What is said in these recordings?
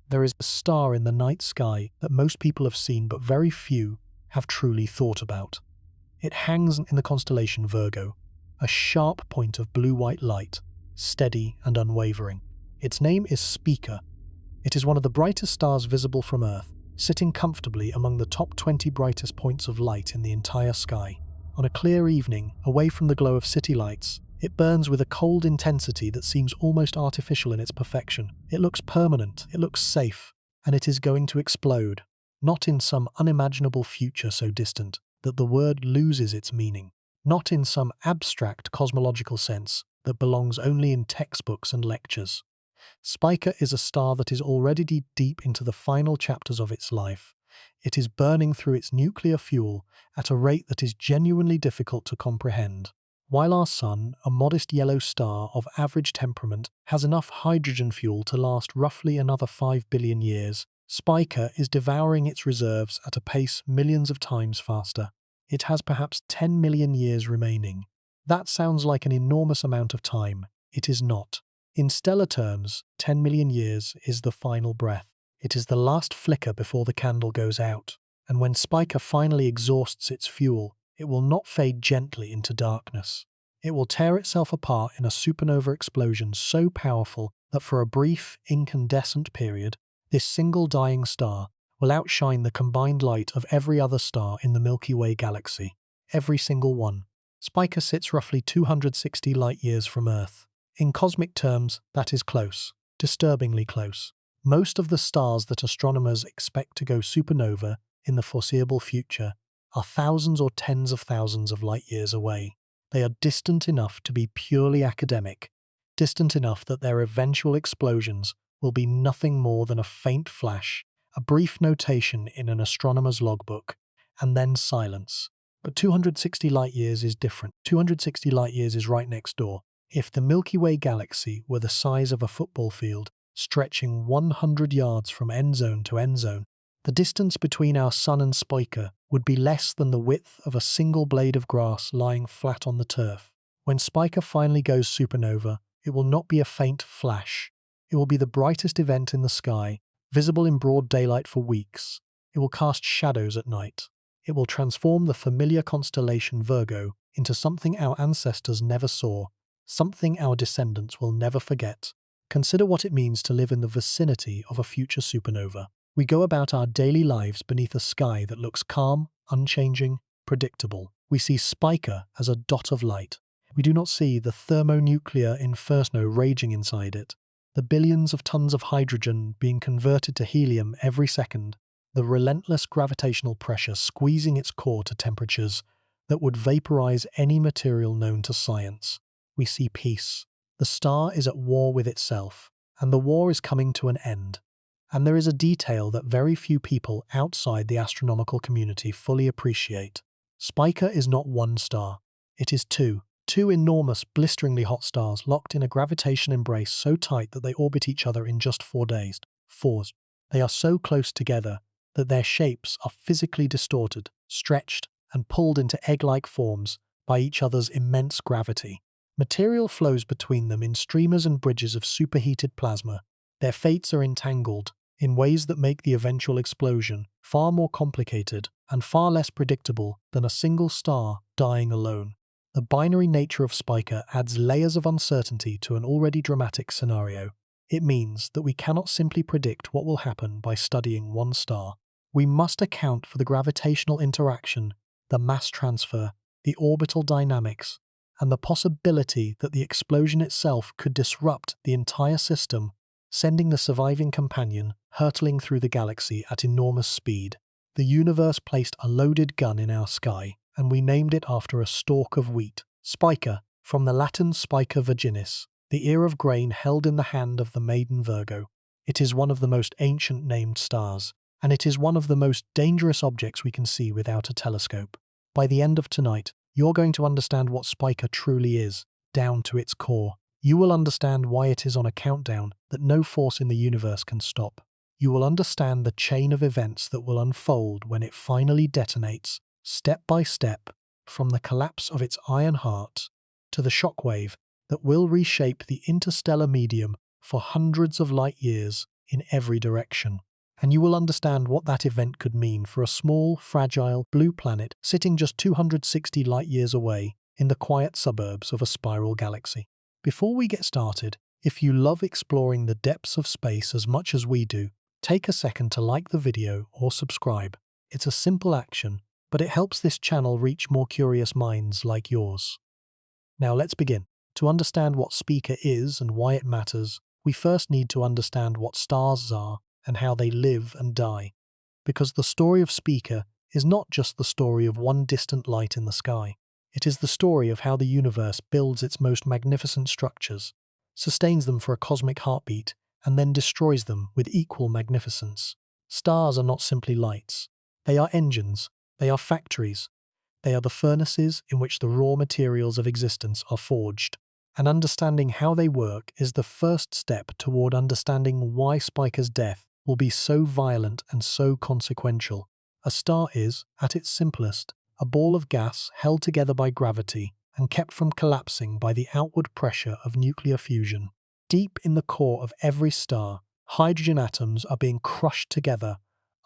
There is a star in the night sky that most people have seen but very few have truly thought about. It hangs in the constellation Virgo, a sharp point of blue-white light, steady and unwavering. Its name is Spica. It is one of the brightest stars visible from Earth, sitting comfortably among the top 20 brightest points of light in the entire sky. On a clear evening, away from the glow of city lights, it burns with a cold intensity that seems almost artificial in its perfection. It looks permanent, it looks safe, and it is going to explode, not in some unimaginable future so distant that the word loses its meaning, not in some abstract cosmological sense that belongs only in textbooks and lectures. Spica is a star that is already deep into the final chapters of its life. It is burning through its nuclear fuel at a rate that is genuinely difficult to comprehend. While our Sun, a modest yellow star of average temperament, has enough hydrogen fuel to last roughly another 5 billion years, Spica is devouring its reserves at a pace millions of times faster. It has perhaps 10 million years remaining. That sounds like an enormous amount of time. It is not. In stellar terms, 10 million years is the final breath. It is the last flicker before the candle goes out, and when Spica finally exhausts its fuel, it will not fade gently into darkness. It will tear itself apart in a supernova explosion so powerful that for a brief, incandescent period, this single dying star will outshine the combined light of every other star in the Milky Way galaxy. Every single one. Spica sits roughly 260 light-years from Earth. In cosmic terms, that is close, disturbingly close. Most of the stars that astronomers expect to go supernova in the foreseeable future are thousands or tens of thousands of light-years away. They are distant enough to be purely academic, distant enough that their eventual explosions will be nothing more than a faint flash, a brief notation in an astronomer's logbook, and then silence. But 260 light-years is different. 260 light-years is right next door. If the Milky Way galaxy were the size of a football field, stretching 100 yards from end zone to end zone, the distance between our Sun and Spica would be less than the width of a single blade of grass lying flat on the turf. When Spica finally goes supernova, it will not be a faint flash. It will be the brightest event in the sky, visible in broad daylight for weeks. It will cast shadows at night. It will transform the familiar constellation Virgo into something our ancestors never saw, something our descendants will never forget. Consider what it means to live in the vicinity of a future supernova. We go about our daily lives beneath a sky that looks calm, unchanging, predictable. We see Spica as a dot of light. We do not see the thermonuclear inferno raging inside it, the billions of tons of hydrogen being converted to helium every second, the relentless gravitational pressure squeezing its core to temperatures that would vaporize any material known to science. We see peace. The star is at war with itself, and the war is coming to an end. And there is a detail that very few people outside the astronomical community fully appreciate. Spica is not one star. It is two enormous, blisteringly hot stars locked in a gravitation embrace so tight that they orbit each other in just 4 days. They are so close together that their shapes are physically distorted, stretched, and pulled into egg-like forms by each other's immense gravity. Material flows between them in streamers and bridges of superheated plasma. Their fates are entangled in ways that make the eventual explosion far more complicated and far less predictable than a single star dying alone. The binary nature of Spica adds layers of uncertainty to an already dramatic scenario. It means that we cannot simply predict what will happen by studying one star. We must account for the gravitational interaction, the mass transfer, the orbital dynamics, and the possibility that the explosion itself could disrupt the entire system, sending the surviving companion hurtling through the galaxy at enormous speed. The universe placed a loaded gun in our sky, and we named it after a stalk of wheat. Spica, from the Latin spica virginis, the ear of grain held in the hand of the maiden Virgo. It is one of the most ancient named stars, and it is one of the most dangerous objects we can see without a telescope. By the end of tonight, you're going to understand what Spica truly is, down to its core. You will understand why it is on a countdown that no force in the universe can stop. You will understand the chain of events that will unfold when it finally detonates, step by step, from the collapse of its iron heart to the shockwave that will reshape the interstellar medium for hundreds of light years in every direction. And you will understand what that event could mean for a small, fragile, blue planet sitting just 260 light-years away in the quiet suburbs of a spiral galaxy. Before we get started, if you love exploring the depths of space as much as we do, take a second to like the video or subscribe. It's a simple action, but it helps this channel reach more curious minds like yours. Now let's begin. To understand what Spica is and why it matters, we first need to understand what stars are and how they live and die. Because the story of Spica is not just the story of one distant light in the sky. It is the story of how the universe builds its most magnificent structures, sustains them for a cosmic heartbeat, and then destroys them with equal magnificence. Stars are not simply lights. They are engines. They are factories. They are the furnaces in which the raw materials of existence are forged. And understanding how they work is the first step toward understanding why Spica's death will be so violent and so consequential. A star is, at its simplest, a ball of gas held together by gravity and kept from collapsing by the outward pressure of nuclear fusion. Deep in the core of every star, hydrogen atoms are being crushed together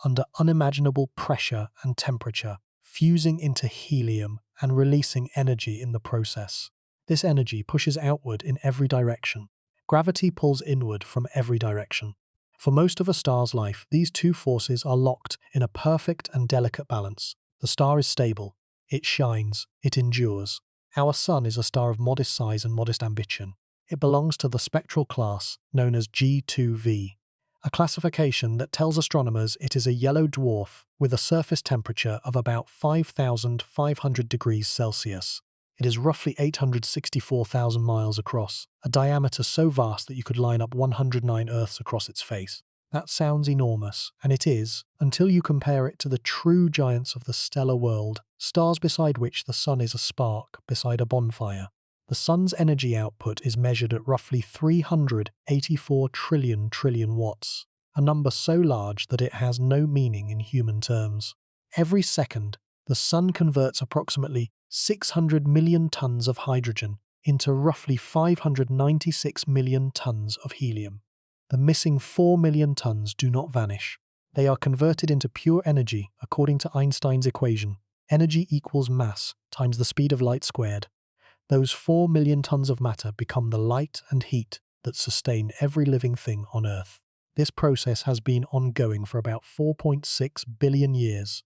under unimaginable pressure and temperature, fusing into helium and releasing energy in the process. This energy pushes outward in every direction. Gravity pulls inward from every direction. For most of a star's life, these two forces are locked in a perfect and delicate balance. The star is stable. It shines. It endures. Our Sun is a star of modest size and modest ambition. It belongs to the spectral class known as G2V, a classification that tells astronomers it is a yellow dwarf with a surface temperature of about 5,500 degrees Celsius. It is roughly 864,000 miles across, a diameter so vast that you could line up 109 Earths across its face. That sounds enormous, and it is, until you compare it to the true giants of the stellar world, stars beside which the Sun is a spark beside a bonfire. The Sun's energy output is measured at roughly 384 trillion watts, a number so large that it has no meaning in human terms. Every second, the Sun converts approximately 600 million tons of hydrogen into roughly 596 million tons of helium. The missing 4 million tons do not vanish. They are converted into pure energy according to Einstein's equation. Energy equals mass times the speed of light squared. Those 4 million tons of matter become the light and heat that sustain every living thing on Earth. This process has been ongoing for about 4.6 billion years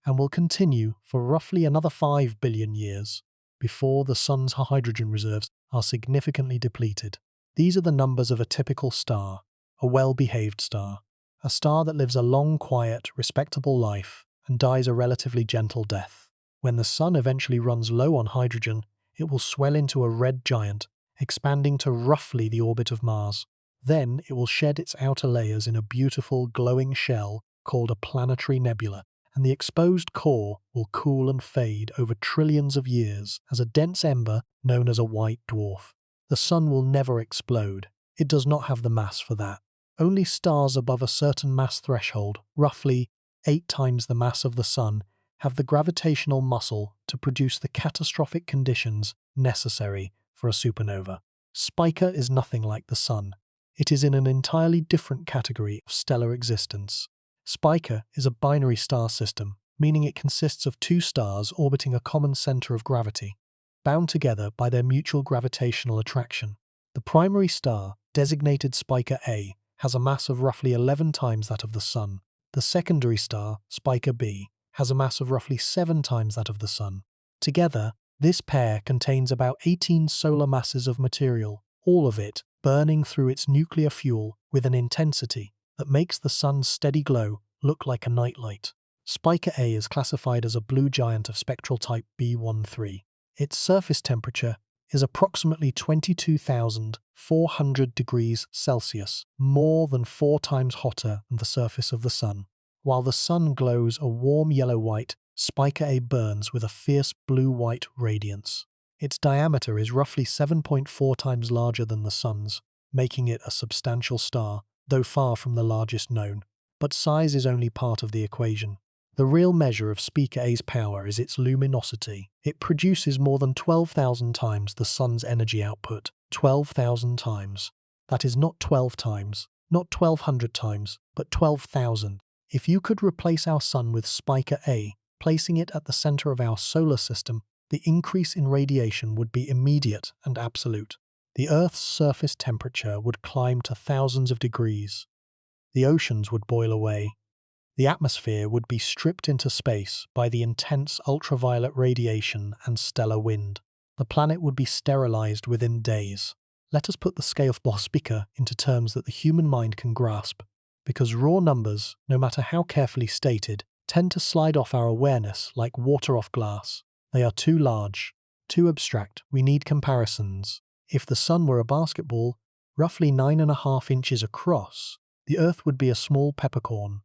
and will continue for roughly another 5 billion years before the Sun's hydrogen reserves are significantly depleted. These are the numbers of a typical star, a well-behaved star, a star that lives a long, quiet, respectable life and dies a relatively gentle death. When the Sun eventually runs low on hydrogen, it will swell into a red giant, expanding to roughly the orbit of Mars. Then it will shed its outer layers in a beautiful, glowing shell called a planetary nebula, and the exposed core will cool and fade over trillions of years as a dense ember known as a white dwarf. The Sun will never explode. It does not have the mass for that. Only stars above a certain mass threshold, roughly 8 times the mass of the Sun, have the gravitational muscle to produce the catastrophic conditions necessary for a supernova. Spica is nothing like the Sun. It is in an entirely different category of stellar existence. Spica is a binary star system, meaning it consists of two stars orbiting a common center of gravity, bound together by their mutual gravitational attraction. The primary star, designated Spica A, has a mass of roughly 11 times that of the Sun. The secondary star, Spica B, has a mass of roughly 7 times that of the Sun. Together, this pair contains about 18 solar masses of material, all of it burning through its nuclear fuel with an intensity that makes the Sun's steady glow look like a nightlight. Spica A is classified as a blue giant of spectral type B13. Its surface temperature is approximately 22,400 degrees Celsius, more than 4 times hotter than the surface of the Sun. While the Sun glows a warm yellow-white, Spica A burns with a fierce blue-white radiance. Its diameter is roughly 7.4 times larger than the Sun's, making it a substantial star, though far from the largest known. But size is only part of the equation. The real measure of Spica A's power is its luminosity. It produces more than 12,000 times the Sun's energy output. 12,000 times. That is not 12 times. Not 1200 times, but 12,000. If you could replace our Sun with Spica A, placing it at the center of our solar system, the increase in radiation would be immediate and absolute. The Earth's surface temperature would climb to thousands of degrees. The oceans would boil away. The atmosphere would be stripped into space by the intense ultraviolet radiation and stellar wind. The planet would be sterilized within days. Let us put the scale of Spica into terms that the human mind can grasp, because raw numbers, no matter how carefully stated, tend to slide off our awareness like water off glass. They are too large, too abstract. We need comparisons. If the Sun were a basketball, roughly 9.5 inches across, the Earth would be a small peppercorn,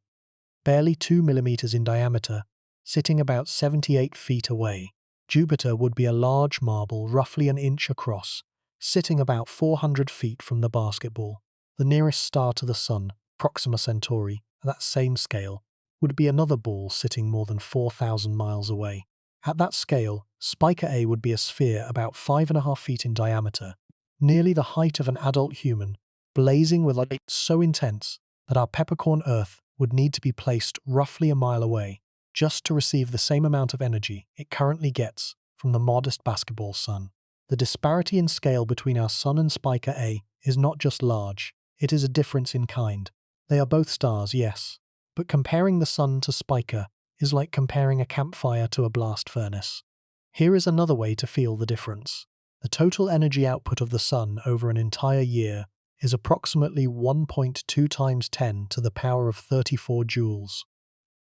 barely 2 millimeters in diameter, sitting about 78 feet away. Jupiter would be a large marble, roughly an inch across, sitting about 400 feet from the basketball. The nearest star to the Sun, Proxima Centauri, at that same scale, would be another ball sitting more than 4,000 miles away. At that scale, Spica A would be a sphere about 5.5 feet in diameter, nearly the height of an adult human, blazing with light so intense that our peppercorn Earth would need to be placed roughly a mile away just to receive the same amount of energy it currently gets from the modest basketball Sun. The disparity in scale between our Sun and Spica A is not just large, it is a difference in kind. They are both stars, yes, but comparing the Sun to Spica is like comparing a campfire to a blast furnace. Here is another way to feel the difference. The total energy output of the Sun over an entire year is approximately 1.2 times 10 to the power of 34 joules.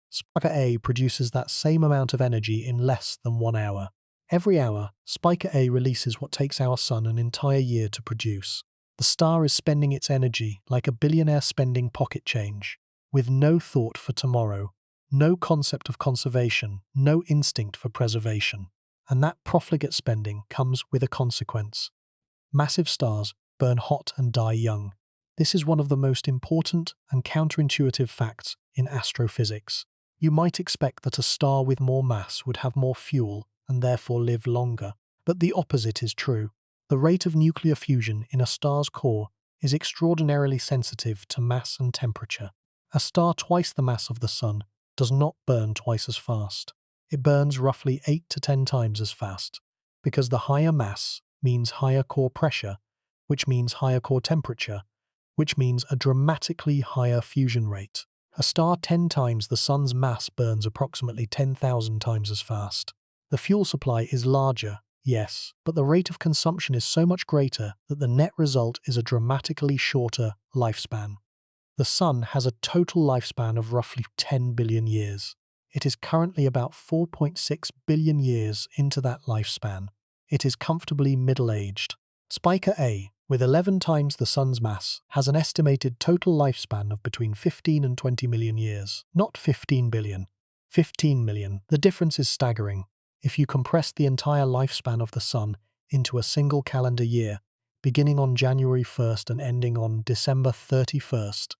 Spica A produces that same amount of energy in less than 1 hour. Every hour, Spica A releases what takes our Sun an entire year to produce. The star is spending its energy like a billionaire spending pocket change, with no thought for tomorrow, no concept of conservation, no instinct for preservation. And that profligate spending comes with a consequence. Massive stars burn hot and die young. This is one of the most important and counterintuitive facts in astrophysics. You might expect that a star with more mass would have more fuel and therefore live longer, but the opposite is true. The rate of nuclear fusion in a star's core is extraordinarily sensitive to mass and temperature. A star twice the mass of the Sun does not burn twice as fast. It burns roughly 8 to 10 times as fast, because the higher mass means higher core pressure, which means higher core temperature, which means a dramatically higher fusion rate. A star 10 times the Sun's mass burns approximately 10,000 times as fast. The fuel supply is larger, yes, but the rate of consumption is so much greater that the net result is a dramatically shorter lifespan. The Sun has a total lifespan of roughly 10 billion years. It is currently about 4.6 billion years into that lifespan. It is comfortably middle-aged. Spica A, with 11 times the Sun's mass, has an estimated total lifespan of between 15 and 20 million years. Not 15 billion. 15 million. The difference is staggering. If you compress the entire lifespan of the Sun into a single calendar year, beginning on January 1st and ending on December 31st,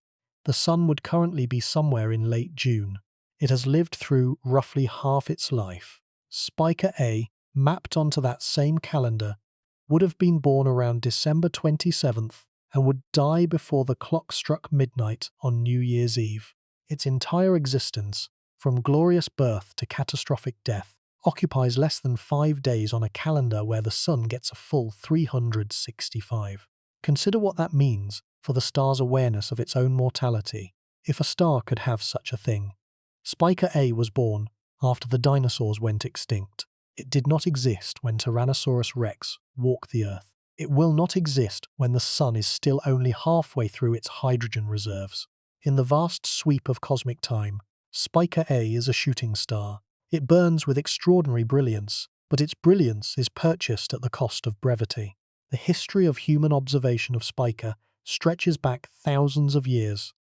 the Sun would currently be somewhere in late June. It has lived through roughly half its life. Spica A, mapped onto that same calendar, would have been born around December 27th and would die before the clock struck midnight on New Year's Eve. Its entire existence, from glorious birth to catastrophic death, occupies less than 5 days on a calendar where the Sun gets a full 365. Consider what that means for the star's awareness of its own mortality, if a star could have such a thing. Spica A was born after the dinosaurs went extinct. It did not exist when Tyrannosaurus rex walked the Earth. It will not exist when the Sun is still only halfway through its hydrogen reserves. In the vast sweep of cosmic time, Spica A is a shooting star. It burns with extraordinary brilliance, but its brilliance is purchased at the cost of brevity. The history of human observation of Spica stretches back thousands of years,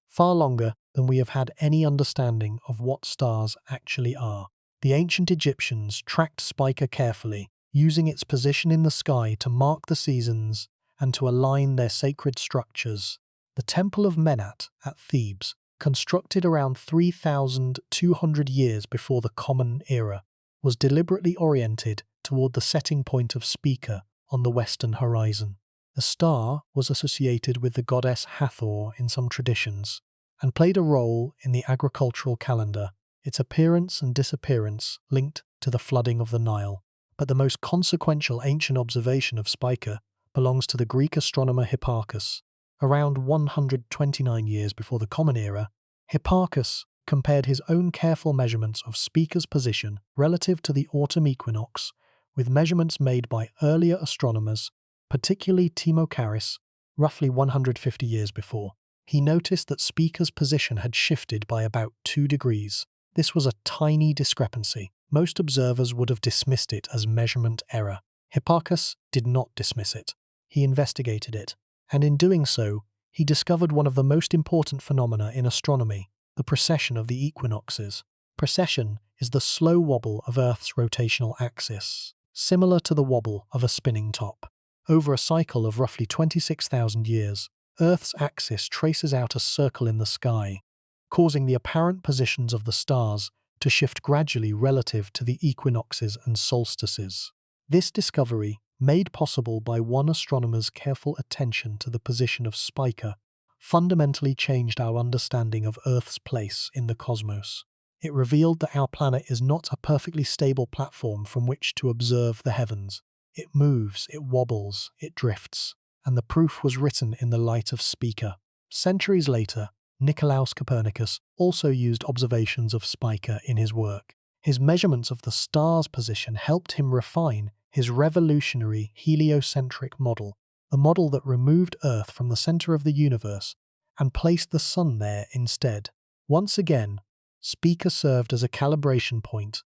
far longer than we have had any understanding of what stars actually are. The ancient Egyptians tracked Spica carefully, using its position in the sky to mark the seasons and to align their sacred structures. The Temple of Menat at Thebes, constructed around 3,200 years before the Common Era, was deliberately oriented toward the setting point of Spica on the western horizon. The star was associated with the goddess Hathor in some traditions, and played a role in the agricultural calendar, its appearance and disappearance linked to the flooding of the Nile. But the most consequential ancient observation of Spica belongs to the Greek astronomer Hipparchus. Around 129 years before the Common Era, Hipparchus compared his own careful measurements of Spica's position relative to the autumn equinox with measurements made by earlier astronomers, particularly Timocharis, roughly 150 years before. He noticed that Spica's position had shifted by about 2 degrees. This was a tiny discrepancy. Most observers would have dismissed it as measurement error. Hipparchus did not dismiss it. He investigated it, and in doing so, he discovered one of the most important phenomena in astronomy, the precession of the equinoxes. Precession is the slow wobble of Earth's rotational axis, similar to the wobble of a spinning top. Over a cycle of roughly 26,000 years, Earth's axis traces out a circle in the sky, causing the apparent positions of the stars to shift gradually relative to the equinoxes and solstices. This discovery, made possible by one astronomer's careful attention to the position of Spica, fundamentally changed our understanding of Earth's place in the cosmos. It revealed that our planet is not a perfectly stable platform from which to observe the heavens. It moves, it wobbles, it drifts, and the proof was written in the light of Spica. Centuries later, Nicolaus Copernicus also used observations of Spica in his work. His measurements of the star's position helped him refine his revolutionary heliocentric model, a model that removed Earth from the center of the universe and placed the Sun there instead. Once again, Spica served as a calibration point,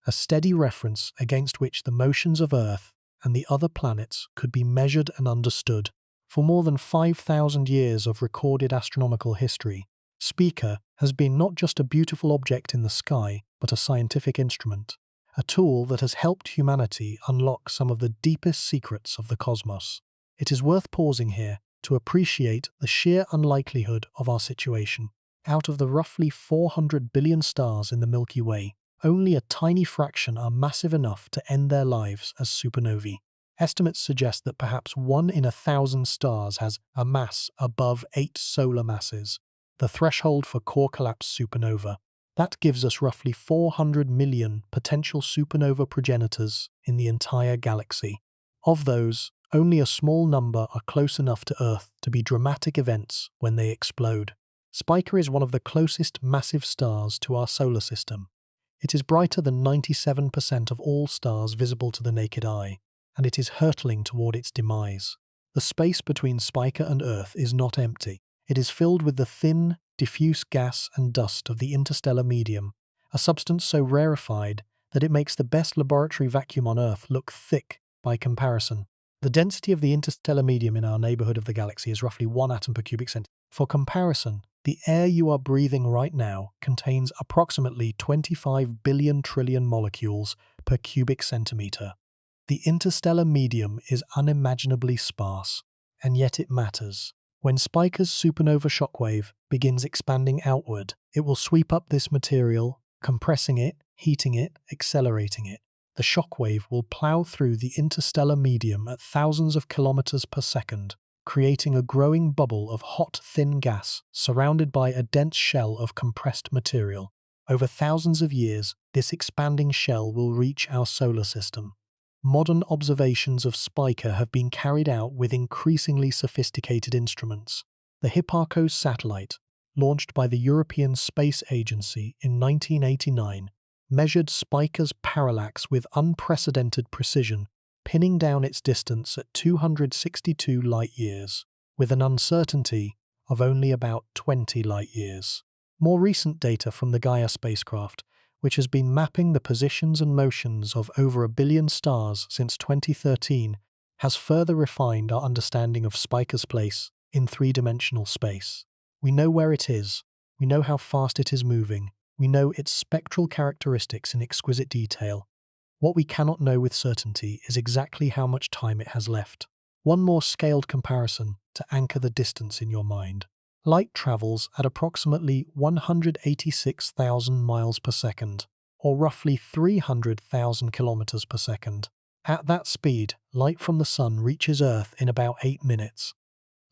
a steady reference against which the motions of Earth and the other planets could be measured and understood. For more than 5,000 years of recorded astronomical history, Spica has been not just a beautiful object in the sky, but a scientific instrument, a tool that has helped humanity unlock some of the deepest secrets of the cosmos. It is worth pausing here to appreciate the sheer unlikelihood of our situation. Out of the roughly 400 billion stars in the Milky Way, only a tiny fraction are massive enough to end their lives as supernovae. Estimates suggest that perhaps 1 in 1,000 stars has a mass above 8 solar masses, the threshold for core collapse supernova. That gives us roughly 400 million potential supernova progenitors in the entire galaxy. Of those, only a small number are close enough to Earth to be dramatic events when they explode. Spica is one of the closest massive stars to our solar system. It is brighter than 97% of all stars visible to the naked eye, and it is hurtling toward its demise. The space between Spica and Earth is not empty. It is filled with the thin, diffuse gas and dust of the interstellar medium, a substance so rarefied that it makes the best laboratory vacuum on Earth look thick by comparison. The density of the interstellar medium in our neighborhood of the galaxy is roughly 1 atom per cubic centimeter. For comparison, the air you are breathing right now contains approximately 25 billion trillion molecules per cubic centimeter. The interstellar medium is unimaginably sparse, and yet it matters. When Spica's supernova shockwave begins expanding outward, it will sweep up this material, compressing it, heating it, accelerating it. The shockwave will plow through the interstellar medium at thousands of kilometers per second, creating a growing bubble of hot, thin gas surrounded by a dense shell of compressed material. Over thousands of years, this expanding shell will reach our solar system. Modern observations of Spica have been carried out with increasingly sophisticated instruments. The Hipparcos satellite, launched by the European Space Agency in 1989, measured Spica's parallax with unprecedented precision, pinning down its distance at 262 light-years, with an uncertainty of only about 20 light-years. More recent data from the Gaia spacecraft, which has been mapping the positions and motions of over 1 billion stars since 2013, has further refined our understanding of Spica's place in three-dimensional space. We know where it is, we know how fast it is moving, we know its spectral characteristics in exquisite detail. What we cannot know with certainty is exactly how much time it has left. One more scaled comparison to anchor the distance in your mind. Light travels at approximately 186,000 miles per second, or roughly 300,000 kilometers per second. At that speed, light from the Sun reaches Earth in about 8 minutes.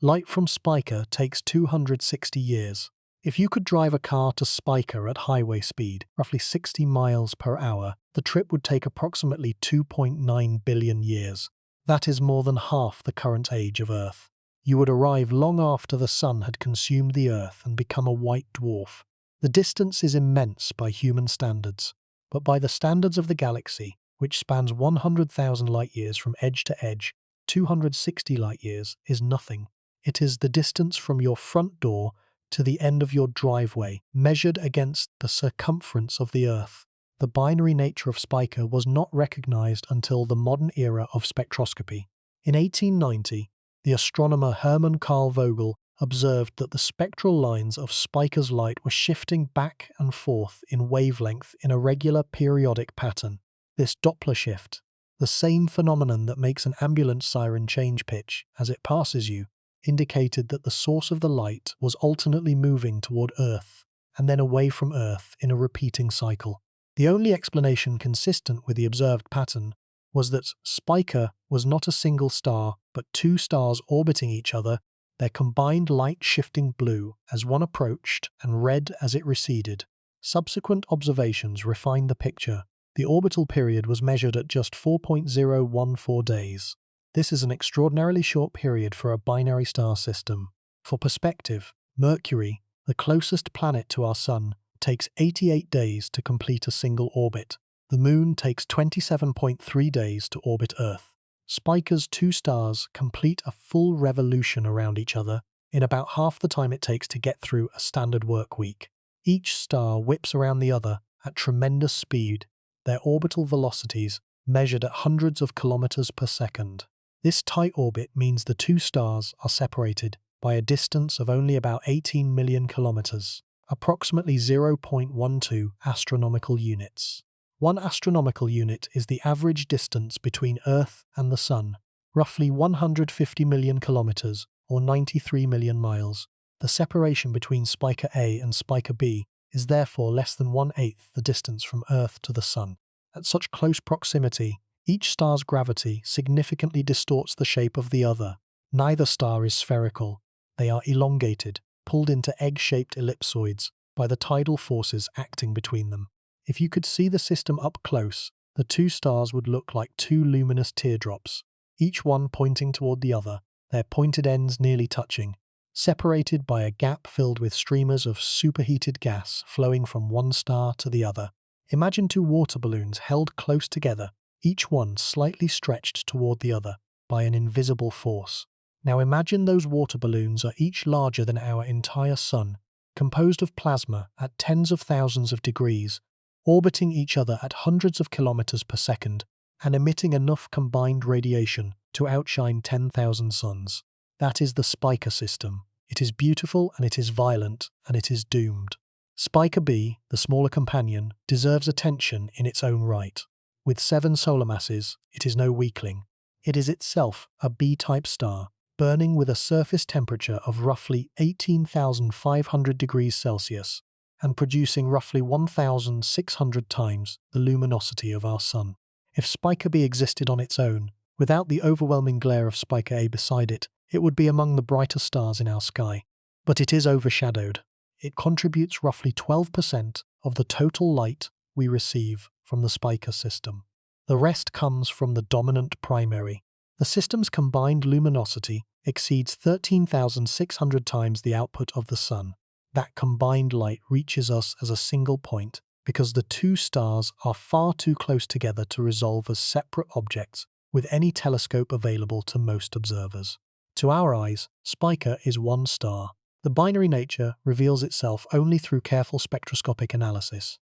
Light from Spica takes 260 years. If you could drive a car to Spica at highway speed, roughly 60 miles per hour, the trip would take approximately 2.9 billion years. That is more than half the current age of Earth. You would arrive long after the Sun had consumed the Earth and become a white dwarf. The distance is immense by human standards, but by the standards of the galaxy, which spans 100,000 light-years from edge to edge, 260 light-years is nothing. It is the distance from your front door to the end of your driveway, measured against the circumference of the Earth. The binary nature of Spica was not recognized until the modern era of spectroscopy. In 1890, the astronomer Hermann Carl Vogel observed that the spectral lines of Spica's light were shifting back and forth in wavelength in a regular periodic pattern. This Doppler shift, the same phenomenon that makes an ambulance siren change pitch as it passes you, indicated that the source of the light was alternately moving toward Earth and then away from Earth in a repeating cycle. The only explanation consistent with the observed pattern was that Spica was not a single star, but two stars orbiting each other, their combined light shifting blue as one approached and red as it receded. Subsequent observations refined the picture. The orbital period was measured at just 4.014 days. This is an extraordinarily short period for a binary star system. For perspective, Mercury, the closest planet to our Sun, takes 88 days to complete a single orbit. The Moon takes 27.3 days to orbit Earth. Spica's two stars complete a full revolution around each other in about half the time it takes to get through a standard work week. Each star whips around the other at tremendous speed, their orbital velocities measured at hundreds of kilometers per second. This tight orbit means the two stars are separated by a distance of only about 18 million kilometers, approximately 0.12 astronomical units. 1 astronomical unit is the average distance between Earth and the Sun, roughly 150 million kilometers or 93 million miles. The separation between Spica A and Spica B is therefore less than 1/8 the distance from Earth to the Sun. At such close proximity, each star's gravity significantly distorts the shape of the other. Neither star is spherical. They are elongated, pulled into egg-shaped ellipsoids by the tidal forces acting between them. If you could see the system up close, the two stars would look like two luminous teardrops, each one pointing toward the other, their pointed ends nearly touching, separated by a gap filled with streamers of superheated gas flowing from one star to the other. Imagine two water balloons held close together, each one slightly stretched toward the other by an invisible force. Now imagine those water balloons are each larger than our entire Sun, composed of plasma at tens of thousands of degrees, orbiting each other at hundreds of kilometers per second and emitting enough combined radiation to outshine 10,000 suns. That is the Spica system. It is beautiful and it is violent and it is doomed. Spica B, the smaller companion, deserves attention in its own right. With 7 solar masses, it is no weakling. It is itself a B-type star, burning with a surface temperature of roughly 18,500 degrees Celsius and producing roughly 1,600 times the luminosity of our Sun. If Spica B existed on its own, without the overwhelming glare of Spica A beside it, it would be among the brighter stars in our sky. But it is overshadowed. It contributes roughly 12% of the total light we receive from the Spica system. The rest comes from the dominant primary. The system's combined luminosity exceeds 13,600 times the output of the Sun. That combined light reaches us as a single point because the two stars are far too close together to resolve as separate objects with any telescope available to most observers. To our eyes, Spica is one star. The binary nature reveals itself only through careful spectroscopic analysis.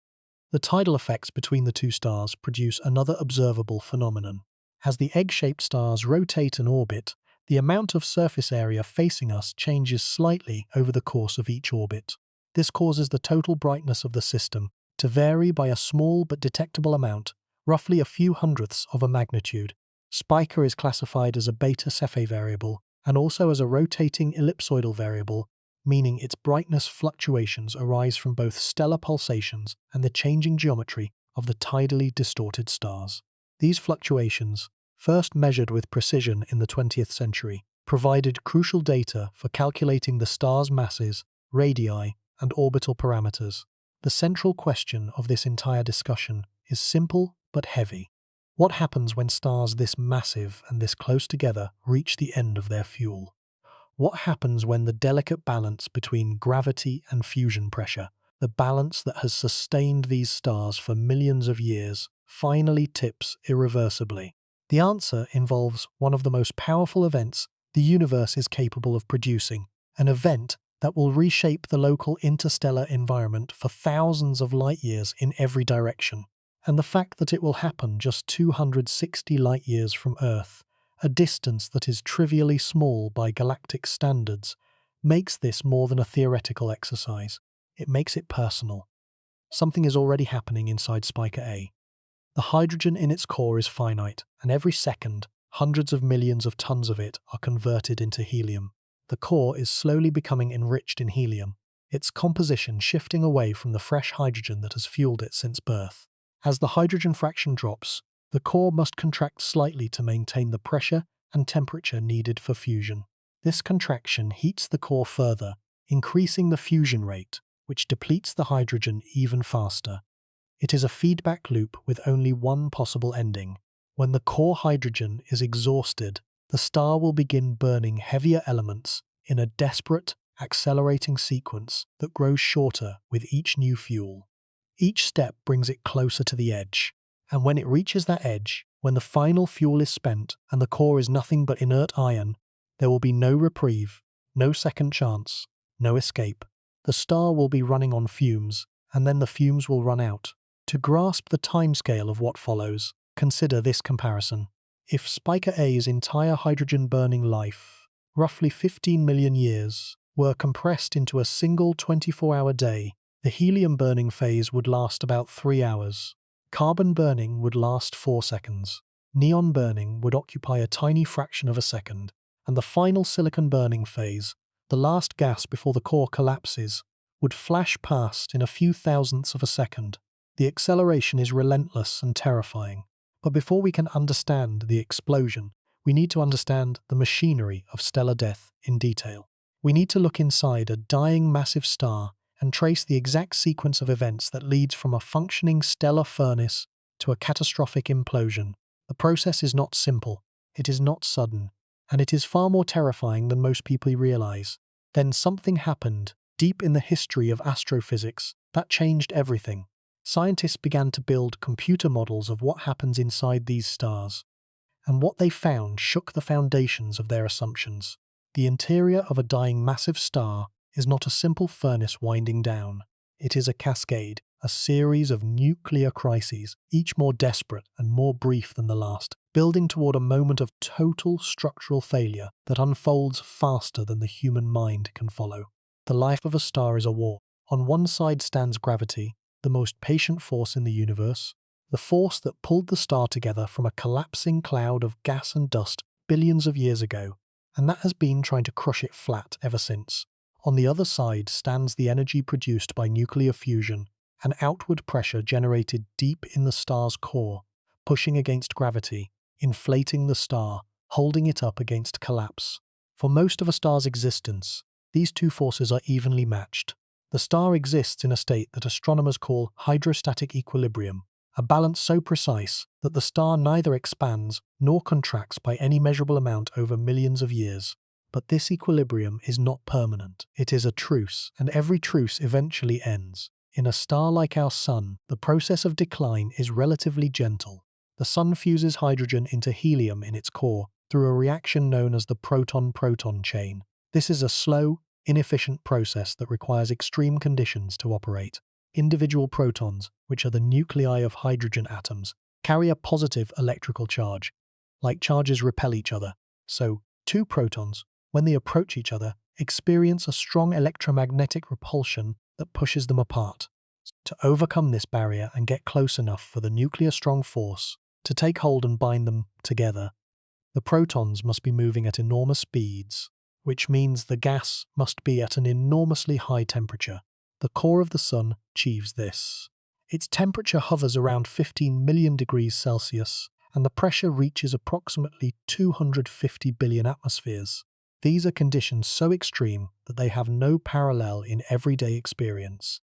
The tidal effects between the two stars produce another observable phenomenon. As the egg-shaped stars rotate and orbit, the amount of surface area facing us changes slightly over the course of each orbit. This causes the total brightness of the system to vary by a small but detectable amount, roughly a few hundredths of a magnitude. Spica is classified as a beta Cephei variable and also as a rotating ellipsoidal variable, meaning its brightness fluctuations arise from both stellar pulsations and the changing geometry of the tidally distorted stars. These fluctuations first measured with precision in the 20th century, provided crucial data for calculating the star's masses, radii, and orbital parameters. The central question of this entire discussion is simple but heavy. What happens when stars this massive and this close together reach the end of their fuel? What happens when the delicate balance between gravity and fusion pressure, the balance that has sustained these stars for millions of years, finally tips irreversibly? The answer involves one of the most powerful events the universe is capable of producing, an event that will reshape the local interstellar environment for thousands of light years in every direction. And the fact that it will happen just 260 light years from Earth, a distance that is trivially small by galactic standards, makes this more than a theoretical exercise. It makes it personal. Something is already happening inside Spica A. The hydrogen in its core is finite, and every second, hundreds of millions of tons of it are converted into helium. The core is slowly becoming enriched in helium, its composition shifting away from the fresh hydrogen that has fueled it since birth. As the hydrogen fraction drops, the core must contract slightly to maintain the pressure and temperature needed for fusion. This contraction heats the core further, increasing the fusion rate, which depletes the hydrogen even faster. It is a feedback loop with only one possible ending. When the core hydrogen is exhausted, the star will begin burning heavier elements in a desperate, accelerating sequence that grows shorter with each new fuel. Each step brings it closer to the edge, and when it reaches that edge, when the final fuel is spent and the core is nothing but inert iron, there will be no reprieve, no second chance, no escape. The star will be running on fumes, and then the fumes will run out. To grasp the timescale of what follows, consider this comparison. If Spica A's entire hydrogen-burning life, roughly 15 million years, were compressed into a single 24-hour day, the helium-burning phase would last about 3 hours. Carbon burning would last 4 seconds. Neon burning would occupy a tiny fraction of a second. And the final silicon burning phase, the last gas before the core collapses, would flash past in a few thousandths of a second. The acceleration is relentless and terrifying. But before we can understand the explosion, we need to understand the machinery of stellar death in detail. We need to look inside a dying massive star and trace the exact sequence of events that leads from a functioning stellar furnace to a catastrophic implosion. The process is not simple, it is not sudden, and it is far more terrifying than most people realize. Then something happened, deep in the history of astrophysics, that changed everything. Scientists began to build computer models of what happens inside these stars, and what they found shook the foundations of their assumptions. The interior of a dying massive star is not a simple furnace winding down. It is a cascade, a series of nuclear crises, each more desperate and more brief than the last, building toward a moment of total structural failure that unfolds faster than the human mind can follow. The life of a star is a war. On one side stands gravity, the most patient force in the universe, the force that pulled the star together from a collapsing cloud of gas and dust billions of years ago, and that has been trying to crush it flat ever since. On the other side stands the energy produced by nuclear fusion, an outward pressure generated deep in the star's core, pushing against gravity, inflating the star, holding it up against collapse. For most of a star's existence, these two forces are evenly matched. The star exists in a state that astronomers call hydrostatic equilibrium, a balance so precise that the star neither expands nor contracts by any measurable amount over millions of years. But this equilibrium is not permanent. It is a truce, and every truce eventually ends. In a star like our Sun, the process of decline is relatively gentle. The Sun fuses hydrogen into helium in its core through a reaction known as the proton-proton chain. This is a slow, inefficient process that requires extreme conditions to operate. Individual protons, which are the nuclei of hydrogen atoms, carry a positive electrical charge. Like charges repel each other, so two protons, when they approach each other, experience a strong electromagnetic repulsion that pushes them apart. To overcome this barrier and get close enough for the nuclear strong force to take hold and bind them together, the protons must be moving at enormous speeds, which means the gas must be at an enormously high temperature. The core of the Sun achieves this. Its temperature hovers around 15 million degrees Celsius, and the pressure reaches approximately 250 billion atmospheres. These are conditions so extreme that they have no parallel in everyday experience.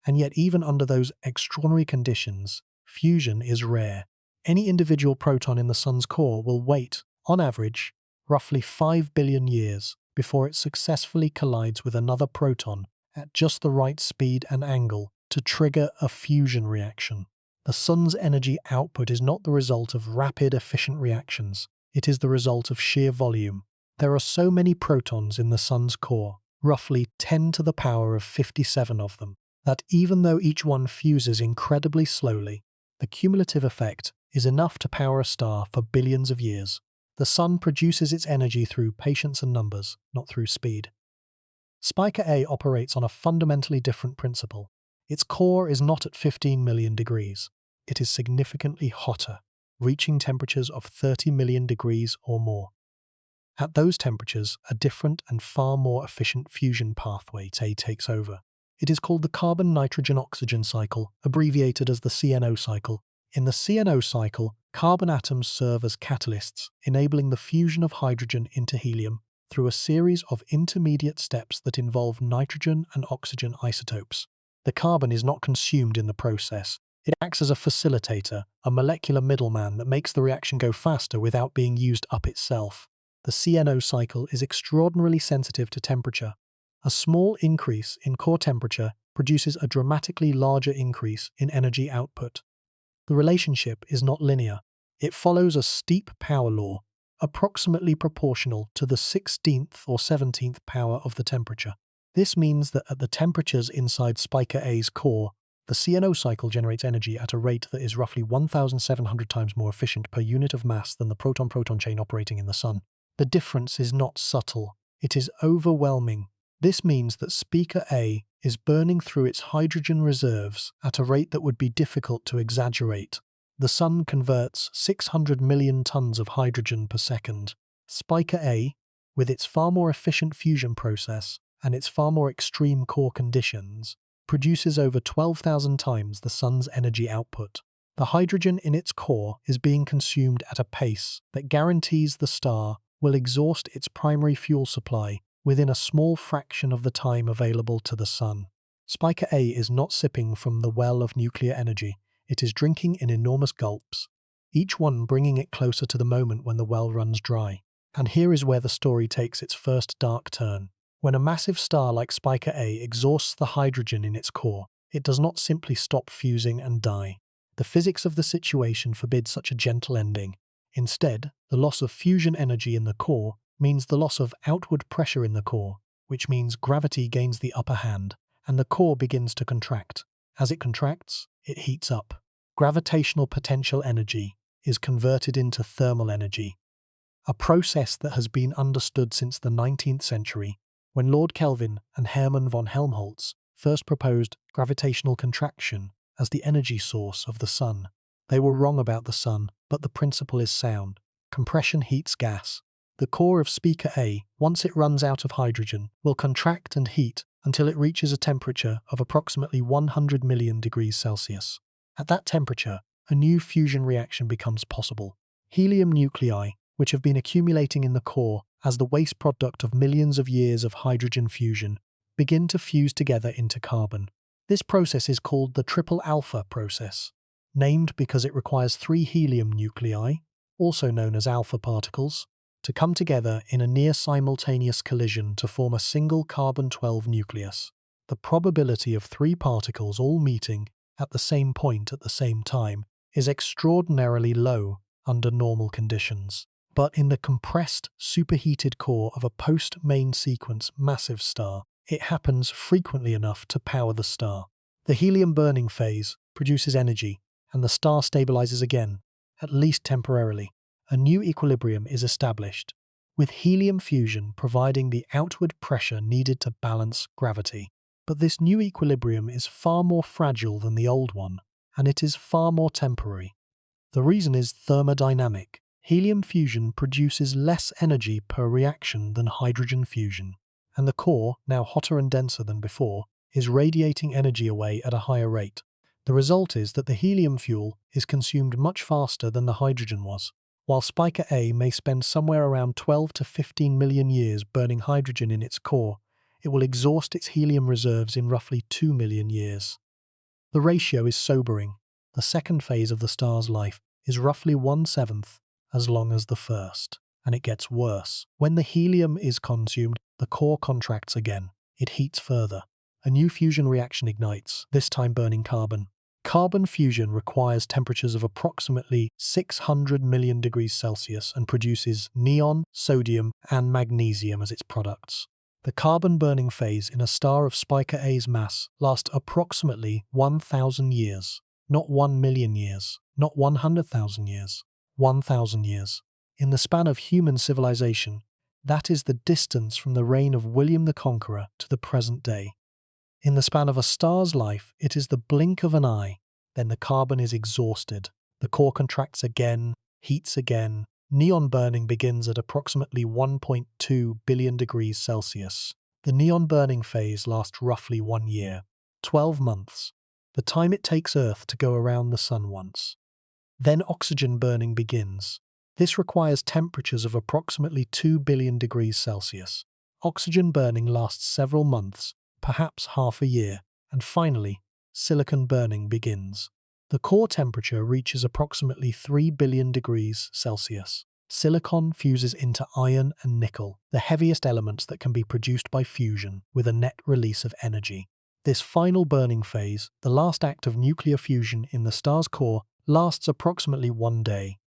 And yet, even under those extraordinary conditions, fusion is rare. Any individual proton in the Sun's core will wait, on average, roughly 5 billion years before it successfully collides with another proton at just the right speed and angle to trigger a fusion reaction. The Sun's energy output is not the result of rapid, efficient reactions. It is the result of sheer volume. There are so many protons in the Sun's core, roughly 10 to the power of 57 of them, that even though each one fuses incredibly slowly, the cumulative effect is enough to power a star for billions of years. The Sun produces its energy through patience and numbers, not through speed. Spica A operates on a fundamentally different principle. Its core is not at 15 million degrees. It is significantly hotter, reaching temperatures of 30 million degrees or more. At those temperatures, a different and far more efficient fusion pathway takes over. It is called the carbon-nitrogen-oxygen cycle, abbreviated as the CNO cycle. In the CNO cycle, carbon atoms serve as catalysts, enabling the fusion of hydrogen into helium through a series of intermediate steps that involve nitrogen and oxygen isotopes. The carbon is not consumed in the process. It acts as a facilitator, a molecular middleman that makes the reaction go faster without being used up itself. The CNO cycle is extraordinarily sensitive to temperature. A small increase in core temperature produces a dramatically larger increase in energy output. The relationship is not linear. It follows a steep power law, approximately proportional to the 16th or 17th power of the temperature. This means that at the temperatures inside Spica A's core, the CNO cycle generates energy at a rate that is roughly 1,700 times more efficient per unit of mass than the proton-proton chain operating in the Sun. The difference is not subtle. It is overwhelming. This means that Spica A is burning through its hydrogen reserves at a rate that would be difficult to exaggerate. The Sun converts 600 million tons of hydrogen per second. Spica A, with its far more efficient fusion process and its far more extreme core conditions, produces over 12,000 times the Sun's energy output. The hydrogen in its core is being consumed at a pace that guarantees the star will exhaust its primary fuel supply within a small fraction of the time available to the Sun. Spica A is not sipping from the well of nuclear energy. It is drinking in enormous gulps, each one bringing it closer to the moment when the well runs dry. And here is where the story takes its first dark turn. When a massive star like Spica A exhausts the hydrogen in its core, it does not simply stop fusing and die. The physics of the situation forbids such a gentle ending. Instead, the loss of fusion energy in the core means the loss of outward pressure in the core, which means gravity gains the upper hand, and the core begins to contract. As it contracts, it heats up. Gravitational potential energy is converted into thermal energy, a process that has been understood since the 19th century, when Lord Kelvin and Hermann von Helmholtz first proposed gravitational contraction as the energy source of the Sun. They were wrong about the Sun, but the principle is sound. Compression heats gas. The core of Spica A, once it runs out of hydrogen, will contract and heat until it reaches a temperature of approximately 100 million degrees Celsius. At that temperature, a new fusion reaction becomes possible. Helium nuclei, which have been accumulating in the core as the waste product of millions of years of hydrogen fusion, begin to fuse together into carbon. This process is called the triple alpha process, named because it requires 3 helium nuclei, also known as alpha particles, to come together in a near-simultaneous collision to form a single carbon-12 nucleus. The probability of 3 particles all meeting at the same point at the same time is extraordinarily low under normal conditions. But in the compressed, superheated core of a post-main sequence massive star, it happens frequently enough to power the star. The helium burning phase produces energy, and the star stabilizes again, at least temporarily. A new equilibrium is established, with helium fusion providing the outward pressure needed to balance gravity. But this new equilibrium is far more fragile than the old one, and it is far more temporary. The reason is thermodynamic. Helium fusion produces less energy per reaction than hydrogen fusion, and the core, now hotter and denser than before, is radiating energy away at a higher rate. The result is that the helium fuel is consumed much faster than the hydrogen was. While Spica A may spend somewhere around 12 to 15 million years burning hydrogen in its core, it will exhaust its helium reserves in roughly 2 million years. The ratio is sobering. The second phase of the star's life is roughly 1/7 as long as the first. And it gets worse. When the helium is consumed, the core contracts again. It heats further. A new fusion reaction ignites, this time burning carbon. Carbon fusion requires temperatures of approximately 600 million degrees Celsius and produces neon, sodium, and magnesium as its products. The carbon-burning phase in a star of Spica A's mass lasts approximately 1,000 years. Not 1 million years, not 100,000 years, 1,000 years. In the span of human civilization, that is the distance from the reign of William the Conqueror to the present day. In the span of a star's life, it is the blink of an eye. Then the carbon is exhausted. The core contracts again, heats again. Neon burning begins at approximately 1.2 billion degrees Celsius. The neon burning phase lasts roughly 1 year, 12 months, the time it takes Earth to go around the Sun once. Then oxygen burning begins. This requires temperatures of approximately 2 billion degrees Celsius. Oxygen burning lasts several months, perhaps half a year, and finally, silicon burning begins. The core temperature reaches approximately 3 billion degrees Celsius. Silicon fuses into iron and nickel, the heaviest elements that can be produced by fusion, with a net release of energy. This final burning phase, the last act of nuclear fusion in the star's core, lasts approximately 1 day.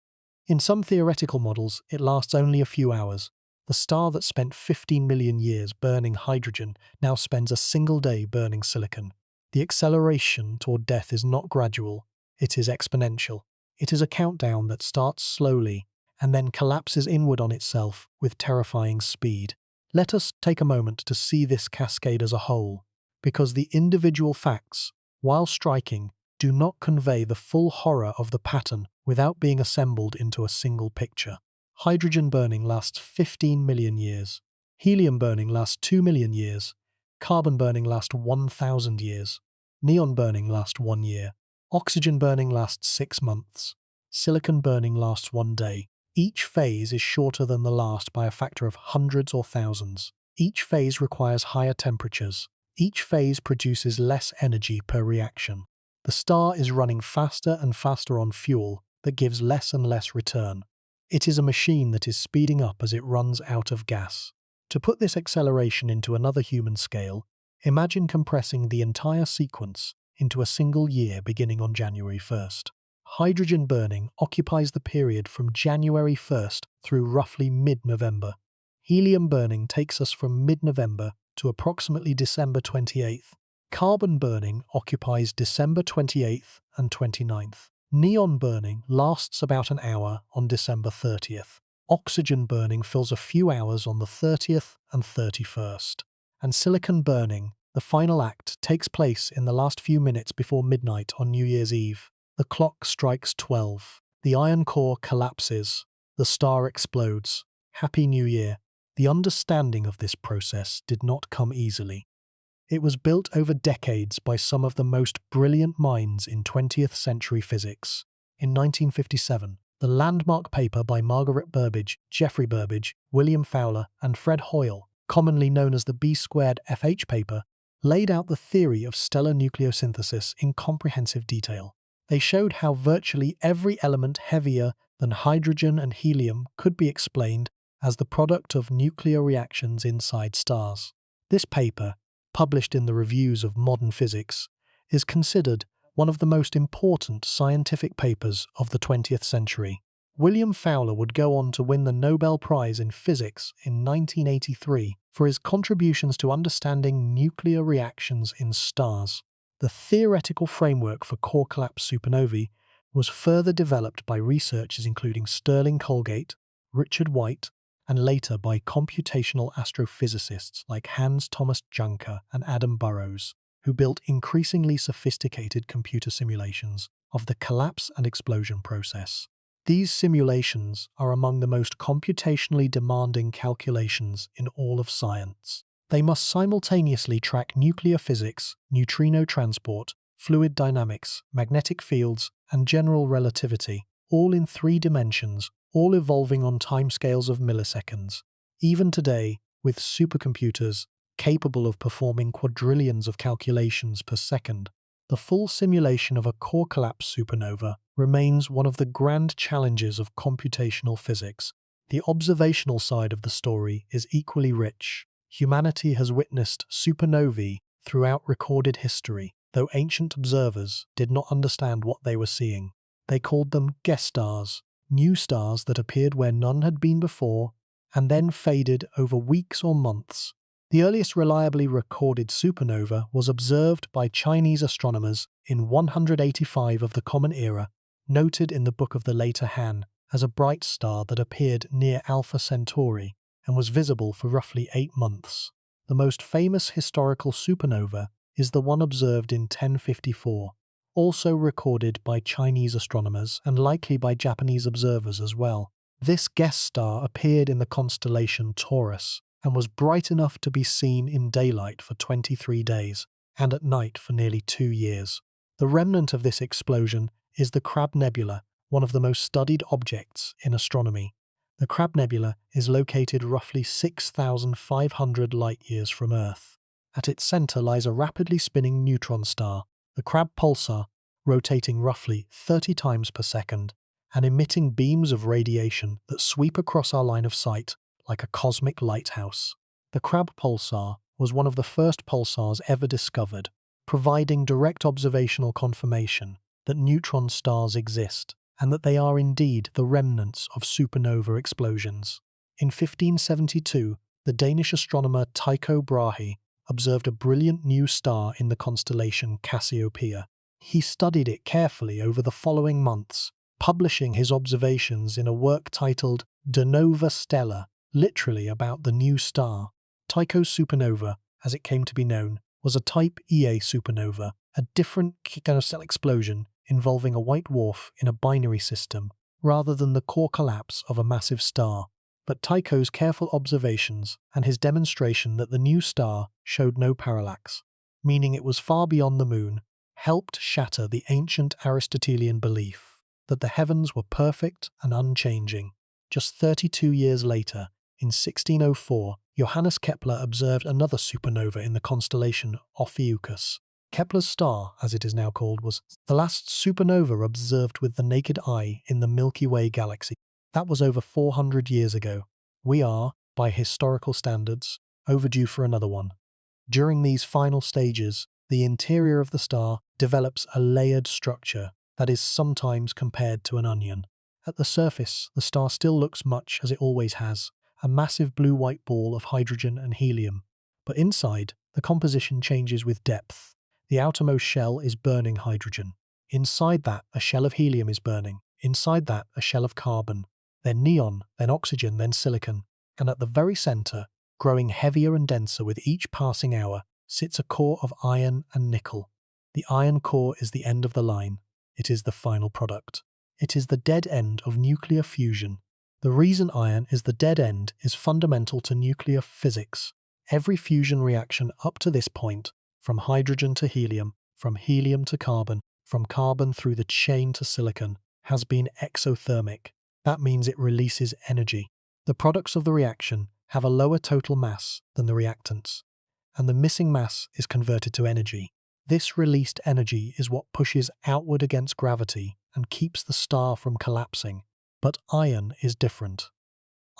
In some theoretical models, it lasts only a few hours. The star that spent 15 million years burning hydrogen now spends a single day burning silicon. The acceleration toward death is not gradual, it is exponential. It is a countdown that starts slowly and then collapses inward on itself with terrifying speed. Let us take a moment to see this cascade as a whole, because the individual facts, while striking, do not convey the full horror of the pattern without being assembled into a single picture. Hydrogen burning lasts 15 million years. Helium burning lasts 2 million years. Carbon burning lasts 1,000 years. Neon burning lasts 1 year. Oxygen burning lasts 6 months. Silicon burning lasts 1 day. Each phase is shorter than the last by a factor of hundreds or thousands. Each phase requires higher temperatures. Each phase produces less energy per reaction. The star is running faster and faster on fuel that gives less and less return. It is a machine that is speeding up as it runs out of gas. To put this acceleration into another human scale, imagine compressing the entire sequence into a single year beginning on January 1st. Hydrogen burning occupies the period from January 1st through roughly mid-November. Helium burning takes us from mid-November to approximately December 28th. Carbon burning occupies December 28th and 29th. Neon burning lasts about an hour on December 30th. Oxygen burning fills a few hours on the 30th and 31st. And silicon burning, the final act, takes place in the last few minutes before midnight on New Year's Eve. The clock strikes 12. The iron core collapses. The star explodes. Happy New Year. The understanding of this process did not come easily. It was built over decades by some of the most brilliant minds in 20th century physics. In 1957, the landmark paper by Margaret Burbidge, Geoffrey Burbidge, William Fowler, and Fred Hoyle, commonly known as the B²FH paper, laid out the theory of stellar nucleosynthesis in comprehensive detail. They showed how virtually every element heavier than hydrogen and helium could be explained as the product of nuclear reactions inside stars. This paper, published in the Reviews of Modern Physics, is considered one of the most important scientific papers of the 20th century. William Fowler would go on to win the Nobel Prize in Physics in 1983 for his contributions to understanding nuclear reactions in stars. The theoretical framework for core collapse supernovae was further developed by researchers including Sterling Colgate, Richard White, and later by computational astrophysicists like Hans Thomas Juncker and Adam Burrows, who built increasingly sophisticated computer simulations of the collapse and explosion process. These simulations are among the most computationally demanding calculations in all of science. They must simultaneously track nuclear physics, neutrino transport, fluid dynamics, magnetic fields, and general relativity, all in 3 dimensions, all evolving on timescales of milliseconds. Even today, with supercomputers capable of performing quadrillions of calculations per second, the full simulation of a core collapse supernova remains one of the grand challenges of computational physics. The observational side of the story is equally rich. Humanity has witnessed supernovae throughout recorded history, though ancient observers did not understand what they were seeing. They called them guest stars, new stars that appeared where none had been before, and then faded over weeks or months. The earliest reliably recorded supernova was observed by Chinese astronomers in 185 of the Common Era, noted in the Book of the Later Han as a bright star that appeared near Alpha Centauri and was visible for roughly 8 months. The most famous historical supernova is the one observed in 1054, also recorded by Chinese astronomers and likely by Japanese observers as well. This guest star appeared in the constellation Taurus and was bright enough to be seen in daylight for 23 days and at night for nearly 2 years. The remnant of this explosion is the Crab Nebula, one of the most studied objects in astronomy. The Crab Nebula is located roughly 6,500 light-years from Earth. At its center lies a rapidly spinning neutron star, the Crab Pulsar, rotating roughly 30 times per second and emitting beams of radiation that sweep across our line of sight like a cosmic lighthouse. The Crab Pulsar was one of the first pulsars ever discovered, providing direct observational confirmation that neutron stars exist and that they are indeed the remnants of supernova explosions. In 1572, the Danish astronomer Tycho Brahe observed a brilliant new star in the constellation Cassiopeia. He studied it carefully over the following months, publishing his observations in a work titled De Nova Stella, literally about the new star. Tycho's supernova, as it came to be known, was a type Ia supernova, a different kind of cell explosion involving a white dwarf in a binary system, rather than the core collapse of a massive star. But Tycho's careful observations and his demonstration that the new star showed no parallax, meaning it was far beyond the moon, helped shatter the ancient Aristotelian belief that the heavens were perfect and unchanging. Just 32 years later, in 1604, Johannes Kepler observed another supernova in the constellation Ophiuchus. Kepler's star, as it is now called, was the last supernova observed with the naked eye in the Milky Way galaxy. That was over 400 years ago. We are, by historical standards, overdue for another one. During these final stages, the interior of the star develops a layered structure that is sometimes compared to an onion. At the surface, the star still looks much as it always has, a massive blue-white ball of hydrogen and helium. But inside, the composition changes with depth. The outermost shell is burning hydrogen. Inside that, a shell of helium is burning. Inside that, a shell of carbon. Then neon, then oxygen, then silicon. And at the very center, growing heavier and denser with each passing hour, sits a core of iron and nickel. The iron core is the end of the line. It is the final product. It is the dead end of nuclear fusion. The reason iron is the dead end is fundamental to nuclear physics. Every fusion reaction up to this point, from hydrogen to helium, from helium to carbon, from carbon through the chain to silicon, has been exothermic. That means it releases energy. The products of the reaction have a lower total mass than the reactants, and the missing mass is converted to energy. This released energy is what pushes outward against gravity and keeps the star from collapsing. But iron is different.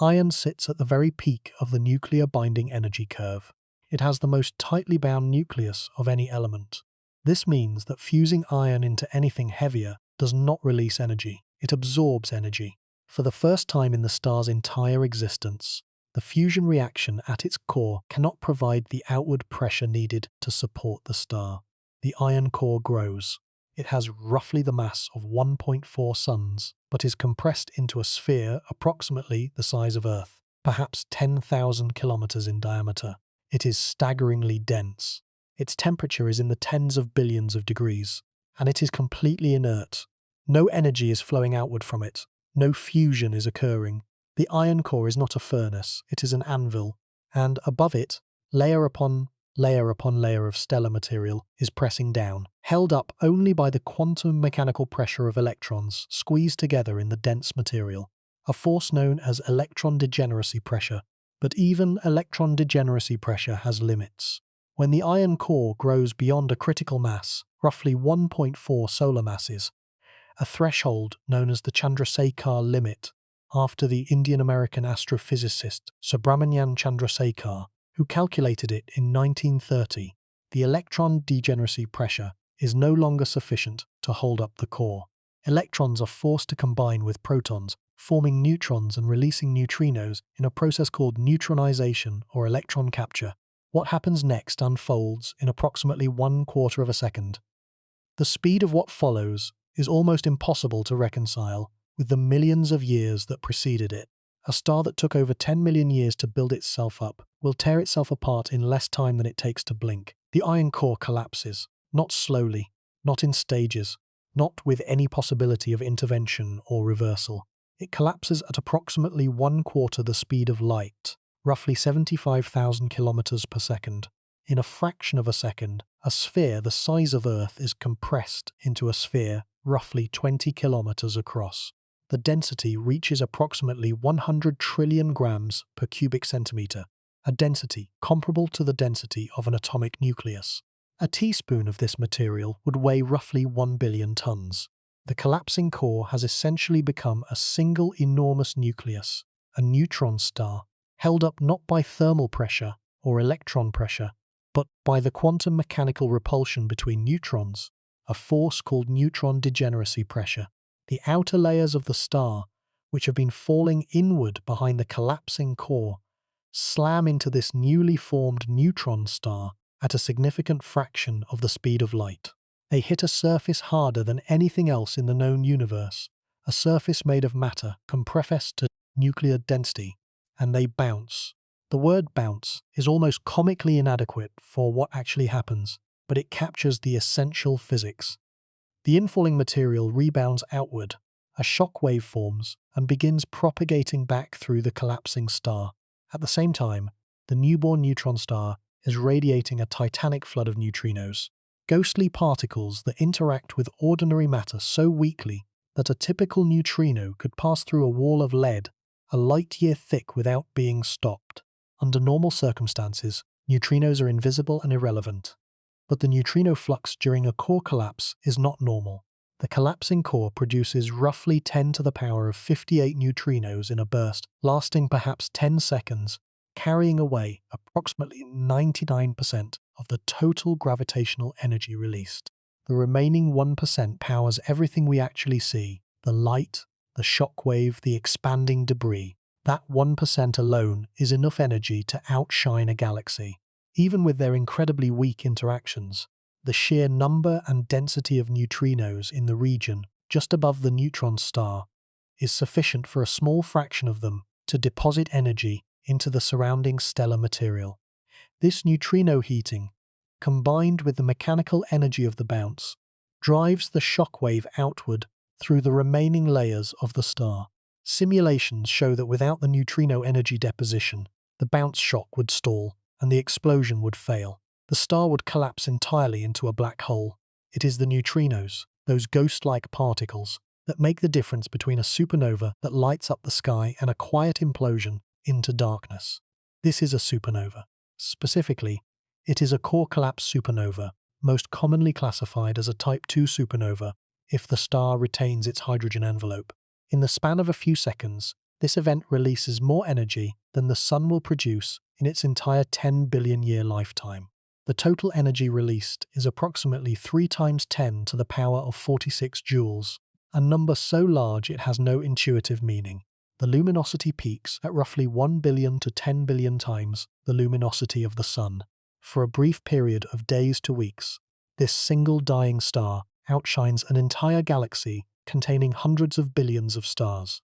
Iron sits at the very peak of the nuclear binding energy curve. It has the most tightly bound nucleus of any element. This means that fusing iron into anything heavier does not release energy, it absorbs energy. For the first time in the star's entire existence, the fusion reaction at its core cannot provide the outward pressure needed to support the star. The iron core grows. It has roughly the mass of 1.4 suns, but is compressed into a sphere approximately the size of Earth, perhaps 10,000 kilometers in diameter. It is staggeringly dense. Its temperature is in the tens of billions of degrees, and it is completely inert. No energy is flowing outward from it. No fusion is occurring. The iron core is not a furnace, it is an anvil, and above it, layer upon layer upon layer of stellar material, is pressing down, held up only by the quantum mechanical pressure of electrons squeezed together in the dense material, a force known as electron degeneracy pressure. But even electron degeneracy pressure has limits. When the iron core grows beyond a critical mass, roughly 1.4 solar masses, a threshold known as the Chandrasekhar limit, after the Indian-American astrophysicist Subrahmanyan Chandrasekhar, who calculated it in 1930, the electron degeneracy pressure is no longer sufficient to hold up the core. Electrons are forced to combine with protons, forming neutrons and releasing neutrinos in a process called neutronization or electron capture. What happens next unfolds in approximately 1/4 of a second. The speed of what follows is almost impossible to reconcile with the millions of years that preceded it. A star that took over 10 million years to build itself up will tear itself apart in less time than it takes to blink. The iron core collapses, not slowly, not in stages, not with any possibility of intervention or reversal. It collapses at approximately 1/4 the speed of light, roughly 75,000 kilometers per second. In a fraction of a second, a sphere the size of Earth is compressed into a sphere roughly 20 kilometers across. The density reaches approximately 100 trillion grams per cubic centimeter, a density comparable to the density of an atomic nucleus. A teaspoon of this material would weigh roughly 1 billion tons. The collapsing core has essentially become a single enormous nucleus, a neutron star, held up not by thermal pressure or electron pressure, but by the quantum mechanical repulsion between neutrons, a force called neutron degeneracy pressure. The outer layers of the star, which have been falling inward behind the collapsing core, slam into this newly formed neutron star at a significant fraction of the speed of light. They hit a surface harder than anything else in the known universe, a surface made of matter compressed to nuclear density, and they bounce. The word bounce is almost comically inadequate for what actually happens, but it captures the essential physics. The infalling material rebounds outward, a shock wave forms, and begins propagating back through the collapsing star. At the same time, the newborn neutron star is radiating a titanic flood of neutrinos, ghostly particles that interact with ordinary matter so weakly that a typical neutrino could pass through a wall of lead a light year thick without being stopped. Under normal circumstances, neutrinos are invisible and irrelevant. But the neutrino flux during a core collapse is not normal. The collapsing core produces roughly 10 to the power of 58 neutrinos in a burst, lasting perhaps 10 seconds, carrying away approximately 99% of the total gravitational energy released. The remaining 1% powers everything we actually see: the light, the shock wave, the expanding debris. That 1% alone is enough energy to outshine a galaxy. Even with their incredibly weak interactions, the sheer number and density of neutrinos in the region just above the neutron star is sufficient for a small fraction of them to deposit energy into the surrounding stellar material. This neutrino heating, combined with the mechanical energy of the bounce, drives the shock wave outward through the remaining layers of the star. Simulations show that without the neutrino energy deposition, the bounce shock would stall and the explosion would fail. The star would collapse entirely into a black hole. It is the neutrinos, those ghost-like particles, that make the difference between a supernova that lights up the sky and a quiet implosion into darkness. This is a supernova. Specifically, it is a core collapse supernova, most commonly classified as a Type II supernova if the star retains its hydrogen envelope. In the span of a few seconds, this event releases more energy than the Sun will produce in its entire 10 billion year lifetime. The total energy released is approximately 3 times 10 to the power of 46 joules, a number so large it has no intuitive meaning. The luminosity peaks at roughly 1 billion to 10 billion times the luminosity of the Sun. For a brief period of days to weeks, this single dying star outshines an entire galaxy containing hundreds of billions of stars.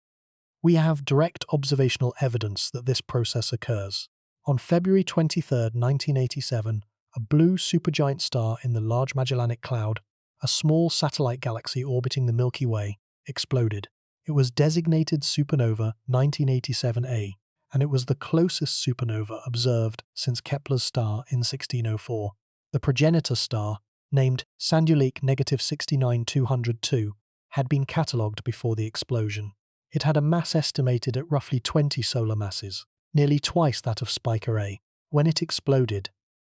We have direct observational evidence that this process occurs. On February 23, 1987, a blue supergiant star in the Large Magellanic Cloud, a small satellite galaxy orbiting the Milky Way, exploded. It was designated supernova 1987A, and it was the closest supernova observed since Kepler's star in 1604. The progenitor star, named Sandulic -69 202, had been catalogued before the explosion. It had a mass estimated at roughly 20 solar masses, nearly twice that of Spica A. When it exploded,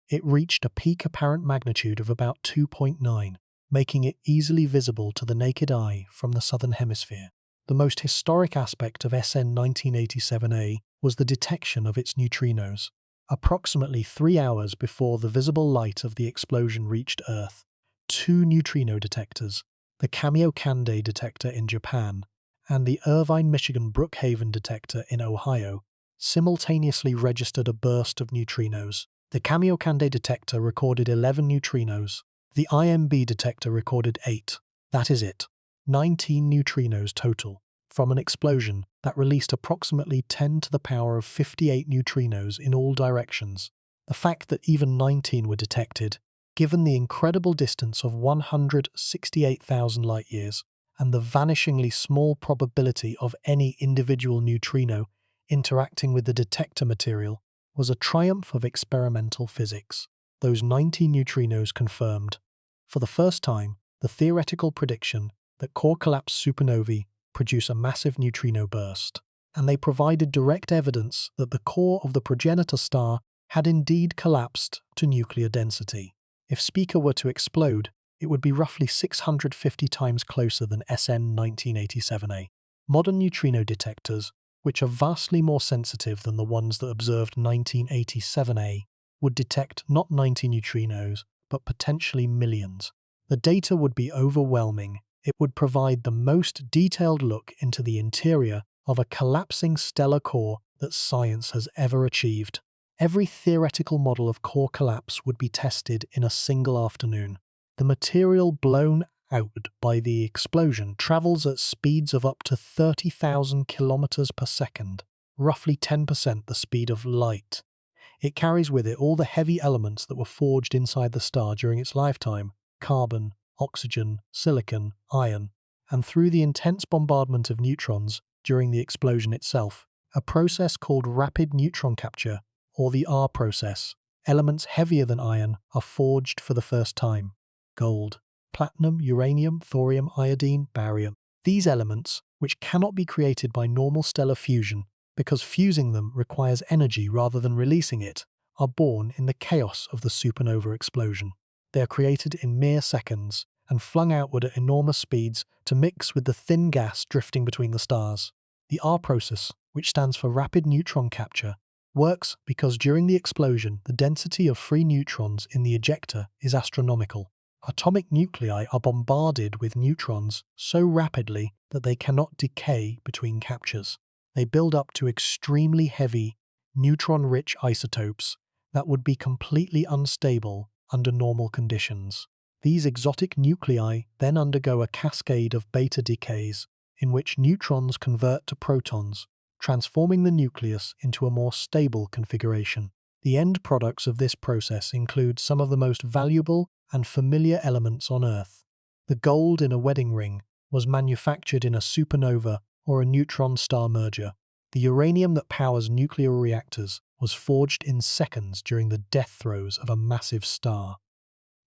it reached a peak apparent magnitude of about 2.9, making it easily visible to the naked eye from the southern hemisphere. The most historic aspect of SN 1987A was the detection of its neutrinos. Approximately 3 hours before the visible light of the explosion reached Earth, 2 neutrino detectors, the Kamiokande detector in Japan and the Irvine, Michigan Brookhaven detector in Ohio, simultaneously registered a burst of neutrinos. The Kamiokande detector recorded 11 neutrinos. The IMB detector recorded 8. That is it. 19 neutrinos total, from an explosion that released approximately 10 to the power of 58 neutrinos in all directions. The fact that even 19 were detected, given the incredible distance of 168,000 light-years, and the vanishingly small probability of any individual neutrino interacting with the detector material, was a triumph of experimental physics. Those 19 neutrinos confirmed, for the first time, the theoretical prediction that core collapse supernovae produce a massive neutrino burst, and they provided direct evidence that the core of the progenitor star had indeed collapsed to nuclear density. If Spica were to explode, it would be roughly 650 times closer than SN 1987A. Modern neutrino detectors, which are vastly more sensitive than the ones that observed 1987A, would detect not 90 neutrinos, but potentially millions. The data would be overwhelming. It would provide the most detailed look into the interior of a collapsing stellar core that science has ever achieved. Every theoretical model of core collapse would be tested in a single afternoon. The material blown out by the explosion travels at speeds of up to 30,000 kilometers per second, roughly 10% the speed of light. It carries with it all the heavy elements that were forged inside the star during its lifetime: carbon, oxygen, silicon, iron, and through the intense bombardment of neutrons during the explosion itself, a process called rapid neutron capture, or the R process. Elements heavier than iron are forged for the first time: gold, platinum, uranium, thorium, iodine, barium. These elements, which cannot be created by normal stellar fusion because fusing them requires energy rather than releasing it, are born in the chaos of the supernova explosion. They are created in mere seconds and flung outward at enormous speeds to mix with the thin gas drifting between the stars. The R process, which stands for rapid neutron capture, works because during the explosion the density of free neutrons in the ejector is astronomical. Atomic nuclei are bombarded with neutrons so rapidly that they cannot decay between captures. They build up to extremely heavy, neutron-rich isotopes that would be completely unstable under normal conditions. These exotic nuclei then undergo a cascade of beta decays in which neutrons convert to protons, transforming the nucleus into a more stable configuration. The end products of this process include some of the most valuable and familiar elements on Earth. The gold in a wedding ring was manufactured in a supernova or a neutron star merger. The uranium that powers nuclear reactors was forged in seconds during the death throes of a massive star.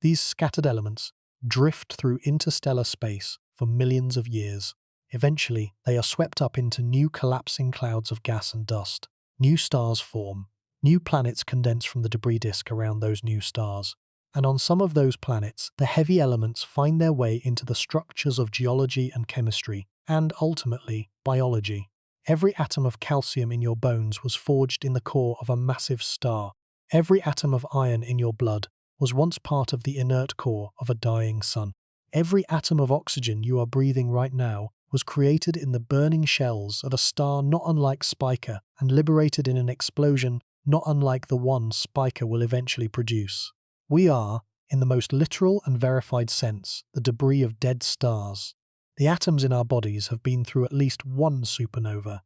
These scattered elements drift through interstellar space for millions of years. Eventually, they are swept up into new collapsing clouds of gas and dust. New stars form. New planets condense from the debris disk around those new stars. And on some of those planets, the heavy elements find their way into the structures of geology and chemistry, and ultimately, biology. Every atom of calcium in your bones was forged in the core of a massive star. Every atom of iron in your blood was once part of the inert core of a dying sun. Every atom of oxygen you are breathing right now was created in the burning shells of a star not unlike Spica and liberated in an explosion not unlike the one Spica will eventually produce. We are, in the most literal and verified sense, the debris of dead stars. The atoms in our bodies have been through at least one supernova.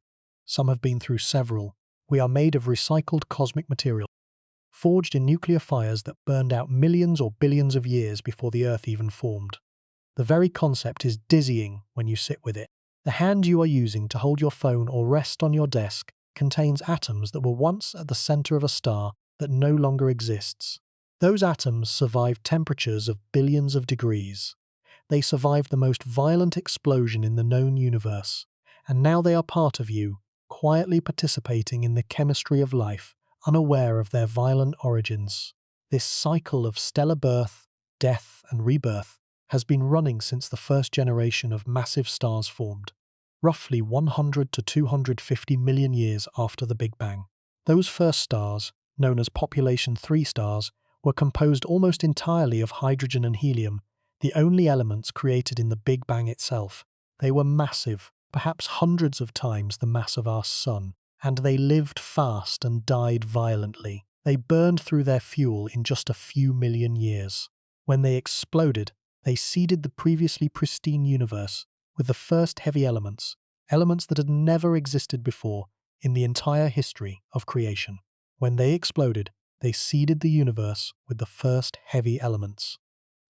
Some have been through several. We are made of recycled cosmic material, forged in nuclear fires that burned out millions or billions of years before the Earth even formed. The very concept is dizzying when you sit with it. The hand you are using to hold your phone or rest on your desk contains atoms that were once at the center of a star that no longer exists. Those atoms survived temperatures of billions of degrees. They survived the most violent explosion in the known universe, and now they are part of you, quietly participating in the chemistry of life, unaware of their violent origins. This cycle of stellar birth, death, and rebirth has been running since the first generation of massive stars formed, roughly 100 to 250 million years after the Big Bang. Those first stars, known as population 3 stars, were composed almost entirely of hydrogen and helium, the only elements created in the Big Bang itself. They were massive, perhaps hundreds of times the mass of our Sun, and they lived fast and died violently. They burned through their fuel in just a few million years. When they exploded, they seeded the previously pristine universe with the first heavy elements that had never existed before in the entire history of creation. When they exploded, they seeded the universe with the first heavy elements.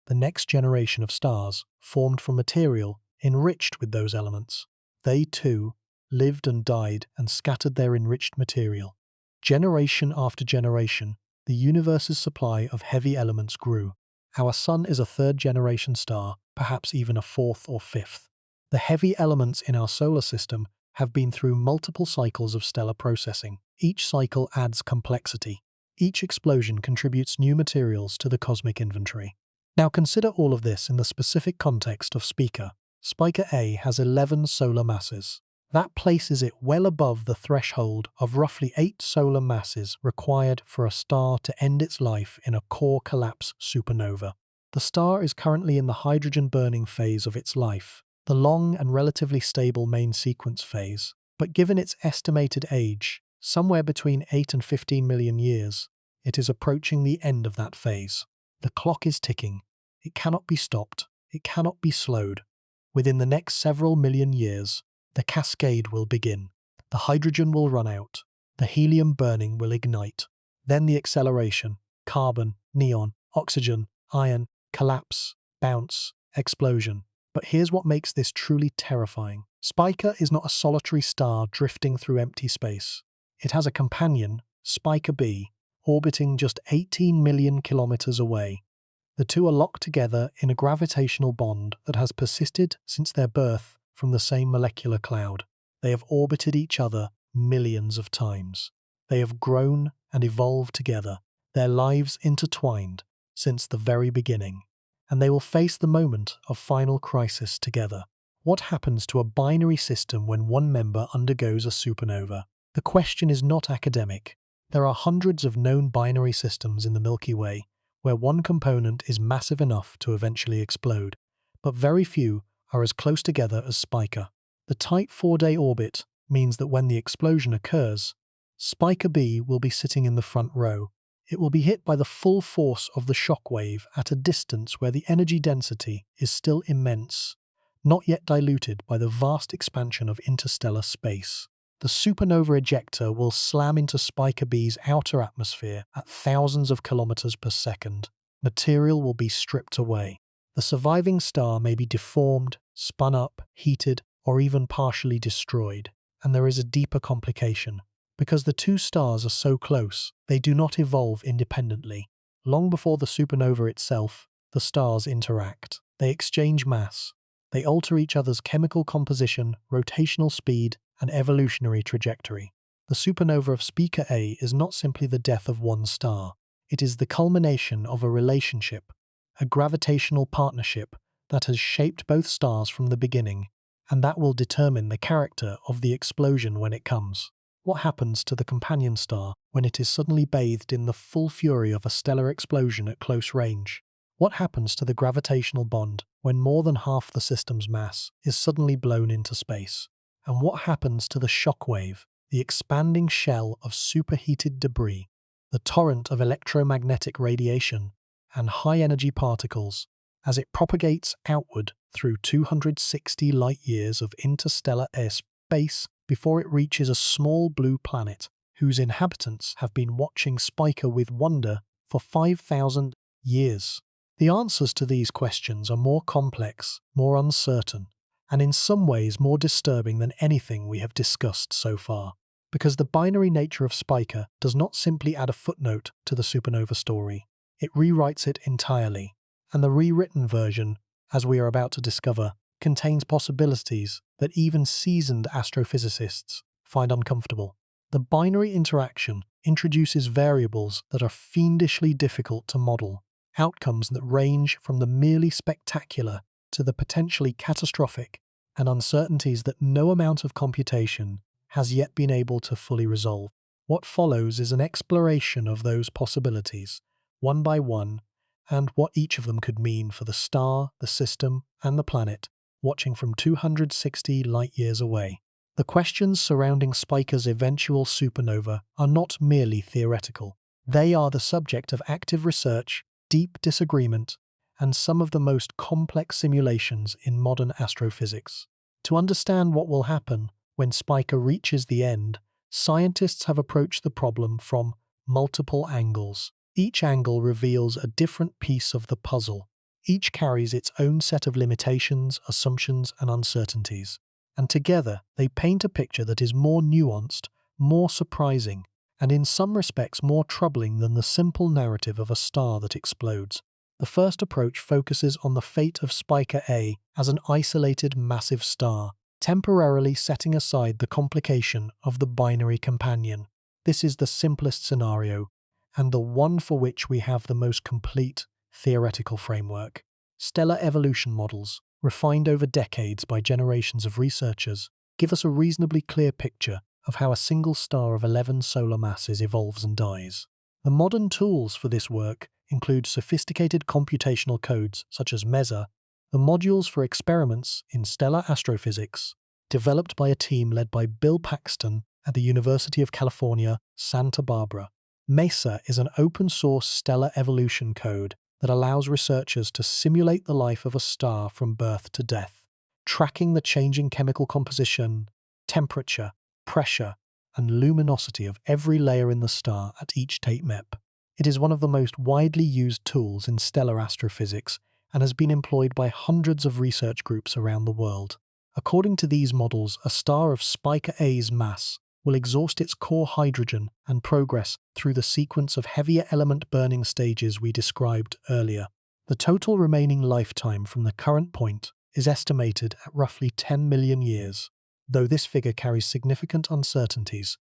The next generation of stars formed from material enriched with those elements. They, too, lived and died and scattered their enriched material. Generation after generation, the universe's supply of heavy elements grew. Our Sun is a third-generation star, perhaps even a fourth or fifth. The heavy elements in our solar system have been through multiple cycles of stellar processing. Each cycle adds complexity. Each explosion contributes new materials to the cosmic inventory. Now consider all of this in the specific context of Spica. Spica A has 11 solar masses. That places it well above the threshold of roughly 8 solar masses required for a star to end its life in a core collapse supernova. The star is currently in the hydrogen-burning phase of its life, the long and relatively stable main sequence phase, but given its estimated age, somewhere between 8 and 15 million years, it is approaching the end of that phase. The clock is ticking. It cannot be stopped. It cannot be slowed. Within the next several million years, the cascade will begin. The hydrogen will run out. The helium burning will ignite. Then the acceleration, carbon, neon, oxygen, iron, collapse, bounce, explosion. But here's what makes this truly terrifying. Spica is not a solitary star drifting through empty space. It has a companion, Spica B, orbiting just 18 million kilometers away. The two are locked together in a gravitational bond that has persisted since their birth from the same molecular cloud. They have orbited each other millions of times. They have grown and evolved together, their lives intertwined since the very beginning, and they will face the moment of final crisis together. What happens to a binary system when one member undergoes a supernova? The question is not academic. There are hundreds of known binary systems in the Milky Way where one component is massive enough to eventually explode, but very few are as close together as Spica. The tight 4-day orbit means that when the explosion occurs, Spica B will be sitting in the front row. It will be hit by the full force of the shock wave at a distance where the energy density is still immense, not yet diluted by the vast expansion of interstellar space. The supernova ejector will slam into Spica B's outer atmosphere at thousands of kilometers per second. Material will be stripped away. The surviving star may be deformed, spun up, heated, or even partially destroyed. And there is a deeper complication. Because the two stars are so close, they do not evolve independently. Long before the supernova itself, the stars interact. They exchange mass. They alter each other's chemical composition, rotational speed, and evolutionary trajectory. The supernova of Spica A is not simply the death of one star. It is the culmination of a relationship, a gravitational partnership that has shaped both stars from the beginning, and that will determine the character of the explosion when it comes. What happens to the companion star when it is suddenly bathed in the full fury of a stellar explosion at close range? What happens to the gravitational bond when more than half the system's mass is suddenly blown into space? And what happens to the shock wave, the expanding shell of superheated debris, the torrent of electromagnetic radiation and high-energy particles as it propagates outward through 260 light-years of interstellar airspace before it reaches a small blue planet whose inhabitants have been watching Spica with wonder for 5,000 years? The answers to these questions are more complex, more uncertain, and in some ways more disturbing than anything we have discussed so far. Because the binary nature of Spica does not simply add a footnote to the supernova story, it rewrites it entirely. And the rewritten version, as we are about to discover, contains possibilities that even seasoned astrophysicists find uncomfortable. The binary interaction introduces variables that are fiendishly difficult to model, outcomes that range from the merely spectacular to the potentially catastrophic, and uncertainties that no amount of computation has yet been able to fully resolve. What follows is an exploration of those possibilities, one by one, and what each of them could mean for the star, the system, and the planet, watching from 260 light-years away. The questions surrounding Spica's eventual supernova are not merely theoretical. They are the subject of active research, deep disagreement, and some of the most complex simulations in modern astrophysics. To understand what will happen when Spica reaches the end, scientists have approached the problem from multiple angles. Each angle reveals a different piece of the puzzle. Each carries its own set of limitations, assumptions, and uncertainties. And together, they paint a picture that is more nuanced, more surprising, and in some respects more troubling than the simple narrative of a star that explodes. The first approach focuses on the fate of Spica A as an isolated massive star, temporarily setting aside the complication of the binary companion. This is the simplest scenario, and the one for which we have the most complete theoretical framework. Stellar evolution models, refined over decades by generations of researchers, give us a reasonably clear picture of how a single star of 11 solar masses evolves and dies. The modern tools for this work include sophisticated computational codes such as MESA, the modules for experiments in stellar astrophysics, developed by a team led by Bill Paxton at the University of California, Santa Barbara. MESA is an open-source stellar evolution code that allows researchers to simulate the life of a star from birth to death, tracking the changing chemical composition, temperature, pressure, and luminosity of every layer in the star at each tape mep. It is one of the most widely used tools in stellar astrophysics and has been employed by hundreds of research groups around the world. According to these models, a star of Spica A's mass will exhaust its core hydrogen and progress through the sequence of heavier element burning stages we described earlier. The total remaining lifetime from the current point is estimated at roughly 10 million years, though this figure carries significant uncertainties,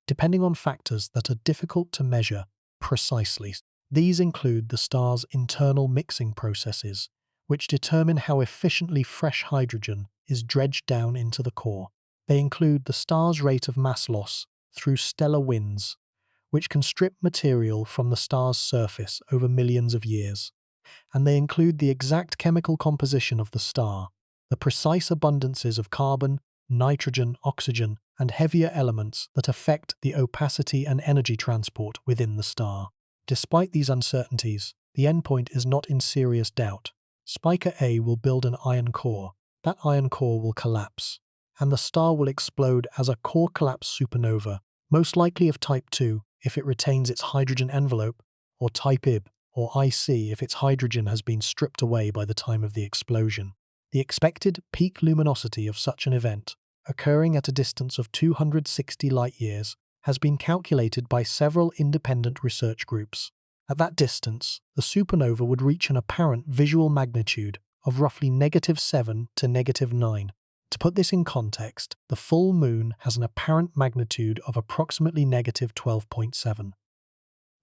depending on factors that are difficult to measure precisely. These include the star's internal mixing processes, which determine how efficiently fresh hydrogen is dredged down into the core. They include the star's rate of mass loss through stellar winds, which can strip material from the star's surface over millions of years. And they include the exact chemical composition of the star, the precise abundances of carbon, nitrogen, oxygen, and heavier elements that affect the opacity and energy transport within the star. Despite these uncertainties, the endpoint is not in serious doubt. Spica A will build an iron core. That iron core will collapse, and the star will explode as a core collapse supernova, most likely of type 2 if it retains its hydrogen envelope, or type Ib, or IC if its hydrogen has been stripped away by the time of the explosion. The expected peak luminosity of such an event, occurring at a distance of 260 light-years, has been calculated by several independent research groups. At that distance, the supernova would reach an apparent visual magnitude of roughly -7 to -9. To put this in context, the full moon has an apparent magnitude of approximately -12.7.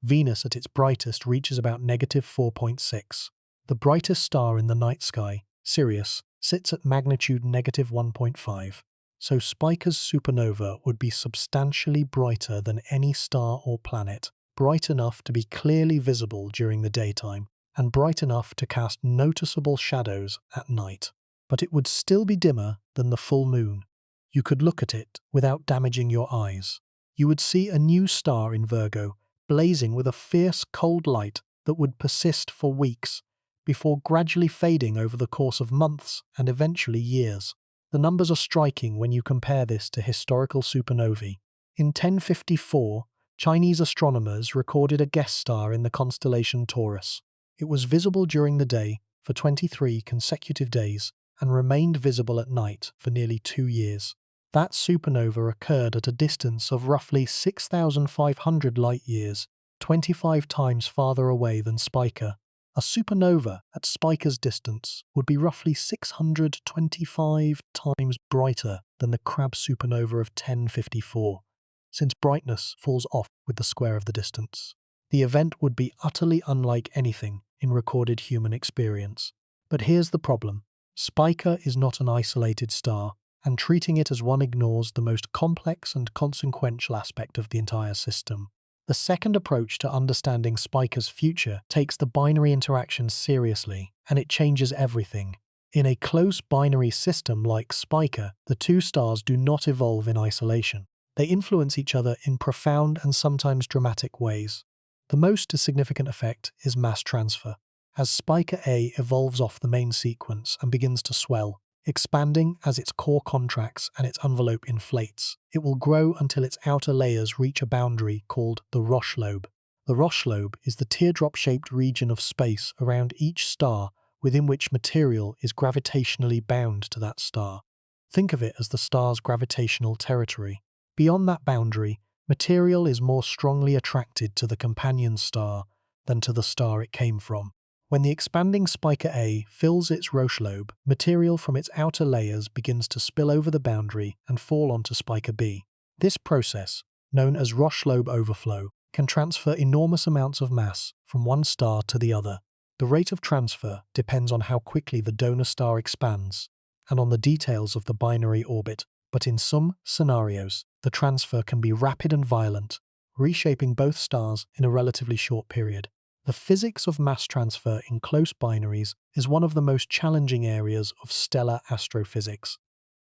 Venus at its brightest reaches about -4.6. The brightest star in the night sky, Sirius, sits at magnitude -1.5. So Spica's supernova would be substantially brighter than any star or planet, bright enough to be clearly visible during the daytime, and bright enough to cast noticeable shadows at night. But it would still be dimmer than the full moon. You could look at it without damaging your eyes. You would see a new star in Virgo, blazing with a fierce cold light that would persist for weeks, before gradually fading over the course of months and eventually years. The numbers are striking when you compare this to historical supernovae. In 1054, Chinese astronomers recorded a guest star in the constellation Taurus. It was visible during the day for 23 consecutive days and remained visible at night for nearly 2 years. That supernova occurred at a distance of roughly 6,500 light-years, 25 times farther away than Spica. A supernova at Spica's distance would be roughly 625 times brighter than the Crab supernova of 1054, since brightness falls off with the square of the distance. The event would be utterly unlike anything in recorded human experience. But here's the problem. Spica is not an isolated star, and treating it as one ignores the most complex and consequential aspect of the entire system. The second approach to understanding Spica's future takes the binary interaction seriously, and it changes everything. In a close binary system like Spica, the two stars do not evolve in isolation. They influence each other in profound and sometimes dramatic ways. The most significant effect is mass transfer. As Spica A evolves off the main sequence and begins to swell, expanding as its core contracts and its envelope inflates, it will grow until its outer layers reach a boundary called the Roche lobe. The Roche lobe is the teardrop-shaped region of space around each star within which material is gravitationally bound to that star. Think of it as the star's gravitational territory. Beyond that boundary, material is more strongly attracted to the companion star than to the star it came from. When the expanding Spica A fills its Roche lobe, material from its outer layers begins to spill over the boundary and fall onto Spica B. This process, known as Roche lobe overflow, can transfer enormous amounts of mass from one star to the other. The rate of transfer depends on how quickly the donor star expands and on the details of the binary orbit, but in some scenarios, the transfer can be rapid and violent, reshaping both stars in a relatively short period. The physics of mass transfer in close binaries is one of the most challenging areas of stellar astrophysics.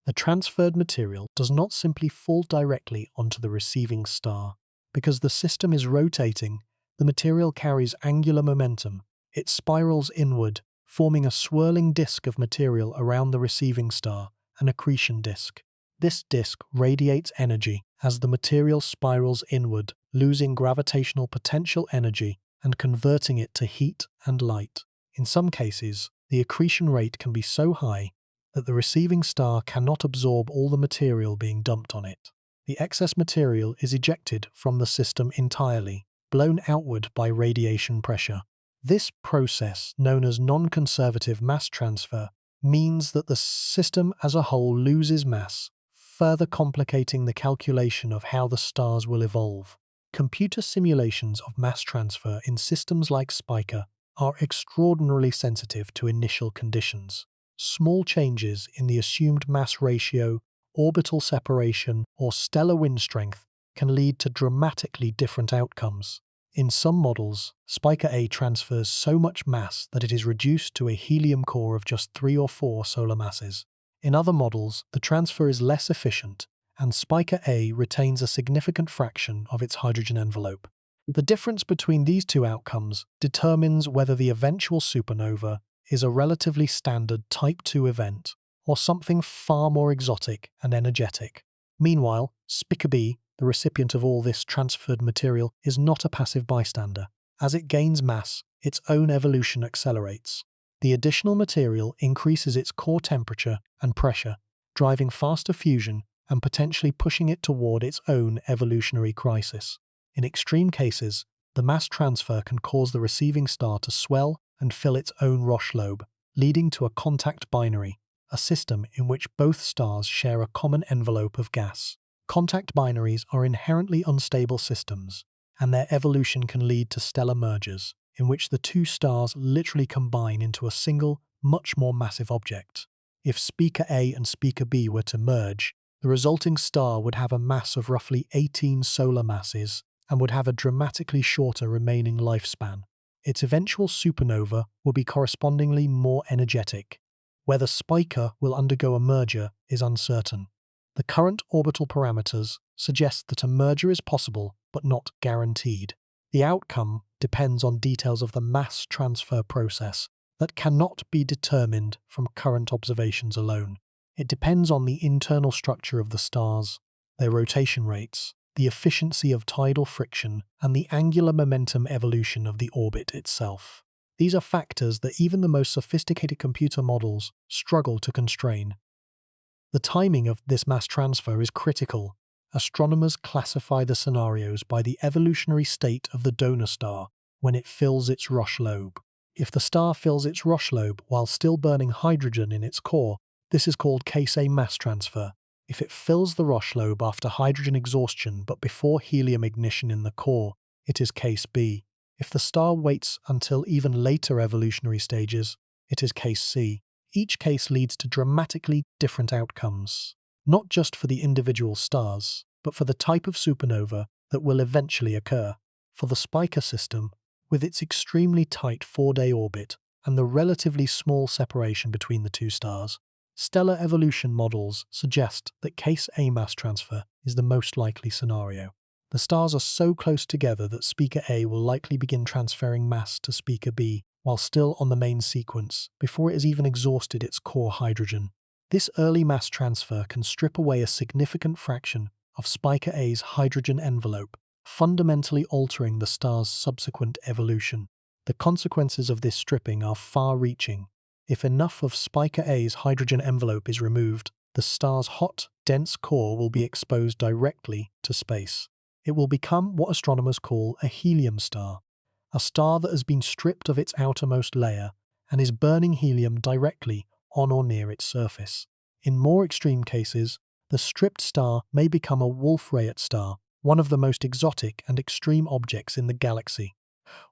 The transferred material does not simply fall directly onto the receiving star. Because the system is rotating, the material carries angular momentum. It spirals inward, forming a swirling disk of material around the receiving star, an accretion disk. This disk radiates energy as the material spirals inward, losing gravitational potential energy and converting it to heat and light. In some cases, the accretion rate can be so high that the receiving star cannot absorb all the material being dumped on it. The excess material is ejected from the system entirely, blown outward by radiation pressure. This process, known as non-conservative mass transfer, means that the system as a whole loses mass, further complicating the calculation of how the stars will evolve. Computer simulations of mass transfer in systems like Spica are extraordinarily sensitive to initial conditions. Small changes in the assumed mass ratio, orbital separation, or stellar wind strength can lead to dramatically different outcomes. In some models, Spica A transfers so much mass that it is reduced to a helium core of just 3 or 4 solar masses. In other models, the transfer is less efficient, and Spica A retains a significant fraction of its hydrogen envelope. The difference between these two outcomes determines whether the eventual supernova is a relatively standard Type II event or something far more exotic and energetic. Meanwhile, Spica B, the recipient of all this transferred material, is not a passive bystander. As it gains mass, its own evolution accelerates. The additional material increases its core temperature and pressure, driving faster fusion and potentially pushing it toward its own evolutionary crisis. In extreme cases, the mass transfer can cause the receiving star to swell and fill its own Roche lobe, leading to a contact binary, a system in which both stars share a common envelope of gas. Contact binaries are inherently unstable systems, and their evolution can lead to stellar mergers, in which the two stars literally combine into a single, much more massive object. If Spica A and Spica B were to merge, the resulting star would have a mass of roughly 18 solar masses and would have a dramatically shorter remaining lifespan. Its eventual supernova will be correspondingly more energetic. Whether Spica will undergo a merger is uncertain. The current orbital parameters suggest that a merger is possible but not guaranteed. The outcome depends on details of the mass transfer process that cannot be determined from current observations alone. It depends on the internal structure of the stars, their rotation rates, the efficiency of tidal friction, and the angular momentum evolution of the orbit itself. These are factors that even the most sophisticated computer models struggle to constrain. The timing of this mass transfer is critical. Astronomers classify the scenarios by the evolutionary state of the donor star when it fills its Roche lobe. If the star fills its Roche lobe while still burning hydrogen in its core, this is called case A mass transfer. If it fills the Roche lobe after hydrogen exhaustion but before helium ignition in the core, it is case B. If the star waits until even later evolutionary stages, it is case C. Each case leads to dramatically different outcomes, not just for the individual stars, but for the type of supernova that will eventually occur. For the Spica system, with its extremely tight 4-day orbit and the relatively small separation between the two stars, stellar evolution models suggest that case A mass transfer is the most likely scenario. The stars are so close together that Spica A will likely begin transferring mass to Spica B while still on the main sequence before it has even exhausted its core hydrogen. This early mass transfer can strip away a significant fraction of Spica A's hydrogen envelope, fundamentally altering the star's subsequent evolution. The consequences of this stripping are far-reaching. If enough of Spica A's hydrogen envelope is removed, the star's hot, dense core will be exposed directly to space. It will become what astronomers call a helium star, a star that has been stripped of its outermost layer and is burning helium directly on or near its surface. In more extreme cases, the stripped star may become a Wolf-Rayet star, one of the most exotic and extreme objects in the galaxy.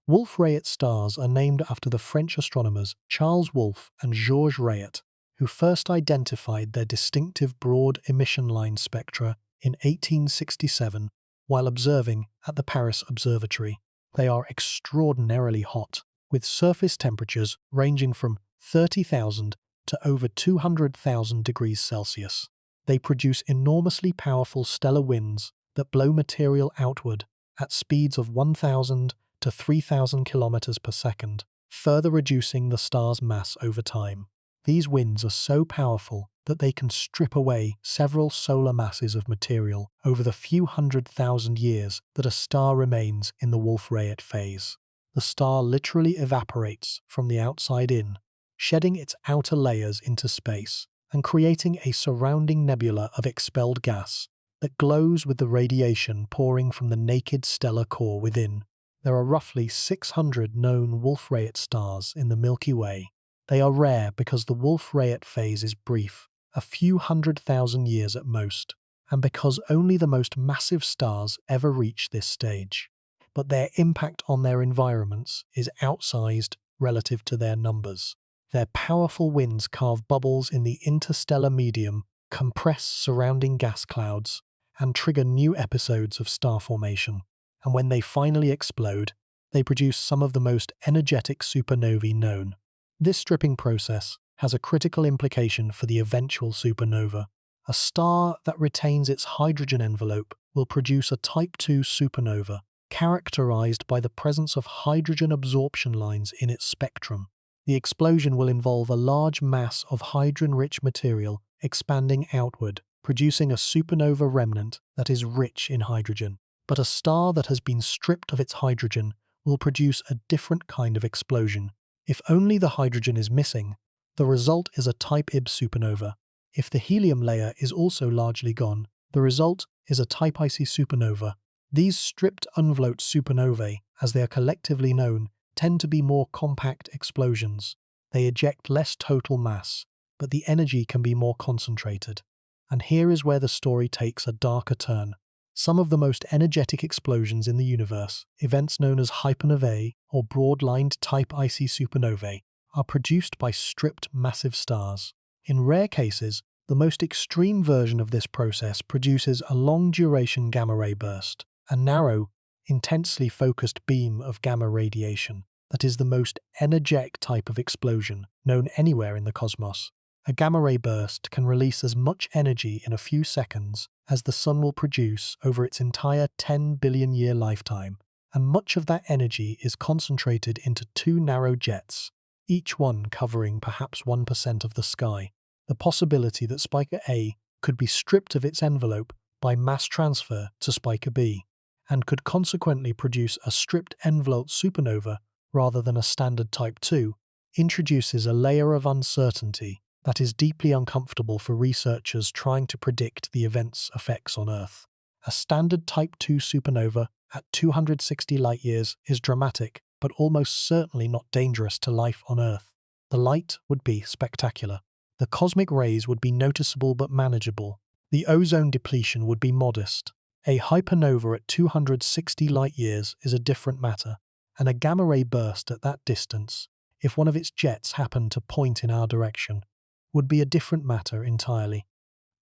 Wolf-Rayet stars are named after the French astronomers Charles Wolf and Georges Rayet, who first identified their distinctive broad emission line spectra in 1867 while observing at the Paris Observatory. They are extraordinarily hot, with surface temperatures ranging from 30,000 to over 200,000 degrees Celsius. They produce enormously powerful stellar winds that blow material outward at speeds of 1,000 to 3,000 kilometers per second, further reducing the star's mass over time. These winds are so powerful that they can strip away several solar masses of material over the few 100,000 years that a star remains in the Wolf-Rayet phase. The star literally evaporates from the outside in, shedding its outer layers into space and creating a surrounding nebula of expelled gas that glows with the radiation pouring from the naked stellar core within. There are roughly 600 known Wolf-Rayet stars in the Milky Way. They are rare because the Wolf-Rayet phase is brief, a few 100,000 years at most, and because only the most massive stars ever reach this stage. But their impact on their environments is outsized relative to their numbers. Their powerful winds carve bubbles in the interstellar medium, compress surrounding gas clouds, and trigger new episodes of star formation. And when they finally explode, they produce some of the most energetic supernovae known. This stripping process has a critical implication for the eventual supernova. A star that retains its hydrogen envelope will produce a Type II supernova, characterized by the presence of hydrogen absorption lines in its spectrum. The explosion will involve a large mass of hydrogen-rich material expanding outward, producing a supernova remnant that is rich in hydrogen. But a star that has been stripped of its hydrogen will produce a different kind of explosion. If only the hydrogen is missing, the result is a Type Ib supernova. If the helium layer is also largely gone, the result is a Type Ic supernova. These stripped unvoked supernovae, as they are collectively known, tend to be more compact explosions. They eject less total mass, but the energy can be more concentrated. And here is where the story takes a darker turn. Some of the most energetic explosions in the universe, events known as hypernovae or broad-lined Type Ic supernovae, are produced by stripped massive stars. In rare cases, the most extreme version of this process produces a long-duration gamma-ray burst, a narrow, intensely focused beam of gamma radiation that is the most energetic type of explosion known anywhere in the cosmos. A gamma-ray burst can release as much energy in a few seconds as the Sun will produce over its entire 10 billion-year lifetime, and much of that energy is concentrated into two narrow jets, each one covering perhaps 1% of the sky. The possibility that Spica A could be stripped of its envelope by mass transfer to Spica B, and could consequently produce a stripped envelope supernova rather than a standard Type II, introduces a layer of uncertainty that is deeply uncomfortable for researchers trying to predict the event's effects on Earth. A standard Type II supernova at 260 light-years is dramatic, but almost certainly not dangerous to life on Earth. The light would be spectacular. The cosmic rays would be noticeable but manageable. The ozone depletion would be modest. A hypernova at 260 light-years is a different matter, and a gamma-ray burst at that distance, if one of its jets happened to point in our direction, would be a different matter entirely.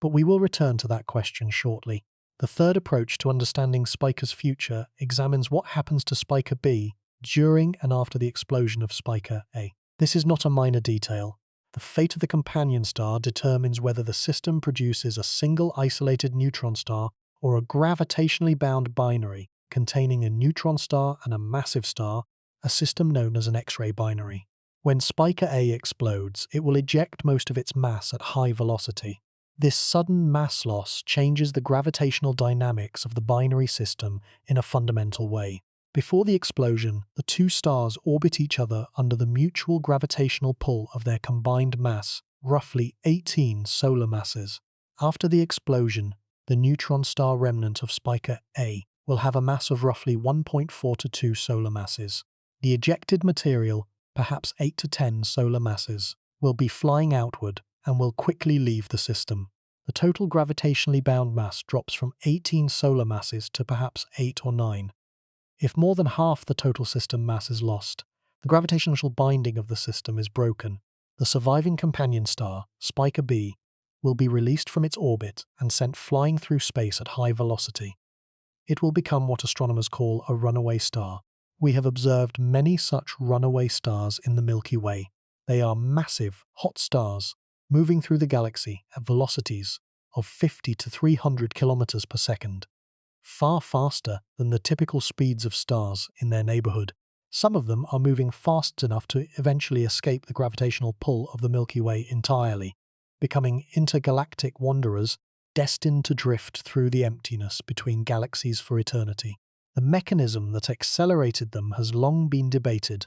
But we will return to that question shortly. The third approach to understanding Spica's future examines what happens to Spica B during and after the explosion of Spica A. This is not a minor detail. The fate of the companion star determines whether the system produces a single isolated neutron star or a gravitationally bound binary containing a neutron star and a massive star, a system known as an X-ray binary. When Spica A explodes, it will eject most of its mass at high velocity. This sudden mass loss changes the gravitational dynamics of the binary system in a fundamental way. Before the explosion, the two stars orbit each other under the mutual gravitational pull of their combined mass, roughly 18 solar masses. After the explosion, the neutron star remnant of Spica A will have a mass of roughly 1.4 to 2 solar masses. The ejected material, perhaps 8 to 10 solar masses, will be flying outward and will quickly leave the system. The total gravitationally bound mass drops from 18 solar masses to perhaps 8 or 9. If more than half the total system mass is lost, the gravitational binding of the system is broken. The surviving companion star, Spica B, will be released from its orbit and sent flying through space at high velocity. It will become what astronomers call a runaway star. We have observed many such runaway stars in the Milky Way. They are massive, hot stars, moving through the galaxy at velocities of 50 to 300 kilometers per second, far faster than the typical speeds of stars in their neighborhood. Some of them are moving fast enough to eventually escape the gravitational pull of the Milky Way entirely, becoming intergalactic wanderers destined to drift through the emptiness between galaxies for eternity. The mechanism that accelerated them has long been debated,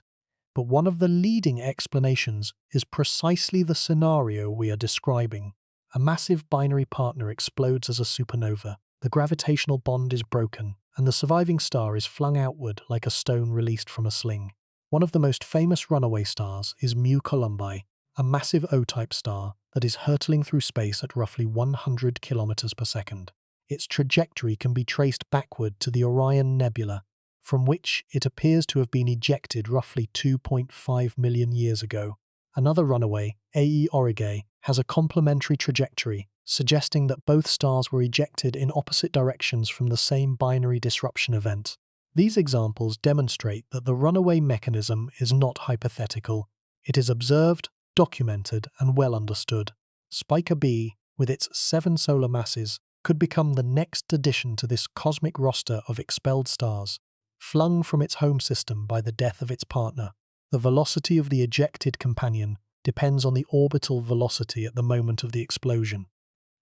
but one of the leading explanations is precisely the scenario we are describing. A massive binary partner explodes as a supernova, the gravitational bond is broken, and the surviving star is flung outward like a stone released from a sling. One of the most famous runaway stars is Mu Columbi, a massive O-type star that is hurtling through space at roughly 100 kilometers per second. Its trajectory can be traced backward to the Orion Nebula, from which it appears to have been ejected roughly 2.5 million years ago. Another runaway, AE Aurigae, has a complementary trajectory, suggesting that both stars were ejected in opposite directions from the same binary disruption event. These examples demonstrate that the runaway mechanism is not hypothetical. It is observed, documented, and well understood. Spica B, with its 7 solar masses, could become the next addition to this cosmic roster of expelled stars, flung from its home system by the death of its partner. The velocity of the ejected companion depends on the orbital velocity at the moment of the explosion.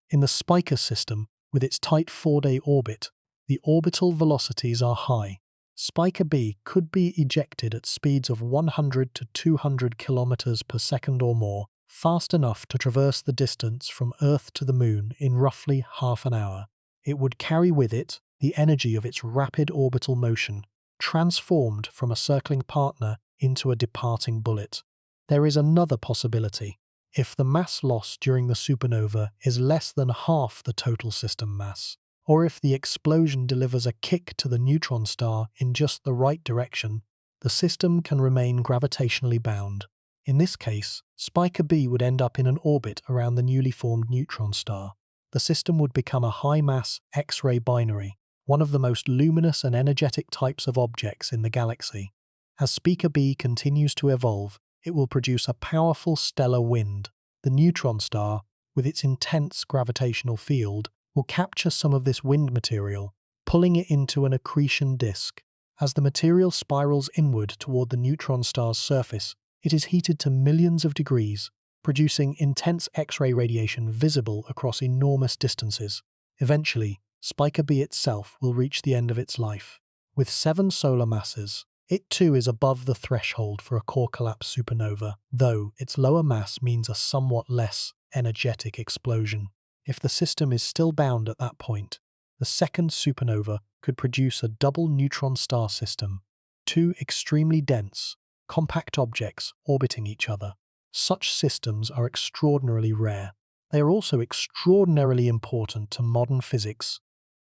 In the Spica system, with its tight 4-day orbit, the orbital velocities are high. Spica B could be ejected at speeds of 100 to 200 kilometers per second or more, fast enough to traverse the distance from Earth to the Moon in roughly half an hour. It would carry with it the energy of its rapid orbital motion, transformed from a circling partner into a departing bullet. There is another possibility. If the mass loss during the supernova is less than half the total system mass, or if the explosion delivers a kick to the neutron star in just the right direction, the system can remain gravitationally bound. In this case, Spica B would end up in an orbit around the newly formed neutron star. The system would become a high-mass X-ray binary, one of the most luminous and energetic types of objects in the galaxy. As Spica B continues to evolve, it will produce a powerful stellar wind. The neutron star, with its intense gravitational field, will capture some of this wind material, pulling it into an accretion disk. As the material spirals inward toward the neutron star's surface, it is heated to millions of degrees, producing intense X-ray radiation visible across enormous distances. Eventually, Spica B itself will reach the end of its life. With 7 solar masses, It too is above the threshold for a core collapse supernova, though its lower mass means a somewhat less energetic explosion. If the system is still bound at that point, the second supernova could produce a double neutron star system, two extremely dense, compact objects orbiting each other. Such systems are extraordinarily rare. They are also extraordinarily important to modern physics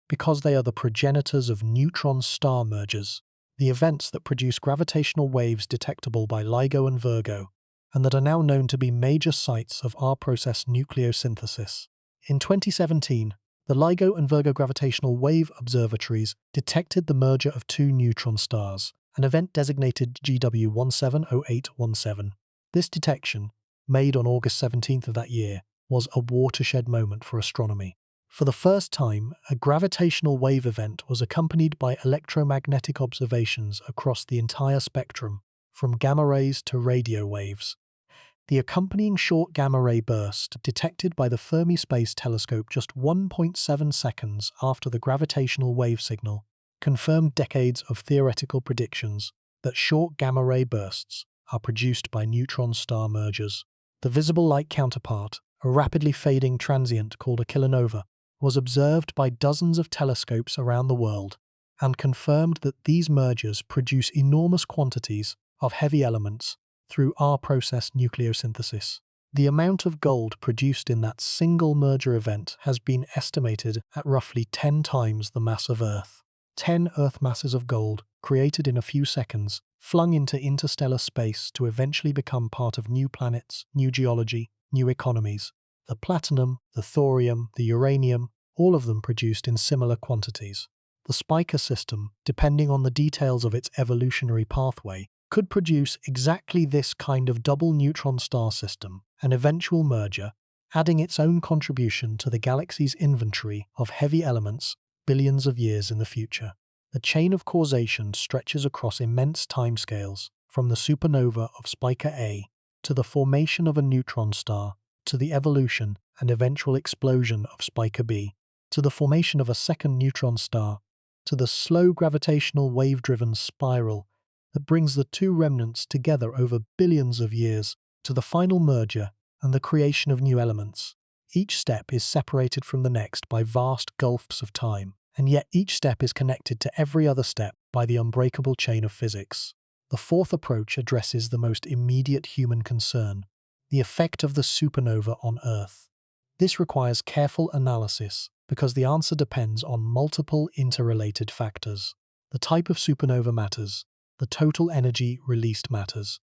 because they are the progenitors of neutron star mergers, the events that produce gravitational waves detectable by LIGO and Virgo, and that are now known to be major sites of R-process nucleosynthesis. In 2017, the LIGO and Virgo gravitational wave observatories detected the merger of two neutron stars, an event designated GW170817. This detection, made on August 17th of that year, was a watershed moment for astronomy. For the first time, a gravitational wave event was accompanied by electromagnetic observations across the entire spectrum, from gamma rays to radio waves. The accompanying short gamma-ray burst, detected by the Fermi Space Telescope just 1.7 seconds after the gravitational wave signal, confirmed decades of theoretical predictions that short gamma-ray bursts are produced by neutron star mergers. The visible light counterpart, a rapidly fading transient called a kilonova, was observed by dozens of telescopes around the world and confirmed that these mergers produce enormous quantities of heavy elements through R-process nucleosynthesis. The amount of gold produced in that single merger event has been estimated at roughly 10 times the mass of Earth. 10 Earth masses of gold, created in a few seconds, flung into interstellar space to eventually become part of new planets, new geology, new economies. The platinum, the thorium, the uranium, all of them produced in similar quantities. The Spica system, depending on the details of its evolutionary pathway, could produce exactly this kind of double neutron star system, an eventual merger, adding its own contribution to the galaxy's inventory of heavy elements billions of years in the future. The chain of causation stretches across immense timescales, from the supernova of Spica A to the formation of a neutron star, to the evolution and eventual explosion of Spica B, to the formation of a second neutron star, to the slow gravitational wave-driven spiral that brings the two remnants together over billions of years, to the final merger and the creation of new elements. Each step is separated from the next by vast gulfs of time, and yet each step is connected to every other step by the unbreakable chain of physics. The fourth approach addresses the most immediate human concern, the effect of the supernova on Earth. This requires careful analysis because the answer depends on multiple interrelated factors. The type of supernova matters. The total energy released matters.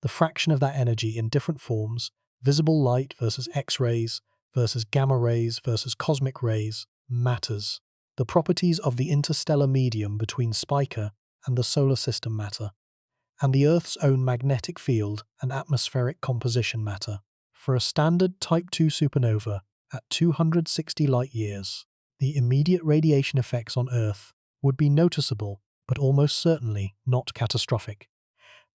The fraction of that energy in different forms, visible light versus X-rays versus gamma rays versus cosmic rays, matters. The properties of the interstellar medium between Spica and the solar system matter, and the Earth's own magnetic field and atmospheric composition matter. For a standard Type II supernova at 260 light-years, the immediate radiation effects on Earth would be noticeable, but almost certainly not catastrophic.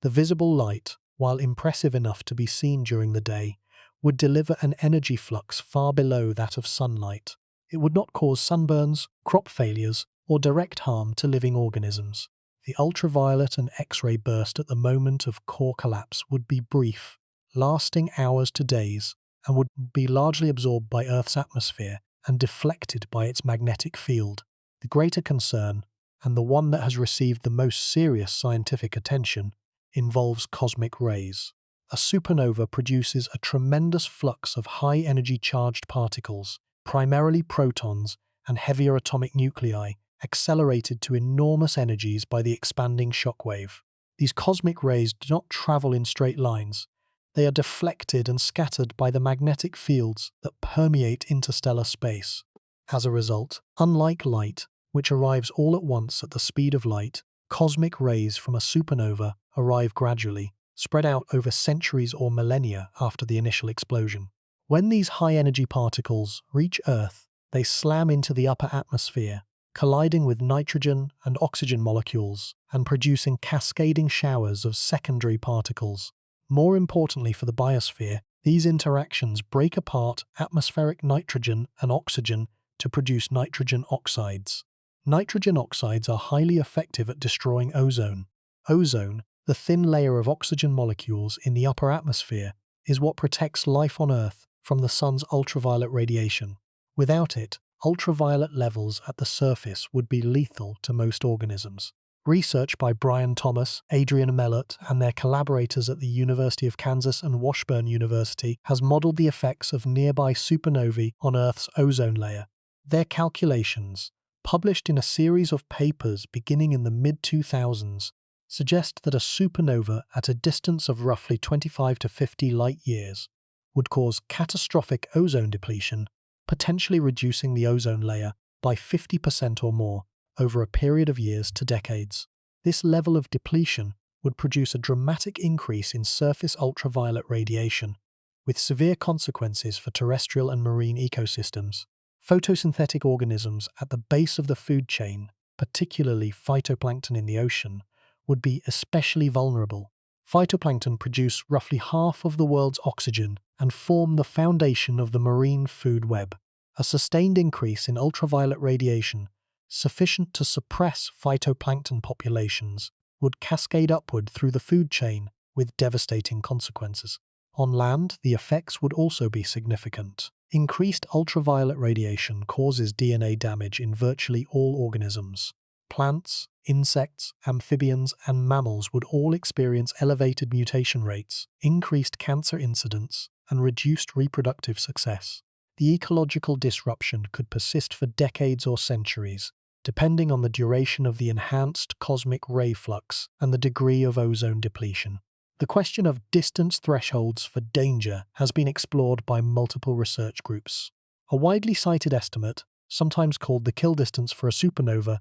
The visible light, while impressive enough to be seen during the day, would deliver an energy flux far below that of sunlight. It would not cause sunburns, crop failures, or direct harm to living organisms. The ultraviolet and X-ray burst at the moment of core collapse would be brief, lasting hours to days, and would be largely absorbed by Earth's atmosphere and deflected by its magnetic field. The greater concern, and the one that has received the most serious scientific attention, involves cosmic rays. A supernova produces a tremendous flux of high-energy charged particles, primarily protons and heavier atomic nuclei, accelerated to enormous energies by the expanding shockwave. These cosmic rays do not travel in straight lines. They are deflected and scattered by the magnetic fields that permeate interstellar space. As a result, unlike light, which arrives all at once at the speed of light, cosmic rays from a supernova arrive gradually, spread out over centuries or millennia after the initial explosion. When these high-energy particles reach Earth, they slam into the upper atmosphere, colliding with nitrogen and oxygen molecules and producing cascading showers of secondary particles. More importantly for the biosphere, these interactions break apart atmospheric nitrogen and oxygen to produce nitrogen oxides. Nitrogen oxides are highly effective at destroying ozone, Ozone, the thin layer of oxygen molecules in the upper atmosphere, is what protects life on Earth from the sun's ultraviolet radiation. Without it, ultraviolet levels at the surface would be lethal to most organisms. Research by Brian Thomas, Adrian Mellert, and their collaborators at the University of Kansas and Washburn University has modeled the effects of nearby supernovae on Earth's ozone layer. Their calculations, published in a series of papers beginning in the mid-2000s, suggest that a supernova at a distance of roughly 25 to 50 light-years would cause catastrophic ozone depletion, potentially reducing the ozone layer by 50% or more over a period of years to decades. This level of depletion would produce a dramatic increase in surface ultraviolet radiation, with severe consequences for terrestrial and marine ecosystems. Photosynthetic organisms at the base of the food chain, particularly phytoplankton in the ocean, would be especially vulnerable. Phytoplankton produce roughly half of the world's oxygen and form the foundation of the marine food web. A sustained increase in ultraviolet radiation, sufficient to suppress phytoplankton populations, would cascade upward through the food chain with devastating consequences. On land, the effects would also be significant. Increased ultraviolet radiation causes DNA damage in virtually all organisms. Plants, insects, amphibians, and mammals would all experience elevated mutation rates, increased cancer incidence, and reduced reproductive success. The ecological disruption could persist for decades or centuries, depending on the duration of the enhanced cosmic ray flux and the degree of ozone depletion. The question of distance thresholds for danger has been explored by multiple research groups. A widely cited estimate, sometimes called the kill distance for a supernova,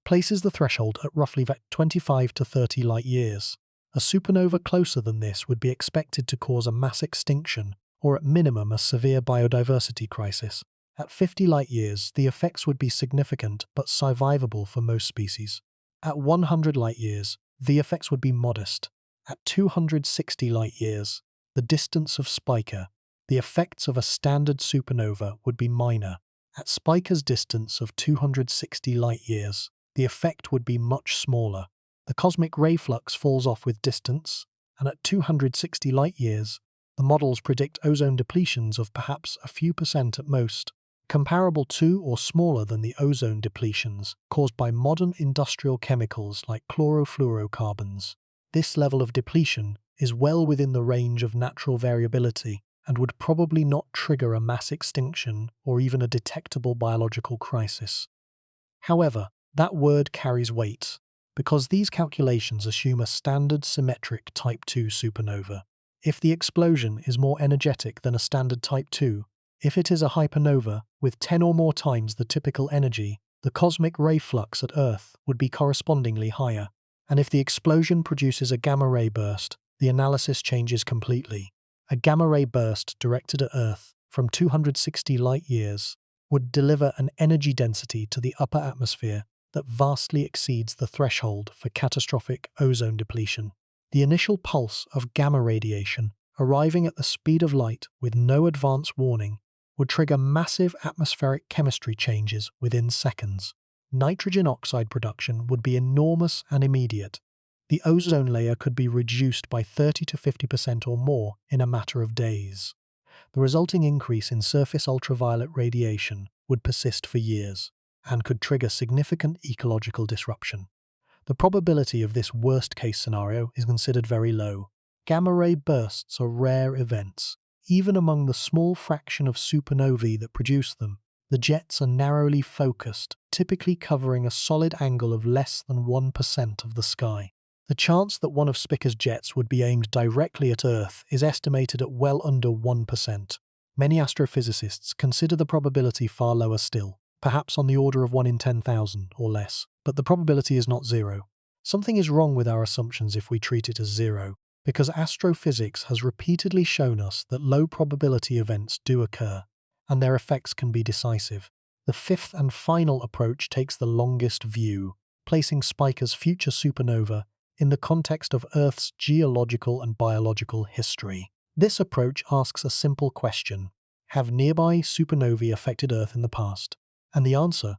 places the threshold at roughly 25 to 30 light-years. A supernova closer than this would be expected to cause a mass extinction, or at minimum a severe biodiversity crisis. At 50 light-years, the effects would be significant but survivable for most species. At 100 light-years, the effects would be modest. At 260 light-years, the distance of Spica, the effects of a standard supernova would be minor. At Spica's distance of 260 light-years, the effect would be much smaller. The cosmic ray flux falls off with distance, and at 260 light-years, the models predict ozone depletions of perhaps a few percent at most, comparable to or smaller than the ozone depletions caused by modern industrial chemicals like chlorofluorocarbons. This level of depletion is well within the range of natural variability and would probably not trigger a mass extinction or even a detectable biological crisis. However, that word carries weight, because these calculations assume a standard symmetric Type II supernova. If the explosion is more energetic than a standard Type II, if it is a hypernova with 10 or more times the typical energy, the cosmic ray flux at Earth would be correspondingly higher. And if the explosion produces a gamma-ray burst, the analysis changes completely. A gamma-ray burst directed at Earth from 260 light-years would deliver an energy density to the upper atmosphere that vastly exceeds the threshold for catastrophic ozone depletion. The initial pulse of gamma radiation, arriving at the speed of light with no advance warning, would trigger massive atmospheric chemistry changes within seconds. Nitrogen oxide production would be enormous and immediate. The ozone layer could be reduced by 30 to 50% or more in a matter of days. The resulting increase in surface ultraviolet radiation would persist for years and could trigger significant ecological disruption. The probability of this worst-case scenario is considered very low. Gamma-ray bursts are rare events. Even among the small fraction of supernovae that produce them, the jets are narrowly focused, typically covering a solid angle of less than 1% of the sky. The chance that one of Spica's jets would be aimed directly at Earth is estimated at well under 1%. Many astrophysicists consider the probability far lower still, perhaps on the order of 1 in 10,000 or less, but the probability is not zero. Something is wrong with our assumptions if we treat it as zero, because astrophysics has repeatedly shown us that low probability events do occur, and their effects can be decisive. The fifth and final approach takes the longest view, placing Spica's future supernova in the context of Earth's geological and biological history. This approach asks a simple question: have nearby supernovae affected Earth in the past? And the answer,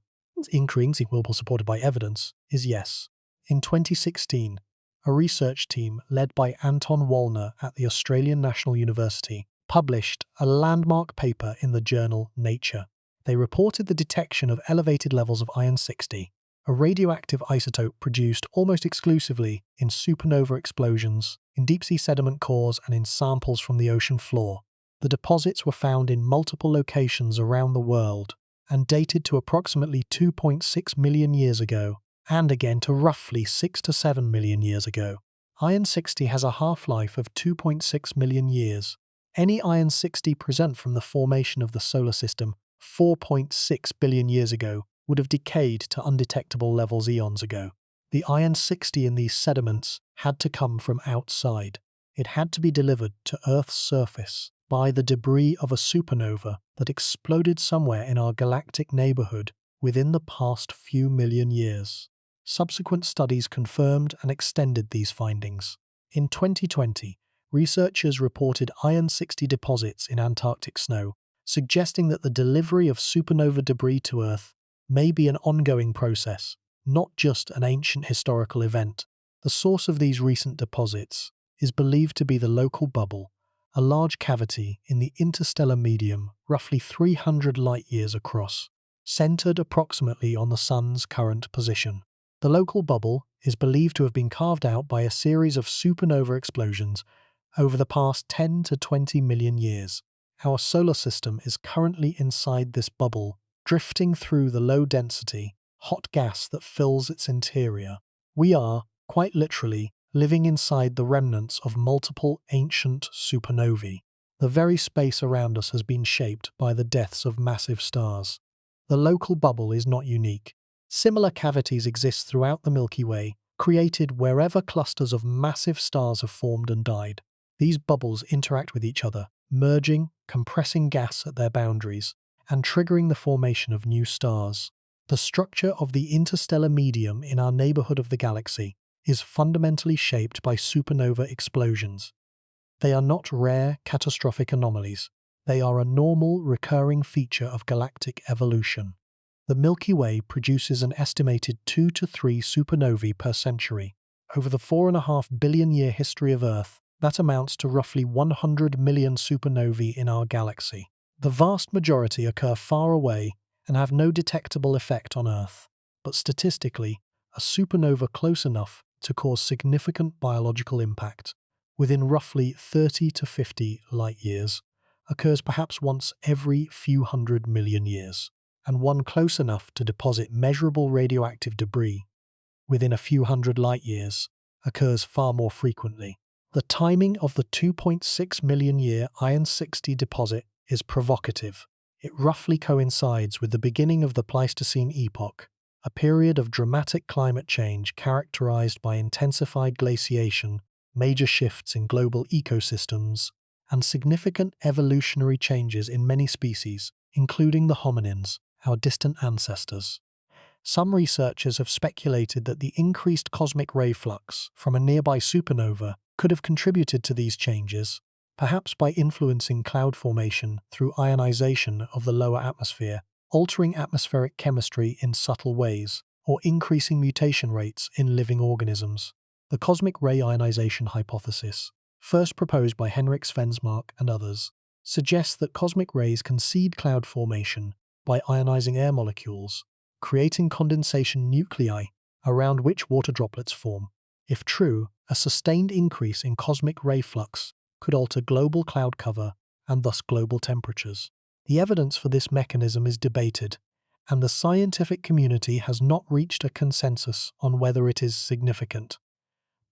increasingly supported by evidence, is yes. In 2016, a research team led by Anton Wallner at the Australian National University published a landmark paper in the journal Nature. They reported the detection of elevated levels of iron-60, a radioactive isotope produced almost exclusively in supernova explosions, in deep-sea sediment cores, and in samples from the ocean floor. The deposits were found in multiple locations around the world and dated to approximately 2.6 million years ago, and again to roughly 6 to 7 million years ago. Iron-60 has a half-life of 2.6 million years. Any iron-60 present from the formation of the solar system 4.6 billion years ago would have decayed to undetectable levels eons ago. The iron-60 in these sediments had to come from outside. It had to be delivered to Earth's surface by the debris of a supernova that exploded somewhere in our galactic neighborhood within the past few million years. Subsequent studies confirmed and extended these findings. In 2020, researchers reported iron-60 deposits in Antarctic snow, suggesting that the delivery of supernova debris to Earth may be an ongoing process, not just an ancient historical event. The source of these recent deposits is believed to be the local bubble, a large cavity in the interstellar medium roughly 300 light-years across, centered approximately on the Sun's current position. The local bubble is believed to have been carved out by a series of supernova explosions over the past 10 to 20 million years. Our solar system is currently inside this bubble, drifting through the low-density, hot gas that fills its interior. We are, quite literally, living inside the remnants of multiple ancient supernovae. The very space around us has been shaped by the deaths of massive stars. The local bubble is not unique. Similar cavities exist throughout the Milky Way, created wherever clusters of massive stars have formed and died. These bubbles interact with each other, merging, compressing gas at their boundaries, and triggering the formation of new stars. The structure of the interstellar medium in our neighborhood of the galaxy is fundamentally shaped by supernova explosions. They are not rare, catastrophic anomalies. They are a normal, recurring feature of galactic evolution. The Milky Way produces an estimated 2 to 3 supernovae per century. Over the 4.5 billion year history of Earth, that amounts to roughly 100 million supernovae in our galaxy. The vast majority occur far away and have no detectable effect on Earth. But statistically, a supernova close enough to cause significant biological impact, within roughly 30 to 50 light-years, occurs perhaps once every few hundred million years, and one close enough to deposit measurable radioactive debris, within a few hundred light-years, occurs far more frequently. The timing of the 2.6 million year iron-60 deposit is provocative. It roughly coincides with the beginning of the Pleistocene epoch, a period of dramatic climate change characterized by intensified glaciation, major shifts in global ecosystems, and significant evolutionary changes in many species, including the hominins, our distant ancestors. Some researchers have speculated that the increased cosmic ray flux from a nearby supernova could have contributed to these changes, perhaps by influencing cloud formation through ionization of the lower atmosphere, altering atmospheric chemistry in subtle ways, or increasing mutation rates in living organisms. The cosmic ray ionization hypothesis, first proposed by Henrik Svensmark and others, suggests that cosmic rays can seed cloud formation by ionizing air molecules, creating condensation nuclei around which water droplets form. If true, a sustained increase in cosmic ray flux could alter global cloud cover and thus global temperatures. The evidence for this mechanism is debated, and the scientific community has not reached a consensus on whether it is significant.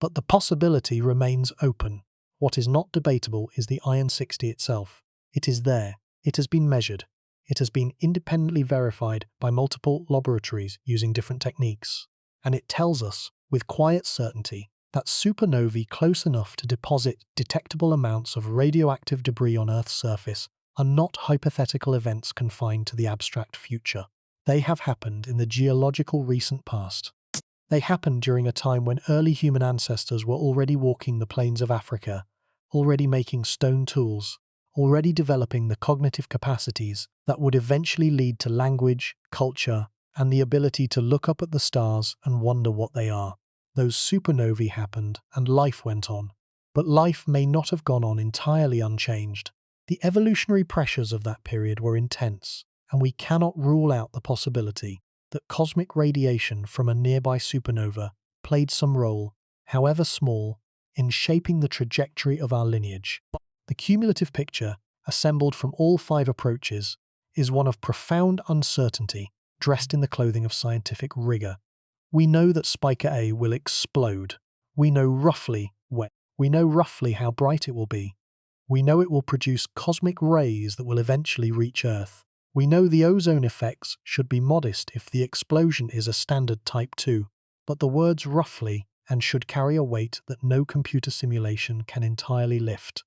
But the possibility remains open. What is not debatable is the iron-60 itself. It is there. It has been measured. It has been independently verified by multiple laboratories using different techniques. And it tells us, with quiet certainty, that supernovae close enough to deposit detectable amounts of radioactive debris on Earth's surface are not hypothetical events confined to the abstract future. They have happened in the geological recent past. They happened during a time when early human ancestors were already walking the plains of Africa, already making stone tools, already developing the cognitive capacities that would eventually lead to language, culture, and the ability to look up at the stars and wonder what they are. those supernovae happened and life went on. But life may not have gone on entirely unchanged. The evolutionary pressures of that period were intense, and we cannot rule out the possibility that cosmic radiation from a nearby supernova played some role, however small, in shaping the trajectory of our lineage. The cumulative picture, assembled from all 5 approaches, is one of profound uncertainty dressed in the clothing of scientific rigor. We know that Spica A will explode. We know roughly when. We know roughly how bright it will be. We know it will produce cosmic rays that will eventually reach Earth. We know the ozone effects should be modest if the explosion is a standard Type 2, but the words roughly and should carry a weight that no computer simulation can entirely lift.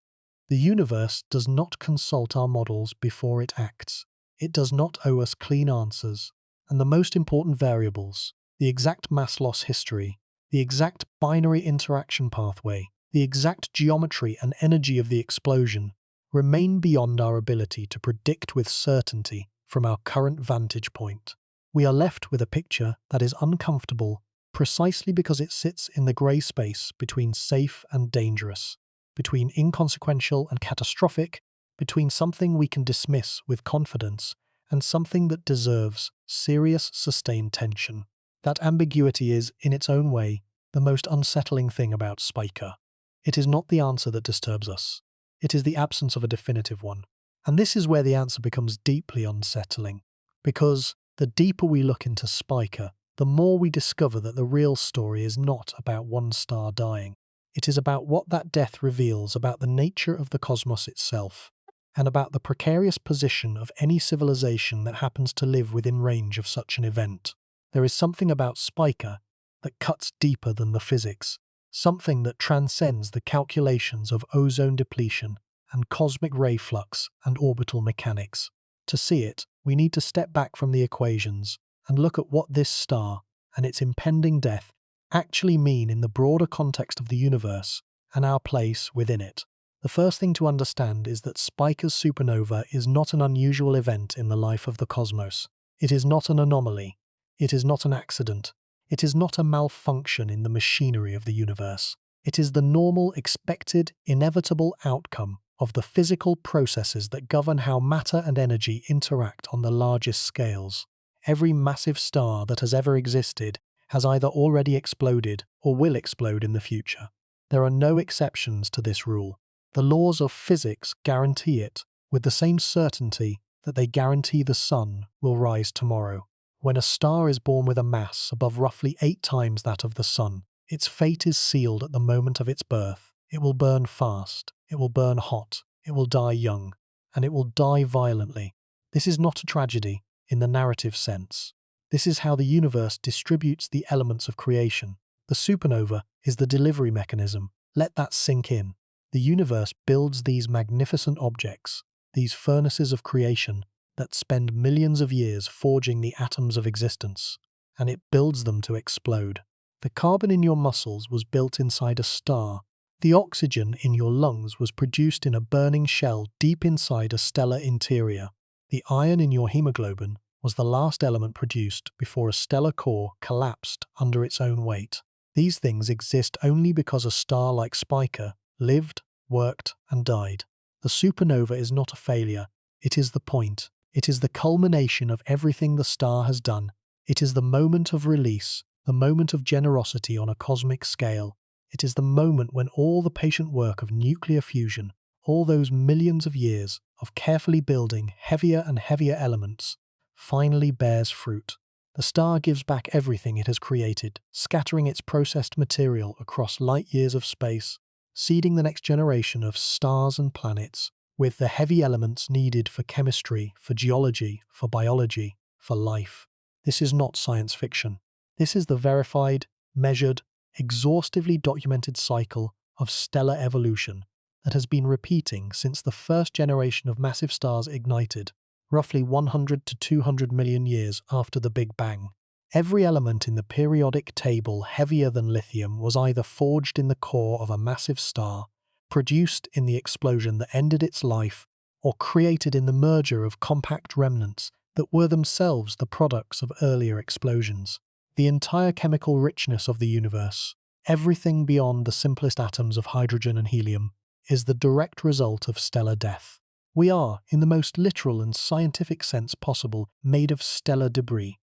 The universe does not consult our models before it acts. It does not owe us clean answers. And the most important variables, the exact mass loss history, the exact binary interaction pathway, the exact geometry and energy of the explosion, remain beyond our ability to predict with certainty from our current vantage point. We are left with a picture that is uncomfortable precisely because it sits in the grey space between safe and dangerous, between inconsequential and catastrophic, between something we can dismiss with confidence and something that deserves serious, sustained tension. That ambiguity is, in its own way, the most unsettling thing about Spica. It is not the answer that disturbs us. It is the absence of a definitive one. And this is where the answer becomes deeply unsettling. Because the deeper we look into Spica, the more we discover that the real story is not about one star dying. It is about what that death reveals about the nature of the cosmos itself, and about the precarious position of any civilization that happens to live within range of such an event. There is something about Spica that cuts deeper than the physics, something that transcends the calculations of ozone depletion and cosmic ray flux and orbital mechanics. To see it, we need to step back from the equations and look at what this star and its impending death actually mean in the broader context of the universe and our place within it. The first thing to understand is that Spica's supernova is not an unusual event in the life of the cosmos. It is not an anomaly. It is not an accident. It is not a malfunction in the machinery of the universe. It is the normal, expected, inevitable outcome of the physical processes that govern how matter and energy interact on the largest scales. Every massive star that has ever existed has either already exploded or will explode in the future. There are no exceptions to this rule. The laws of physics guarantee it with the same certainty that they guarantee the sun will rise tomorrow. When a star is born with a mass above roughly 8 times that of the sun, its fate is sealed at the moment of its birth. It will burn fast, it will burn hot, it will die young, and it will die violently. This is not a tragedy in the narrative sense. This is how the universe distributes the elements of creation. The supernova is the delivery mechanism. Let that sink in. The universe builds these magnificent objects, these furnaces of creation, that spend millions of years forging the atoms of existence, and it builds them to explode. The carbon in your muscles was built inside a star. The oxygen in your lungs was produced in a burning shell deep inside a stellar interior. The iron in your hemoglobin was the last element produced before a stellar core collapsed under its own weight. These things exist only because a star like Spica lived, worked, and died. The supernova is not a failure. It is the point. It is the culmination of everything the star has done. It is the moment of release, the moment of generosity on a cosmic scale. It is the moment when all the patient work of nuclear fusion, all those millions of years of carefully building heavier and heavier elements, finally bears fruit. The star gives back everything it has created, scattering its processed material across light years of space, seeding the next generation of stars and planets with the heavy elements needed for chemistry, for geology, for biology, for life. This is not science fiction. This is the verified, measured, exhaustively documented cycle of stellar evolution that has been repeating since the first generation of massive stars ignited, roughly 100 to 200 million years after the Big Bang. Every element in the periodic table heavier than lithium was either forged in the core of a massive star, produced in the explosion that ended its life, or created in the merger of compact remnants that were themselves the products of earlier explosions. The entire chemical richness of the universe, Everything beyond the simplest atoms of hydrogen and helium is the direct result of stellar death. We are, in the most literal and scientific sense possible, made of stellar debris.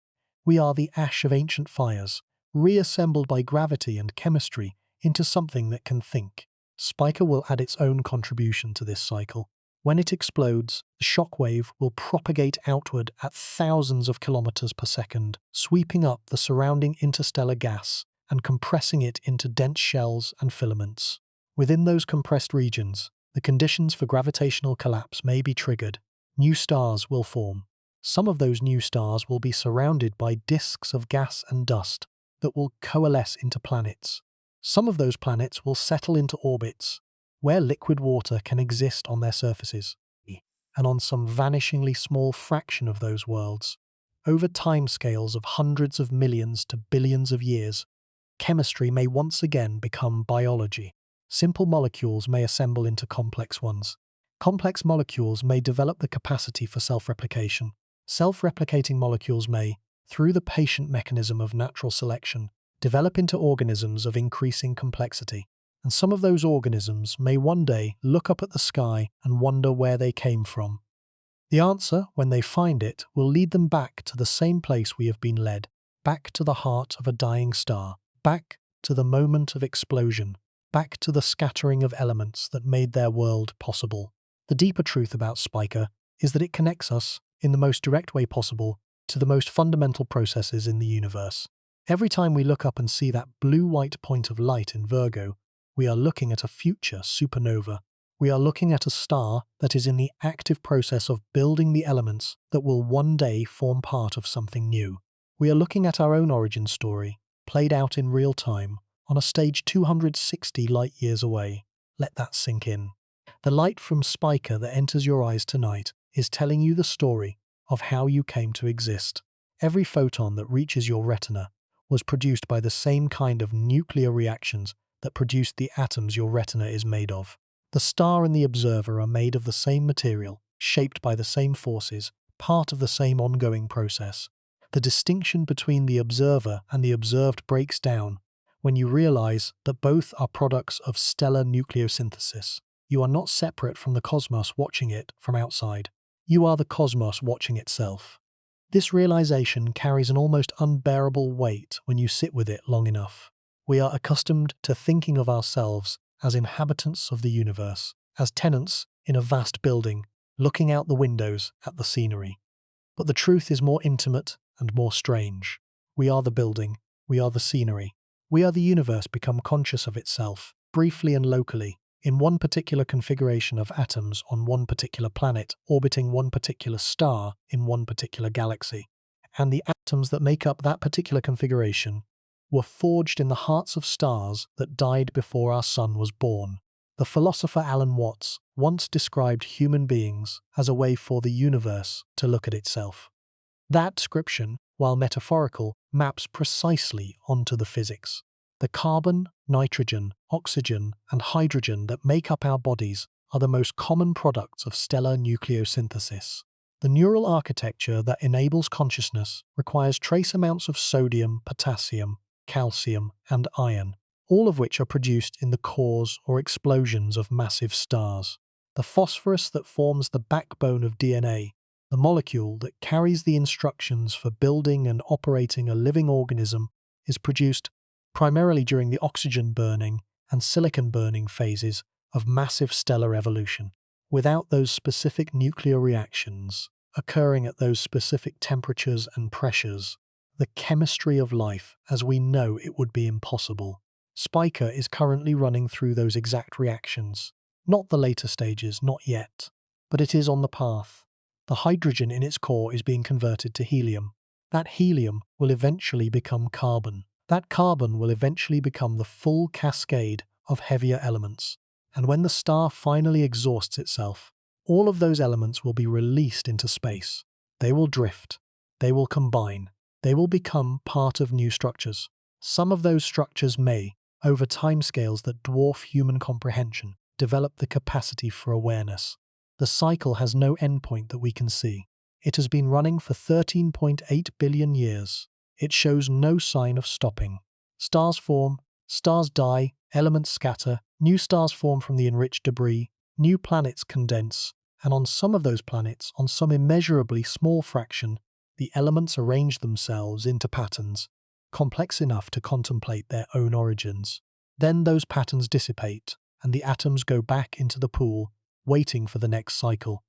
We are the ash of ancient fires, reassembled by gravity and chemistry into something that can think. Spica will add its own contribution to this cycle. When it explodes, the shock wave will propagate outward at thousands of kilometers per second, sweeping up the surrounding interstellar gas and compressing it into dense shells and filaments. Within those compressed regions, the conditions for gravitational collapse may be triggered. New stars will form. Some of those new stars will be surrounded by disks of gas and dust that will coalesce into planets. Some of those planets will settle into orbits where liquid water can exist on their surfaces. And on some vanishingly small fraction of those worlds, over timescales of hundreds of millions to billions of years, chemistry may once again become biology. Simple molecules may assemble into complex ones. Complex molecules may develop the capacity for self-replication. Self-replicating molecules may, through the patient mechanism of natural selection, develop into organisms of increasing complexity. And some of those organisms may one day look up at the sky and wonder where they came from. The answer, when they find it, will lead them back to the same place we have been led, back to the heart of a dying star, back to the moment of explosion, back to the scattering of elements that made their world possible. The deeper truth about Spica is that it connects us, in the most direct way possible, to the most fundamental processes in the universe. Every time we look up and see that blue-white point of light in Virgo, we are looking at a future supernova. We are looking at a star that is in the active process of building the elements that will one day form part of something new. We are looking at our own origin story, played out in real time, on a stage 260 light-years away. Let that sink in. The light from Spica that enters your eyes tonight is telling you the story of how you came to exist. Every photon that reaches your retina was produced by the same kind of nuclear reactions that produced the atoms your retina is made of. The star and the observer are made of the same material, shaped by the same forces, part of the same ongoing process. The distinction between the observer and the observed breaks down when you realize that both are products of stellar nucleosynthesis. You are not separate from the cosmos watching it from outside. You are the cosmos watching itself. This realization carries an almost unbearable weight when you sit with it long enough. We are accustomed to thinking of ourselves as inhabitants of the universe, as tenants in a vast building, looking out the windows at the scenery. But the truth is more intimate and more strange. We are the building, we are the scenery. We are the universe become conscious of itself, briefly and locally, in one particular configuration of atoms on one particular planet, orbiting one particular star in one particular galaxy. And the atoms that make up that particular configuration were forged in the hearts of stars that died before our sun was born. The philosopher Alan Watts once described human beings as a way for the universe to look at itself. That description, while metaphorical, maps precisely onto the physics. The carbon, nitrogen, oxygen, and hydrogen that make up our bodies are the most common products of stellar nucleosynthesis. The neural architecture that enables consciousness requires trace amounts of sodium, potassium, calcium, and iron, all of which are produced in the cores or explosions of massive stars. The phosphorus that forms the backbone of DNA, the molecule that carries the instructions for building and operating a living organism, is produced primarily during the oxygen burning and silicon burning phases of massive stellar evolution. Without those specific nuclear reactions occurring at those specific temperatures and pressures, the chemistry of life as we know it would be impossible. Spica is currently running through those exact reactions. Not the later stages, not yet, but it is on the path. The hydrogen in its core is being converted to helium. That helium will eventually become carbon. That carbon will eventually become the full cascade of heavier elements. And when the star finally exhausts itself, all of those elements will be released into space. They will drift. They will combine. They will become part of new structures. Some of those structures may, over timescales that dwarf human comprehension, develop the capacity for awareness. The cycle has no endpoint that we can see. It has been running for 13.8 billion years. It shows no sign of stopping. Stars form, Stars die, elements scatter, new stars form from the enriched debris, new planets condense, and on some of those planets, on some immeasurably small fraction, the elements arrange themselves into patterns, complex enough to contemplate their own origins. Then those patterns dissipate, and the atoms go back into the pool, waiting for the next cycle.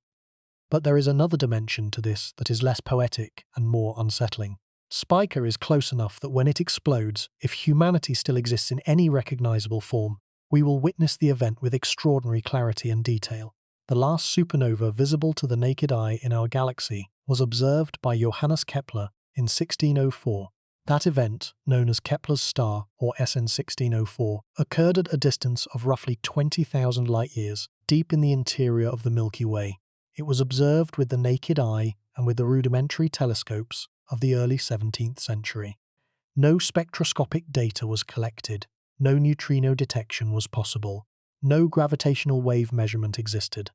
But there is another dimension to this that is less poetic and more unsettling. Spica is close enough that when it explodes, if humanity still exists in any recognizable form, we will witness the event with extraordinary clarity and detail. The last supernova visible to the naked eye in our galaxy was observed by Johannes Kepler in 1604. That event, known as Kepler's star, or SN 1604, occurred at a distance of roughly 20,000 light-years, deep in the interior of the Milky Way. It was observed with the naked eye and with the rudimentary telescopes of the early 17th century. No spectroscopic data was collected, no neutrino detection was possible, no gravitational wave measurement existed.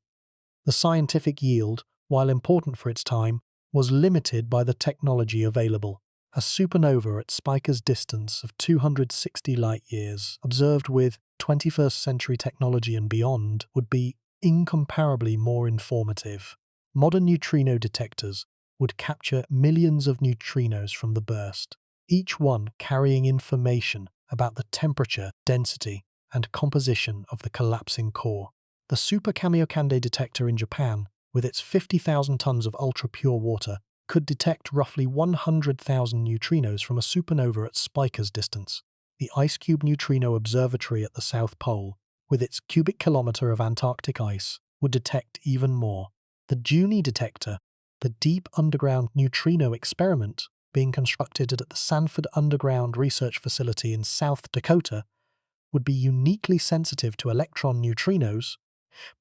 The scientific yield, while important for its time, was limited by the technology available. A supernova at Spica's distance of 260 light-years, observed with 21st century technology and beyond, would be incomparably more informative. Modern neutrino detectors would capture millions of neutrinos from the burst, each one carrying information about the temperature, density, and composition of the collapsing core. The Super Kamiokande detector in Japan, with its 50,000 tons of ultra-pure water, could detect roughly 100,000 neutrinos from a supernova at Spica's distance. The IceCube Neutrino Observatory at the South Pole, with its cubic kilometre of Antarctic ice, would detect even more. The Juni detector, the deep underground neutrino experiment being constructed at the Sanford Underground Research Facility in South Dakota, would be uniquely sensitive to electron neutrinos,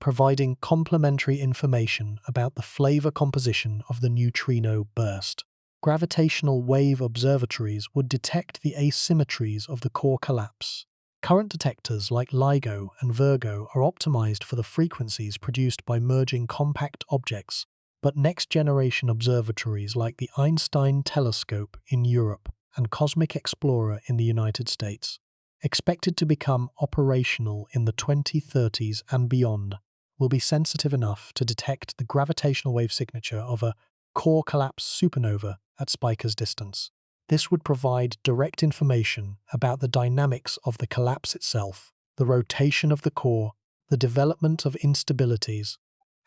providing complementary information about the flavor composition of the neutrino burst. Gravitational wave observatories would detect the asymmetries of the core collapse. Current detectors like LIGO and Virgo are optimized for the frequencies produced by merging compact objects, but next-generation observatories like the Einstein Telescope in Europe and Cosmic Explorer in the United States, expected to become operational in the 2030s and beyond, will be sensitive enough to detect the gravitational wave signature of a core collapse supernova at Spica's distance. This would provide direct information about the dynamics of the collapse itself, the rotation of the core, the development of instabilities,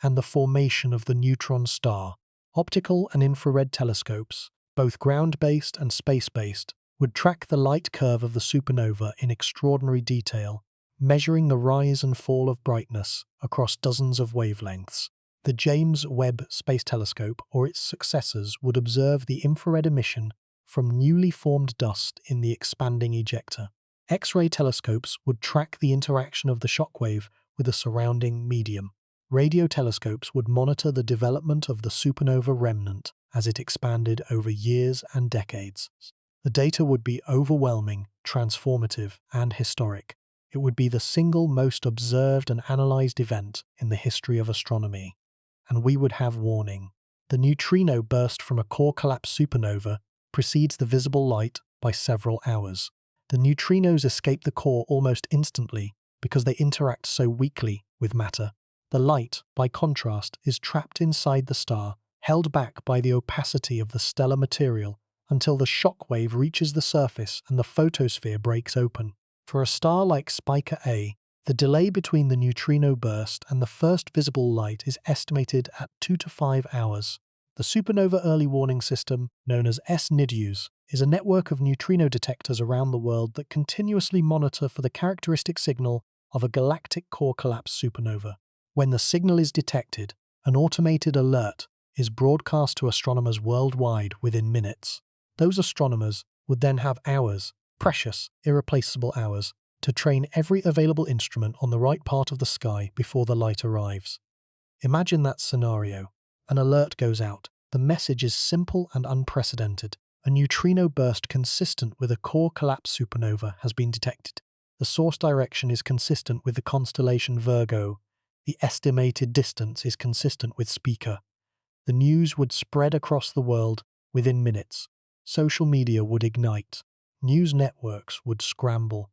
and the formation of the neutron star. Optical and infrared telescopes, both ground-based and space-based, would track the light curve of the supernova in extraordinary detail, measuring the rise and fall of brightness across dozens of wavelengths. The James Webb Space Telescope or its successors would observe the infrared emission from newly formed dust in the expanding ejecta. X-ray telescopes would track the interaction of the shockwave with the surrounding medium. Radio telescopes would monitor the development of the supernova remnant as it expanded over years and decades. The data would be overwhelming, transformative, and historic. It would be the single most observed and analyzed event in the history of astronomy. And we would have warning. The neutrino burst from a core collapse supernova precedes the visible light by several hours. The neutrinos escape the core almost instantly because they interact so weakly with matter. The light, by contrast, is trapped inside the star, held back by the opacity of the stellar material until the shock wave reaches the surface and the photosphere breaks open. For a star like Spica A, the delay between the neutrino burst and the first visible light is estimated at 2 to 5 hours. The Supernova Early Warning System, known as SNIDUS, is a network of neutrino detectors around the world that continuously monitor for the characteristic signal of a galactic core collapse supernova. When the signal is detected, an automated alert is broadcast to astronomers worldwide within minutes. Those astronomers would then have hours, precious, irreplaceable hours, to train every available instrument on the right part of the sky before the light arrives. Imagine that scenario. An alert goes out. The message is simple and unprecedented. A neutrino burst consistent with a core collapse supernova has been detected. The source direction is consistent with the constellation Virgo. The estimated distance is consistent with Spica. The news would spread across the world within minutes. Social media would ignite. News networks would scramble.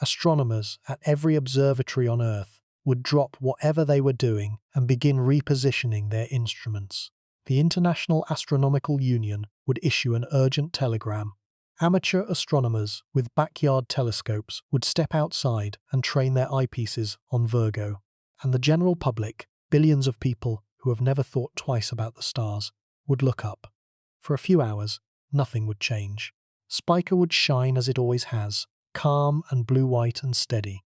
Astronomers at every observatory on Earth would drop whatever they were doing and begin repositioning their instruments. The International Astronomical Union would issue an urgent telegram. Amateur astronomers with backyard telescopes would step outside and train their eyepieces on Virgo. And the general public, billions of people who have never thought twice about the stars, would look up. For a few hours, nothing would change. Spica would shine as it always has, calm and blue-white and steady.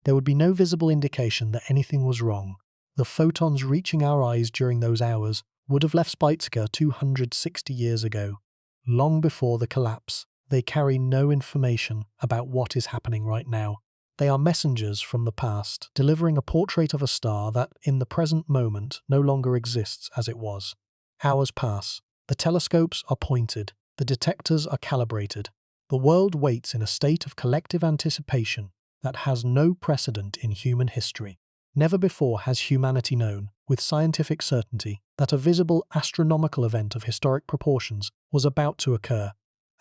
There would be no visible indication that anything was wrong. The photons reaching our eyes during those hours would have left Spica 260 years ago. Long before the collapse, they carry no information about what is happening right now. They are messengers from the past, delivering a portrait of a star that, in the present moment, no longer exists as it was. Hours pass. The telescopes are pointed. The detectors are calibrated. The world waits in a state of collective anticipation that has no precedent in human history. Never before has humanity known, with scientific certainty, that a visible astronomical event of historic proportions was about to occur,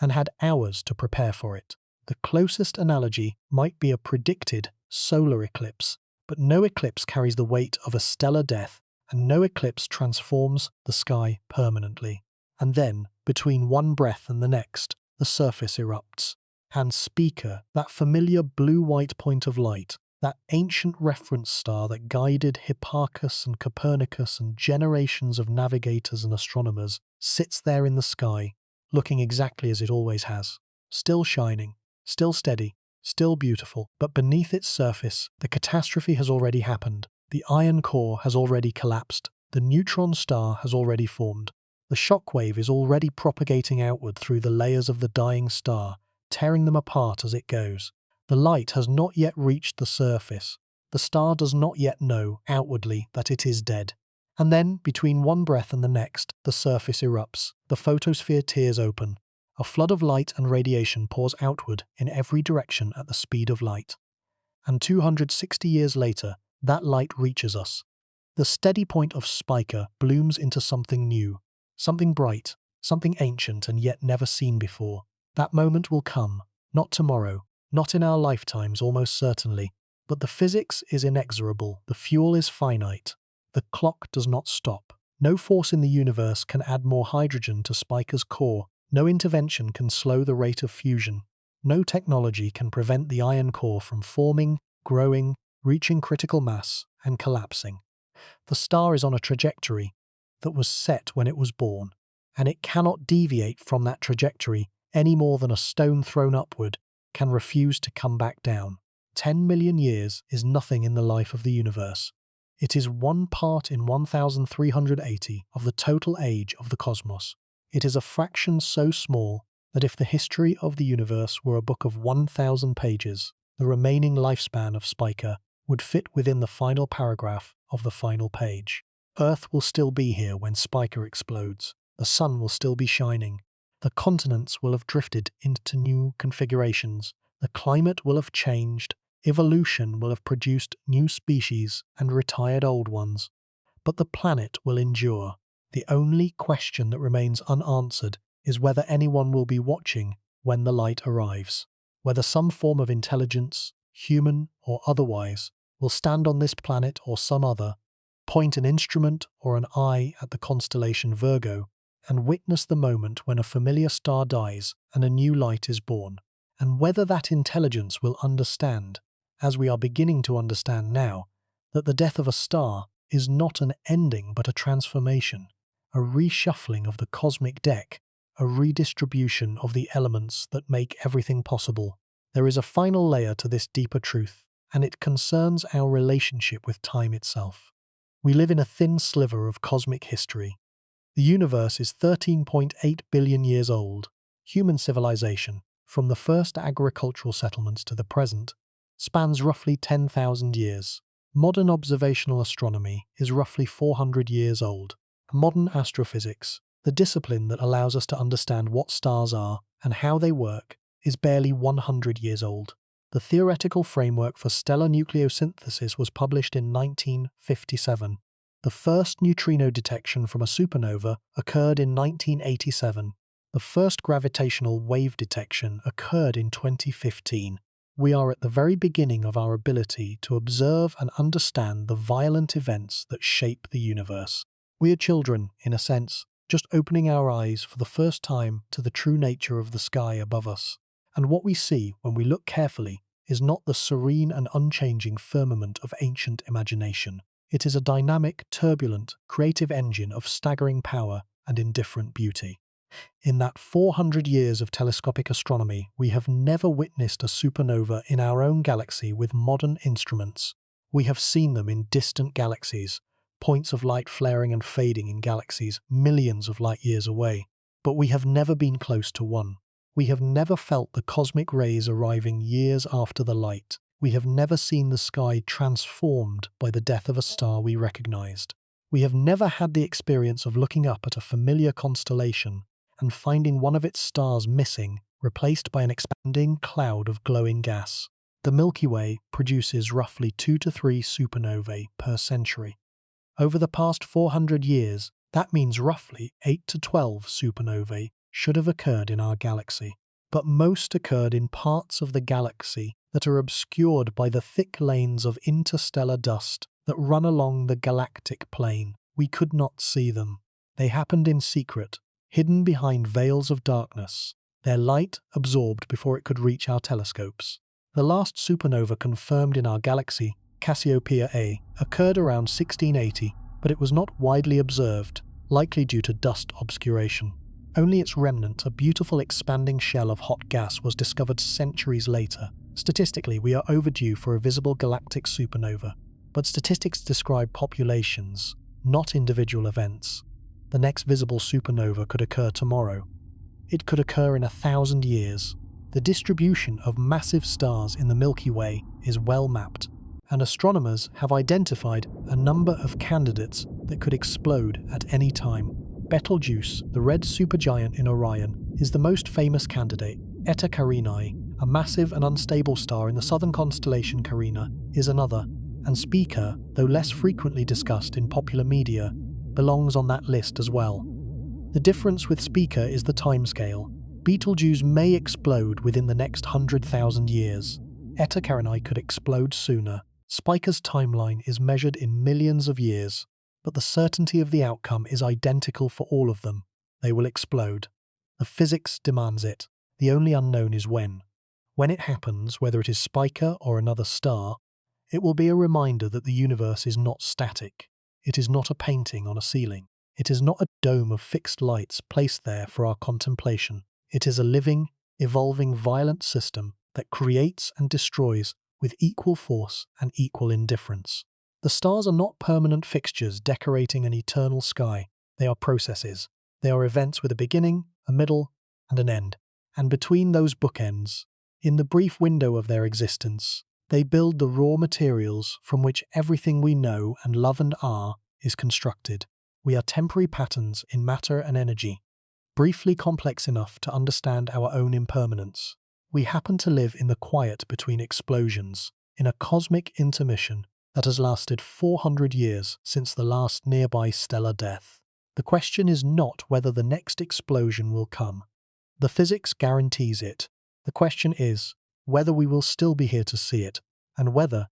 and had hours to prepare for it. The closest analogy might be a predicted solar eclipse, but no eclipse carries the weight of a stellar death, and no eclipse transforms the sky permanently. And then, between one breath and the next, the surface erupts. And Spica, that familiar blue-white point of light, that ancient reference star that guided Hipparchus and Copernicus and generations of navigators and astronomers, sits there in the sky, looking exactly as it always has. Still shining, still steady, still beautiful, but beneath its surface, the catastrophe has already happened. The iron core has already collapsed. The neutron star has already formed. The shockwave is already propagating outward through the layers of the dying star, tearing them apart as it goes. The light has not yet reached the surface. The star does not yet know, outwardly, that it is dead. And then, between one breath and the next, the surface erupts. The photosphere tears open. A flood of light and radiation pours outward in every direction at the speed of light. And 260 years later, that light reaches us. The steady point of Spica blooms into something new, something bright, something ancient and yet never seen before. That moment will come, not tomorrow, not in our lifetimes almost certainly, but the physics is inexorable, the fuel is finite, the clock does not stop. No force in the universe can add more hydrogen to Spica's core, no intervention can slow the rate of fusion, no technology can prevent the iron core from forming, growing, reaching critical mass, and collapsing. The star is on a trajectory that was set when it was born, and it cannot deviate from that trajectory any more than a stone thrown upward can refuse to come back down. 10 million years is nothing in the life of the universe. It is 1 part in 1,380 of the total age of the cosmos. It is a fraction so small that if the history of the universe were a book of 1,000 pages, the remaining lifespan of Spica would fit within the final paragraph of the final page. Earth will still be here when Spica explodes. The sun will still be shining. The continents will have drifted into new configurations. The climate will have changed. Evolution will have produced new species and retired old ones. But the planet will endure. The only question that remains unanswered is whether anyone will be watching when the light arrives. Whether some form of intelligence, human or otherwise, will stand on this planet or some other, point an instrument or an eye at the constellation Virgo, and witness the moment when a familiar star dies and a new light is born, and whether that intelligence will understand, as we are beginning to understand now, that the death of a star is not an ending but a transformation, a reshuffling of the cosmic deck, a redistribution of the elements that make everything possible. There is a final layer to this deeper truth, and it concerns our relationship with time itself. We live in a thin sliver of cosmic history. The universe is 13.8 billion years old. Human civilization, from the first agricultural settlements to the present, spans roughly 10,000 years. Modern observational astronomy is roughly 400 years old. Modern astrophysics, the discipline that allows us to understand what stars are and how they work, is barely 100 years old. The theoretical framework for stellar nucleosynthesis was published in 1957. The first neutrino detection from a supernova occurred in 1987. The first gravitational wave detection occurred in 2015. We are at the very beginning of our ability to observe and understand the violent events that shape the universe. We are children, in a sense, just opening our eyes for the first time to the true nature of the sky above us. And what we see when we look carefully is not the serene and unchanging firmament of ancient imagination. It is a dynamic, turbulent, creative engine of staggering power and indifferent beauty. In that 400 years of telescopic astronomy, we have never witnessed a supernova in our own galaxy with modern instruments. We have seen them in distant galaxies, points of light flaring and fading in galaxies millions of light years away. But we have never been close to one. We have never felt the cosmic rays arriving years after the light. We have never seen the sky transformed by the death of a star we recognized. We have never had the experience of looking up at a familiar constellation and finding one of its stars missing, replaced by an expanding cloud of glowing gas. The Milky Way produces roughly 2 to 3 supernovae per century. Over the past 400 years, that means roughly 8 to 12 supernovae should have occurred in our galaxy. But most occurred in parts of the galaxy that are obscured by the thick lanes of interstellar dust that run along the galactic plane. We could not see them. They happened in secret, hidden behind veils of darkness, their light absorbed before it could reach our telescopes. The last supernova confirmed in our galaxy, Cassiopeia A, occurred around 1680, but it was not widely observed, likely due to dust obscuration. Only its remnant, a beautiful expanding shell of hot gas, was discovered centuries later. Statistically, we are overdue for a visible galactic supernova, but statistics describe populations, not individual events. The next visible supernova could occur tomorrow. It could occur in 1,000 years. The distribution of massive stars in the Milky Way is well mapped, and astronomers have identified a number of candidates that could explode at any time. Betelgeuse, the red supergiant in Orion, is the most famous candidate. Eta Carinae, a massive and unstable star in the southern constellation Carina, is another, and Spica, though less frequently discussed in popular media, belongs on that list as well. The difference with Spica is the timescale. Betelgeuse may explode within the next 100,000 years. Eta Carinae could explode sooner. Spica's timeline is measured in millions of years, but the certainty of the outcome is identical for all of them. They will explode. The physics demands it. The only unknown is when. When it happens, whether it is Spica or another star, it will be a reminder that the universe is not static. It is not a painting on a ceiling. It is not a dome of fixed lights placed there for our contemplation. It is a living, evolving, violent system that creates and destroys with equal force and equal indifference. The stars are not permanent fixtures decorating an eternal sky. They are processes. They are events with a beginning, a middle, and an end. And between those bookends, in the brief window of their existence, they build the raw materials from which everything we know and love and are is constructed. We are temporary patterns in matter and energy, briefly complex enough to understand our own impermanence. We happen to live in the quiet between explosions, in a cosmic intermission that has lasted 400 years since the last nearby stellar death. The question is not whether the next explosion will come. The physics guarantees it. The question is whether we will still be here to see it, and whether,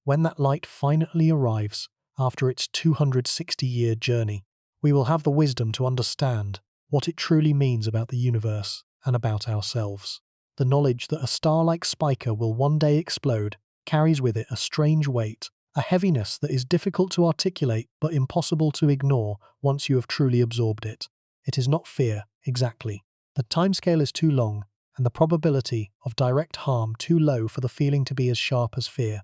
when that light finally arrives after its 260-year journey, we will have the wisdom to understand what it truly means about the universe and about ourselves. The knowledge that a star like Spica will one day explode carries with it a strange weight, a heaviness that is difficult to articulate but impossible to ignore once you have truly absorbed it. It is not fear, exactly. The timescale is too long, and the probability of direct harm too low for the feeling to be as sharp as fear.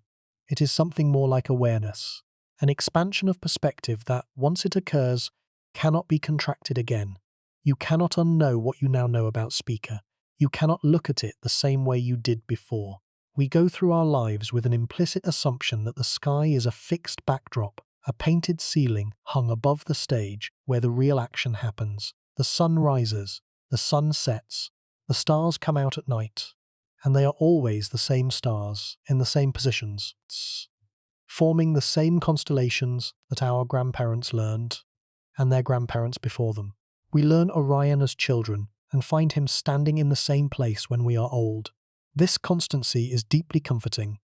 It is something more like awareness, an expansion of perspective that, once it occurs, cannot be contracted again. You cannot unknow what you now know about Spica. You cannot look at it the same way you did before. We go through our lives with an implicit assumption that the sky is a fixed backdrop, a painted ceiling hung above the stage where the real action happens. The sun rises, the sun sets, the stars come out at night, and they are always the same stars in the same positions, forming the same constellations that our grandparents learned, and their grandparents before them. We learn Orion as children and find him standing in the same place when we are old. This constancy is deeply comforting.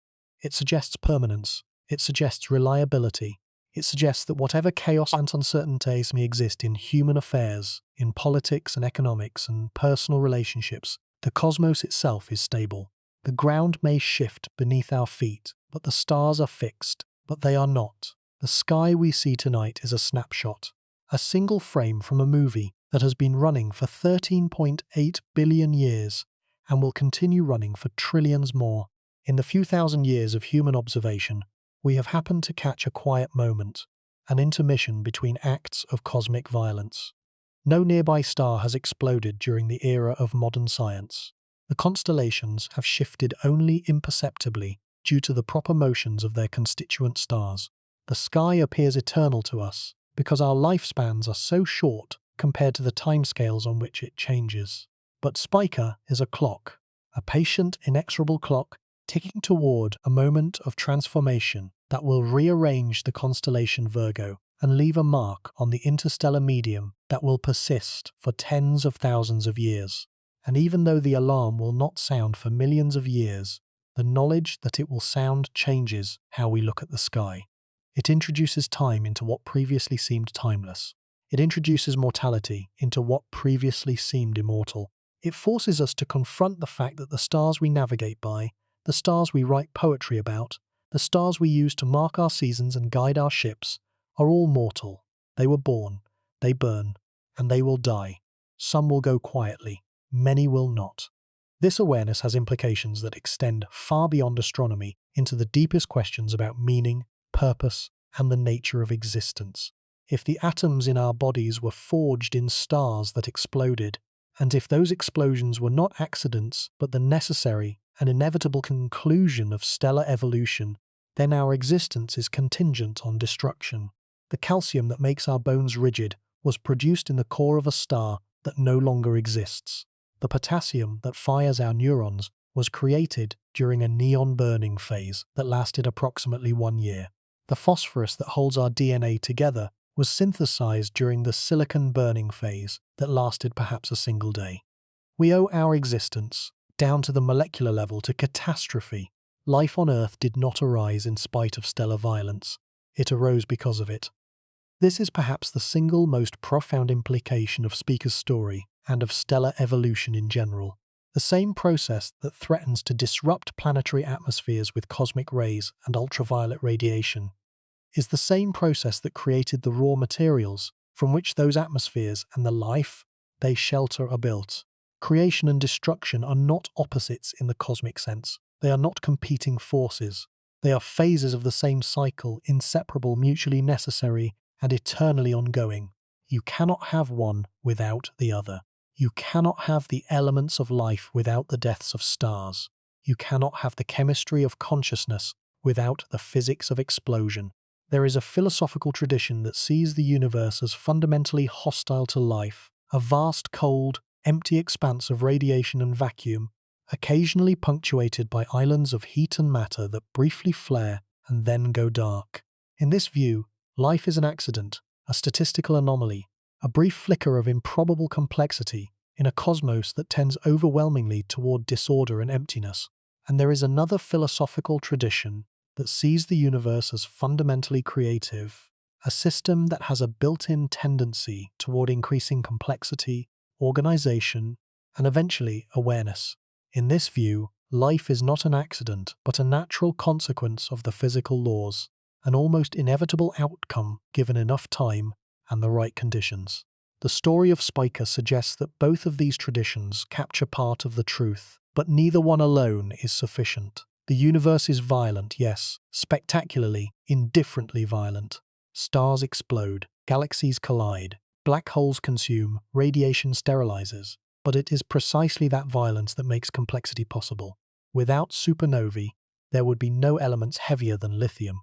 It suggests permanence. It suggests reliability. It suggests that whatever chaos and uncertainties may exist in human affairs, in politics and economics and personal relationships, the cosmos itself is stable. The ground may shift beneath our feet, but the stars are fixed, but they are not. The sky we see tonight is a snapshot, a single frame from a movie that has been running for 13.8 billion years and will continue running for trillions more. In the few thousand years of human observation, we have happened to catch a quiet moment, an intermission between acts of cosmic violence. No nearby star has exploded during the era of modern science. The constellations have shifted only imperceptibly due to the proper motions of their constituent stars. The sky appears eternal to us because our lifespans are so short compared to the timescales on which it changes. But Spica is a clock, a patient, inexorable clock ticking toward a moment of transformation that will rearrange the constellation Virgo and leave a mark on the interstellar medium that will persist for tens of thousands of years. And even though the alarm will not sound for millions of years, the knowledge that it will sound changes how we look at the sky. It introduces time into what previously seemed timeless. It introduces mortality into what previously seemed immortal. It forces us to confront the fact that the stars we navigate by, the stars we write poetry about, the stars we use to mark our seasons and guide our ships, are all mortal. They were born, they burn, and they will die. Some will go quietly, many will not. This awareness has implications that extend far beyond astronomy into the deepest questions about meaning, purpose, and the nature of existence. If the atoms in our bodies were forged in stars that exploded, and if those explosions were not accidents but the necessary and inevitable conclusion of stellar evolution, then our existence is contingent on destruction. The calcium that makes our bones rigid was produced in the core of a star that no longer exists. The potassium that fires our neurons was created during a neon burning phase that lasted approximately 1 year. The phosphorus that holds our DNA together was synthesized during the silicon burning phase that lasted perhaps a single day. We owe our existence, down to the molecular level, to catastrophe. Life on Earth did not arise in spite of stellar violence. It arose because of it. This is perhaps the single most profound implication of Spica's story and of stellar evolution in general. The same process that threatens to disrupt planetary atmospheres with cosmic rays and ultraviolet radiation is the same process that created the raw materials from which those atmospheres and the life they shelter are built. Creation and destruction are not opposites in the cosmic sense. They are not competing forces. They are phases of the same cycle, inseparable, mutually necessary, and eternally ongoing. You cannot have one without the other. You cannot have the elements of life without the deaths of stars. You cannot have the chemistry of consciousness without the physics of explosion. There is a philosophical tradition that sees the universe as fundamentally hostile to life, a vast, cold, empty expanse of radiation and vacuum, occasionally punctuated by islands of heat and matter that briefly flare and then go dark. In this view, life is an accident, a statistical anomaly, a brief flicker of improbable complexity in a cosmos that tends overwhelmingly toward disorder and emptiness. And there is another philosophical tradition that sees the universe as fundamentally creative, a system that has a built-in tendency toward increasing complexity, organization, and eventually awareness. In this view, life is not an accident, but a natural consequence of the physical laws, an almost inevitable outcome given enough time and the right conditions. The story of Spica suggests that both of these traditions capture part of the truth, but neither one alone is sufficient. The universe is violent, yes, spectacularly, indifferently violent. Stars explode, galaxies collide, black holes consume, radiation sterilizes. But it is precisely that violence that makes complexity possible. Without supernovae, there would be no elements heavier than lithium.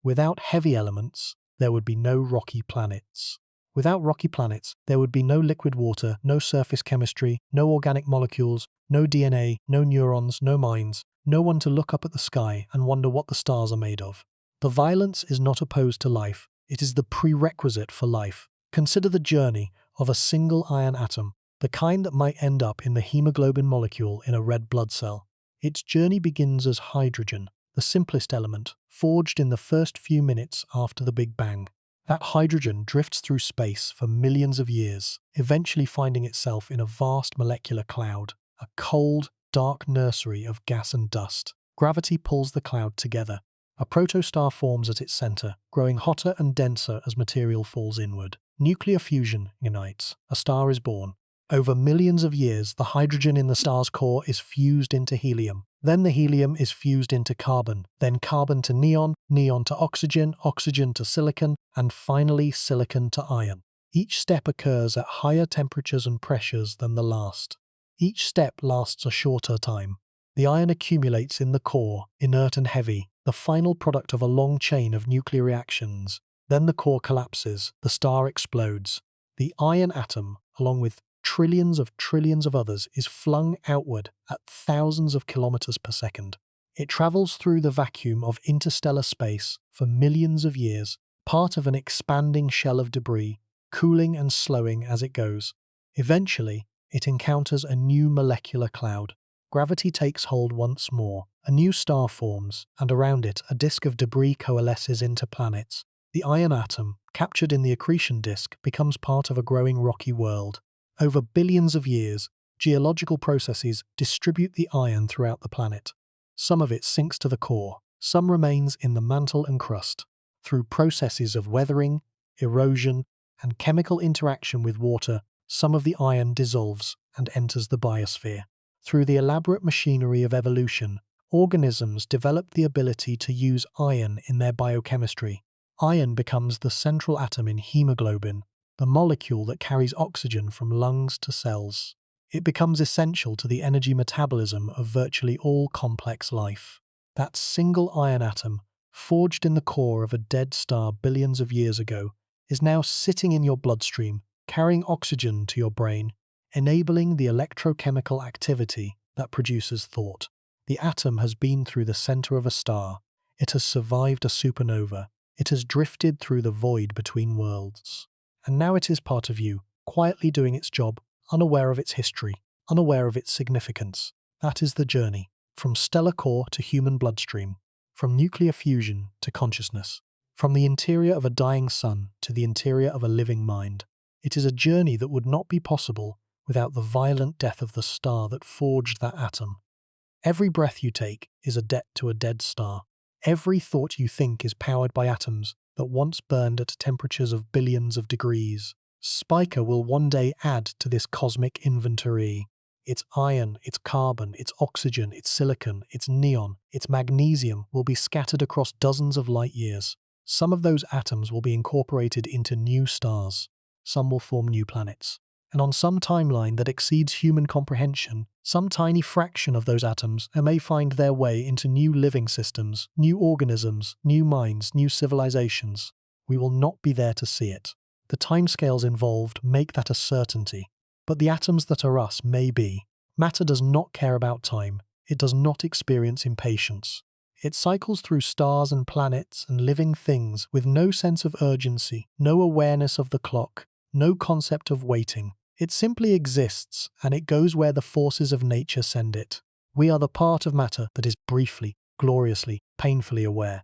Without heavy elements, there would be no rocky planets. Without rocky planets, there would be no liquid water, no surface chemistry, no organic molecules, no DNA, no neurons, no minds, no one to look up at the sky and wonder what the stars are made of. The violence is not opposed to life, it is the prerequisite for life. Consider the journey of a single iron atom, the kind that might end up in the hemoglobin molecule in a red blood cell. Its journey begins as hydrogen, the simplest element, forged in the first few minutes after the Big Bang. That hydrogen drifts through space for millions of years, eventually finding itself in a vast molecular cloud, a cold, dark nursery of gas and dust. Gravity pulls the cloud together. A protostar forms at its center, growing hotter and denser as material falls inward. Nuclear fusion unites. A star is born. Over millions of years, the hydrogen in the star's core is fused into helium. Then the helium is fused into carbon, then carbon to neon, neon to oxygen, oxygen to silicon, and finally silicon to iron. Each step occurs at higher temperatures and pressures than the last. Each step lasts a shorter time. The iron accumulates in the core, inert and heavy, the final product of a long chain of nuclear reactions. Then the core collapses, the star explodes. The iron atom, along with trillions of others, is flung outward at thousands of kilometers per second. It travels through the vacuum of interstellar space for millions of years, part of an expanding shell of debris, cooling and slowing as it goes. Eventually, it encounters a new molecular cloud. Gravity takes hold once more. A new star forms, and around it a disk of debris coalesces into planets. The iron atom, captured in the accretion disk, becomes part of a growing rocky world. Over billions of years, geological processes distribute the iron throughout the planet. Some of it sinks to the core, some remains in the mantle and crust. Through processes of weathering, erosion, and chemical interaction with water, some of the iron dissolves and enters the biosphere. Through the elaborate machinery of evolution, organisms develop the ability to use iron in their biochemistry. Iron becomes the central atom in hemoglobin, the molecule that carries oxygen from lungs to cells. It becomes essential to the energy metabolism of virtually all complex life. That single iron atom, forged in the core of a dead star billions of years ago, is now sitting in your bloodstream, carrying oxygen to your brain, enabling the electrochemical activity that produces thought. The atom has been through the center of a star. It has survived a supernova. It has drifted through the void between worlds. And now it is part of you, quietly doing its job, unaware of its history, unaware of its significance. That is the journey, from stellar core to human bloodstream, from nuclear fusion to consciousness, from the interior of a dying sun to the interior of a living mind. It is a journey that would not be possible without the violent death of the star that forged that atom. Every breath you take is a debt to a dead star. Every thought you think is powered by atoms that once burned at temperatures of billions of degrees. Spica will one day add to this cosmic inventory. Its iron, its carbon, its oxygen, its silicon, its neon, its magnesium will be scattered across dozens of light years. Some of those atoms will be incorporated into new stars. Some will form new planets. And on some timeline that exceeds human comprehension, some tiny fraction of those atoms may find their way into new living systems, new organisms, new minds, new civilizations. We will not be there to see it. The timescales involved make that a certainty. But the atoms that are us may be. Matter does not care about time. It does not experience impatience. It cycles through stars and planets and living things with no sense of urgency, no awareness of the clock, no concept of waiting. It simply exists, and it goes where the forces of nature send it. We are the part of matter that is briefly, gloriously, painfully aware.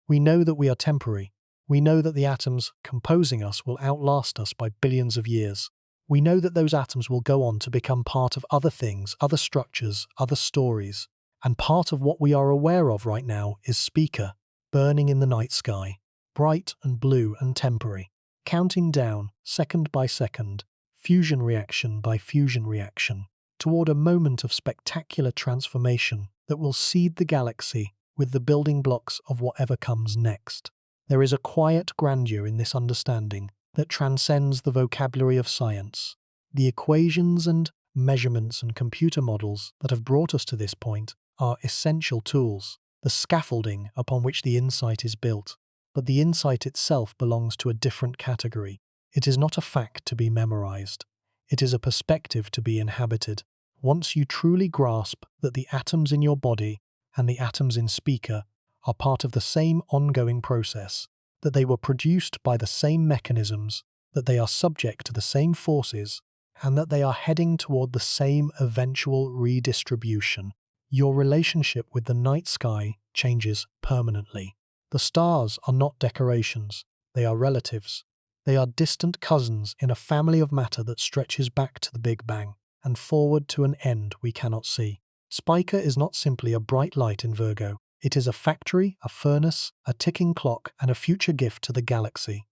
We know that we are temporary. We know that the atoms composing us will outlast us by billions of years. We know that those atoms will go on to become part of other things, other structures, other stories. And part of what we are aware of right now is Spica, burning in the night sky, bright and blue and temporary, counting down, second by second, fusion reaction by fusion reaction, toward a moment of spectacular transformation that will seed the galaxy with the building blocks of whatever comes next. There is a quiet grandeur in this understanding that transcends the vocabulary of science. The equations and measurements and computer models that have brought us to this point are essential tools, the scaffolding upon which the insight is built. But the insight itself belongs to a different category. It is not a fact to be memorized. It is a perspective to be inhabited. Once you truly grasp that the atoms in your body and the atoms in Spica are part of the same ongoing process, that they were produced by the same mechanisms, that they are subject to the same forces, and that they are heading toward the same eventual redistribution, your relationship with the night sky changes permanently. The stars are not decorations, they are relatives. They are distant cousins in a family of matter that stretches back to the Big Bang and forward to an end we cannot see. Spica is not simply a bright light in Virgo. It is a factory, a furnace, a ticking clock, and a future gift to the galaxy.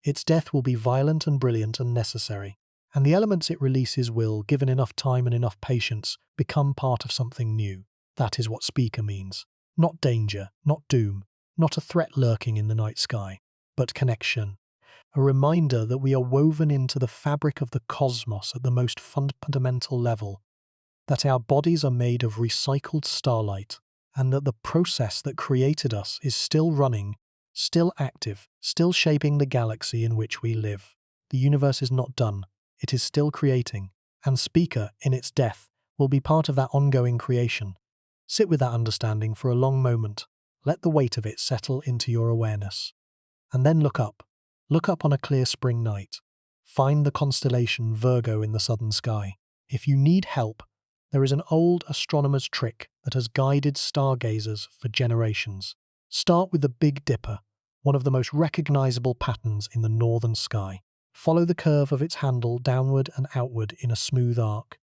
Its death will be violent and brilliant and necessary, and the elements it releases will, given enough time and enough patience, become part of something new. That is what Spica means. Not danger, not doom, not a threat lurking in the night sky, but connection. A reminder that we are woven into the fabric of the cosmos at the most fundamental level, that our bodies are made of recycled starlight, and that the process that created us is still running, still active, still shaping the galaxy in which we live. The universe is not done, it is still creating, and Spica, in its death, will be part of that ongoing creation. Sit with that understanding for a long moment, let the weight of it settle into your awareness. And then look up. Look up on a clear spring night. Find the constellation Virgo in the southern sky. If you need help, there is an old astronomer's trick that has guided stargazers for generations. Start with the Big Dipper, one of the most recognizable patterns in the northern sky. Follow the curve of its handle downward and outward in a smooth arc.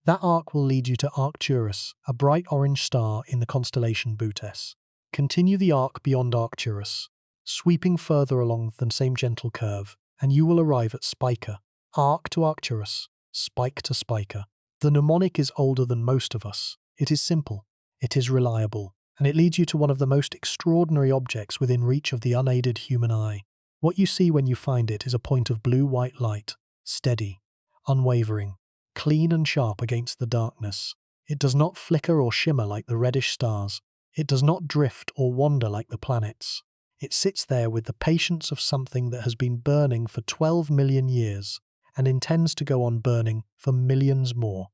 That arc will lead you to Arcturus, a bright orange star in the constellation Bootes. Continue the arc beyond Arcturus, sweeping further along the same gentle curve, and you will arrive at Spica. Arc to Arcturus, spike to Spica. The mnemonic is older than most of us. It is simple, it is reliable, and it leads you to one of the most extraordinary objects within reach of the unaided human eye. What you see when you find it is a point of blue-white light, steady, unwavering, clean and sharp against the darkness. It does not flicker or shimmer like the reddish stars. It does not drift or wander like the planets. It sits there with the patience of something that has been burning for 12 million years and intends to go on burning for millions more.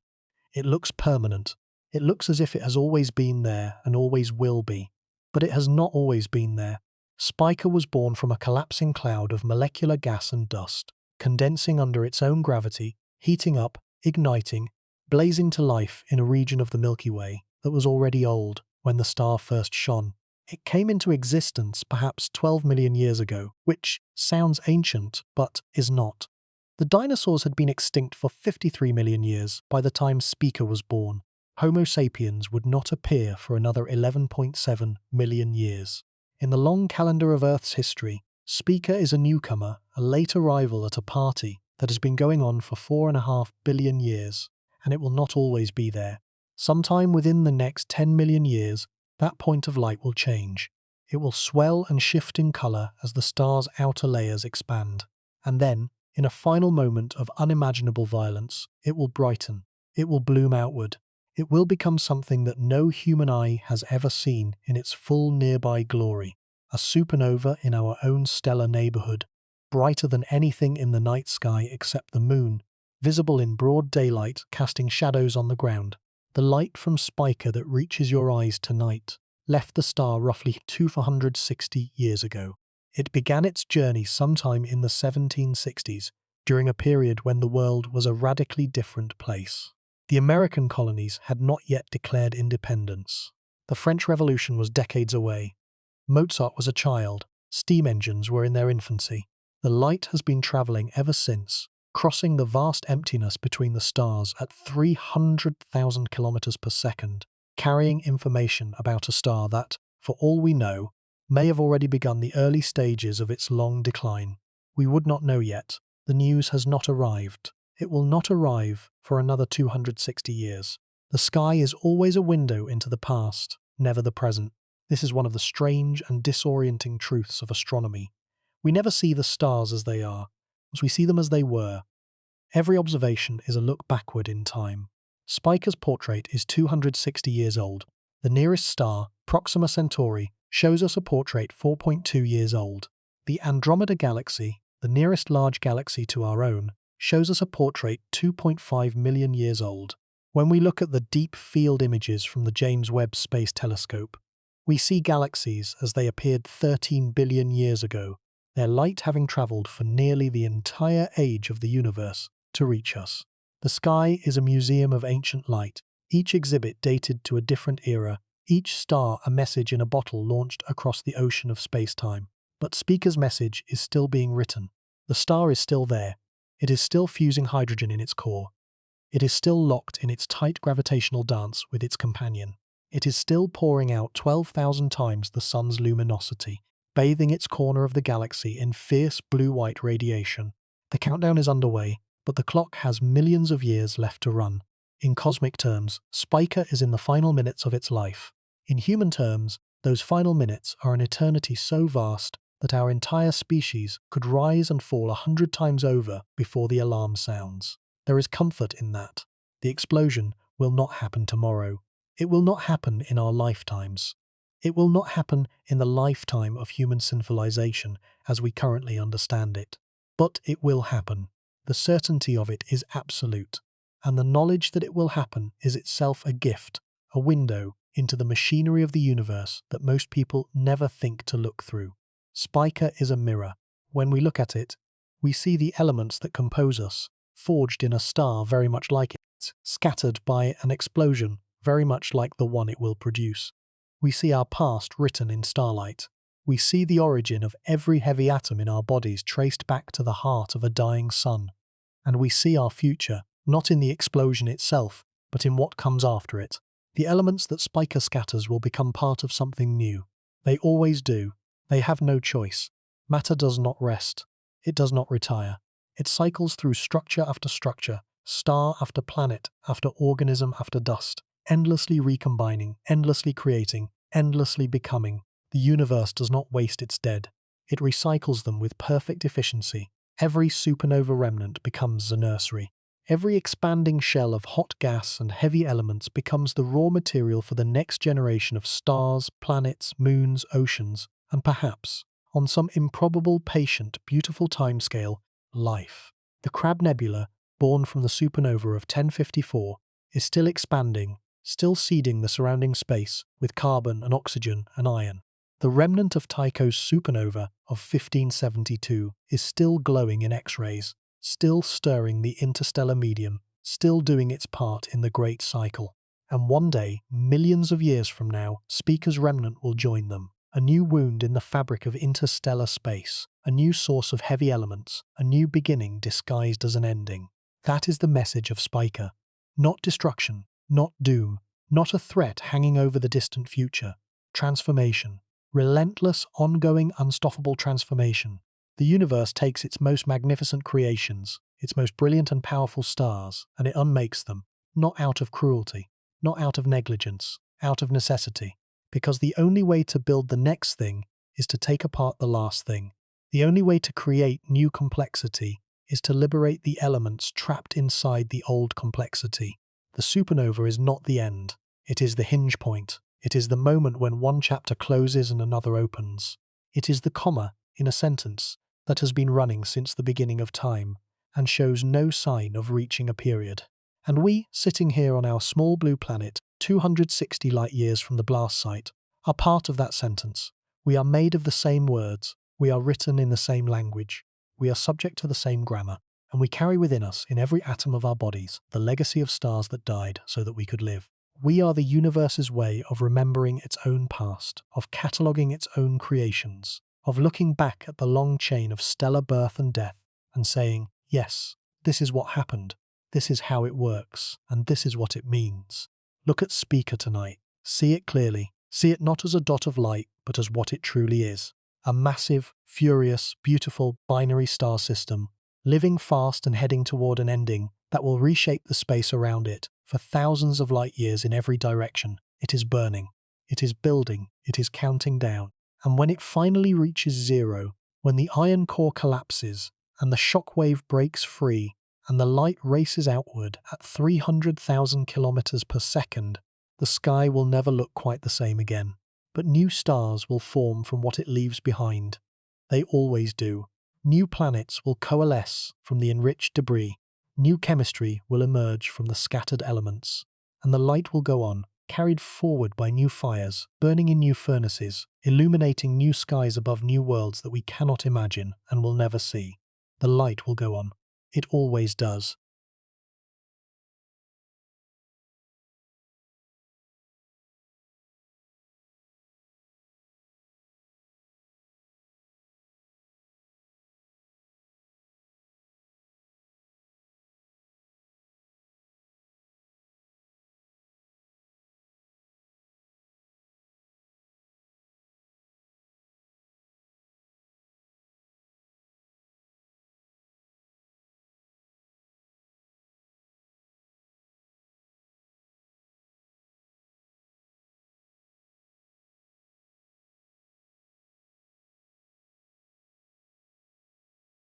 It looks permanent. It looks as if it has always been there and always will be. But it has not always been there. Spica was born from a collapsing cloud of molecular gas and dust, condensing under its own gravity, heating up, igniting, blazing to life in a region of the Milky Way that was already old when the star first shone. It came into existence perhaps 12 million years ago, which sounds ancient, but is not. The dinosaurs had been extinct for 53 million years by the time Spica was born. Homo sapiens would not appear for another 11.7 million years. In the long calendar of Earth's history, Spica is a newcomer, a late arrival at a party that has been going on for 4.5 billion years, and it will not always be there. Sometime within the next 10 million years, that point of light will change. It will swell and shift in colour as the star's outer layers expand. And then, in a final moment of unimaginable violence, it will brighten. It will bloom outward. It will become something that no human eye has ever seen in its full nearby glory. A supernova in our own stellar neighbourhood, brighter than anything in the night sky except the moon, visible in broad daylight, casting shadows on the ground. The light from Spica that reaches your eyes tonight left the star roughly 260 years ago. It began its journey sometime in the 1760s, during a period when the world was a radically different place. The American colonies had not yet declared independence. The French Revolution was decades away. Mozart was a child. Steam engines were in their infancy. The light has been travelling ever since, crossing the vast emptiness between the stars at 300,000 kilometers per second, carrying information about a star that, for all we know, may have already begun the early stages of its long decline. We would not know yet. The news has not arrived. It will not arrive for another 260 years. The sky is always a window into the past, never the present. This is one of the strange and disorienting truths of astronomy. We never see the stars as they are, as we see them as they were. Every observation is a look backward in time. Spica's portrait is 260 years old. The nearest star, Proxima Centauri, shows us a portrait 4.2 years old. The Andromeda galaxy, the nearest large galaxy to our own, shows us a portrait 2.5 million years old. When we look at the deep field images from the James Webb Space Telescope, we see galaxies as they appeared 13 billion years ago, their light having travelled for nearly the entire age of the universe to reach us. The sky is a museum of ancient light. each exhibit dated to a different era, each star a message in a bottle launched across the ocean of space-time. But Spica's message is still being written. The star is still there. It is still fusing hydrogen in its core. It is still locked in its tight gravitational dance with its companion. It is still pouring out 12,000 times the sun's luminosity, bathing its corner of the galaxy in fierce blue-white radiation. The countdown is underway, but the clock has millions of years left to run. In cosmic terms, Spica is in the final minutes of its life. In human terms, those final minutes are an eternity so vast that our entire species could rise and fall 100 times over before the alarm sounds. There is comfort in that. The explosion will not happen tomorrow. It will not happen in our lifetimes. It will not happen in the lifetime of human civilization as we currently understand it. But it will happen. The certainty of it is absolute. And the knowledge that it will happen is itself a gift, a window into the machinery of the universe that most people never think to look through. Spica is a mirror. When we look at it, we see the elements that compose us, forged in a star very much like it, scattered by an explosion very much like the one it will produce. We see our past written in starlight. We see the origin of every heavy atom in our bodies traced back to the heart of a dying sun. And we see our future, not in the explosion itself, but in what comes after it. The elements that Spica scatters will become part of something new. They always do. They have no choice. Matter does not rest. It does not retire. It cycles through structure after structure, star after planet, after organism after dust, endlessly recombining, endlessly creating, endlessly becoming. The universe does not waste its dead. It recycles them with perfect efficiency. Every supernova remnant becomes a nursery. Every expanding shell of hot gas and heavy elements becomes the raw material for the next generation of stars, planets, moons, oceans, and perhaps, on some improbable, patient, beautiful timescale, life. The Crab Nebula, born from the supernova of 1054, is still expanding, still seeding the surrounding space with carbon and oxygen and iron. The remnant of Tycho's supernova of 1572 is still glowing in X-rays, still stirring the interstellar medium, still doing its part in the great cycle. And one day, millions of years from now, Spica's remnant will join them. A new wound in the fabric of interstellar space, a new source of heavy elements, a new beginning disguised as an ending. That is the message of Spica. Not destruction, not doom, not a threat hanging over the distant future. Transformation. Relentless, ongoing, unstoppable transformation. The universe takes its most magnificent creations, its most brilliant and powerful stars, and it unmakes them, not out of cruelty, not out of negligence, out of necessity. Because the only way to build the next thing is to take apart the last thing. The only way to create new complexity is to liberate the elements trapped inside the old complexity. The supernova is not the end. It is the hinge point. It is the moment when one chapter closes and another opens. It is the comma in a sentence that has been running since the beginning of time and shows no sign of reaching a period. And we, sitting here on our small blue planet, 260 light-years from the blast site, are part of that sentence. We are made of the same words. We are written in the same language. We are subject to the same grammar. And we carry within us, in every atom of our bodies, the legacy of stars that died so that we could live. We are the universe's way of remembering its own past, of cataloguing its own creations, of looking back at the long chain of stellar birth and death and saying, yes, this is what happened, this is how it works, and this is what it means. Look at Spica tonight. See it clearly. See it not as a dot of light, but as what it truly is. A massive, furious, beautiful binary star system, living fast and heading toward an ending that will reshape the space around it for thousands of light years in every direction. It is burning. It is building. It is counting down. And when it finally reaches zero, when the iron core collapses and the shockwave breaks free and the light races outward at 300,000 kilometers per second, the sky will never look quite the same again. But new stars will form from what it leaves behind. They always do. New planets will coalesce from the enriched debris. New chemistry will emerge from the scattered elements. And the light will go on, carried forward by new fires, burning in new furnaces, illuminating new skies above new worlds that we cannot imagine and will never see. The light will go on. It always does.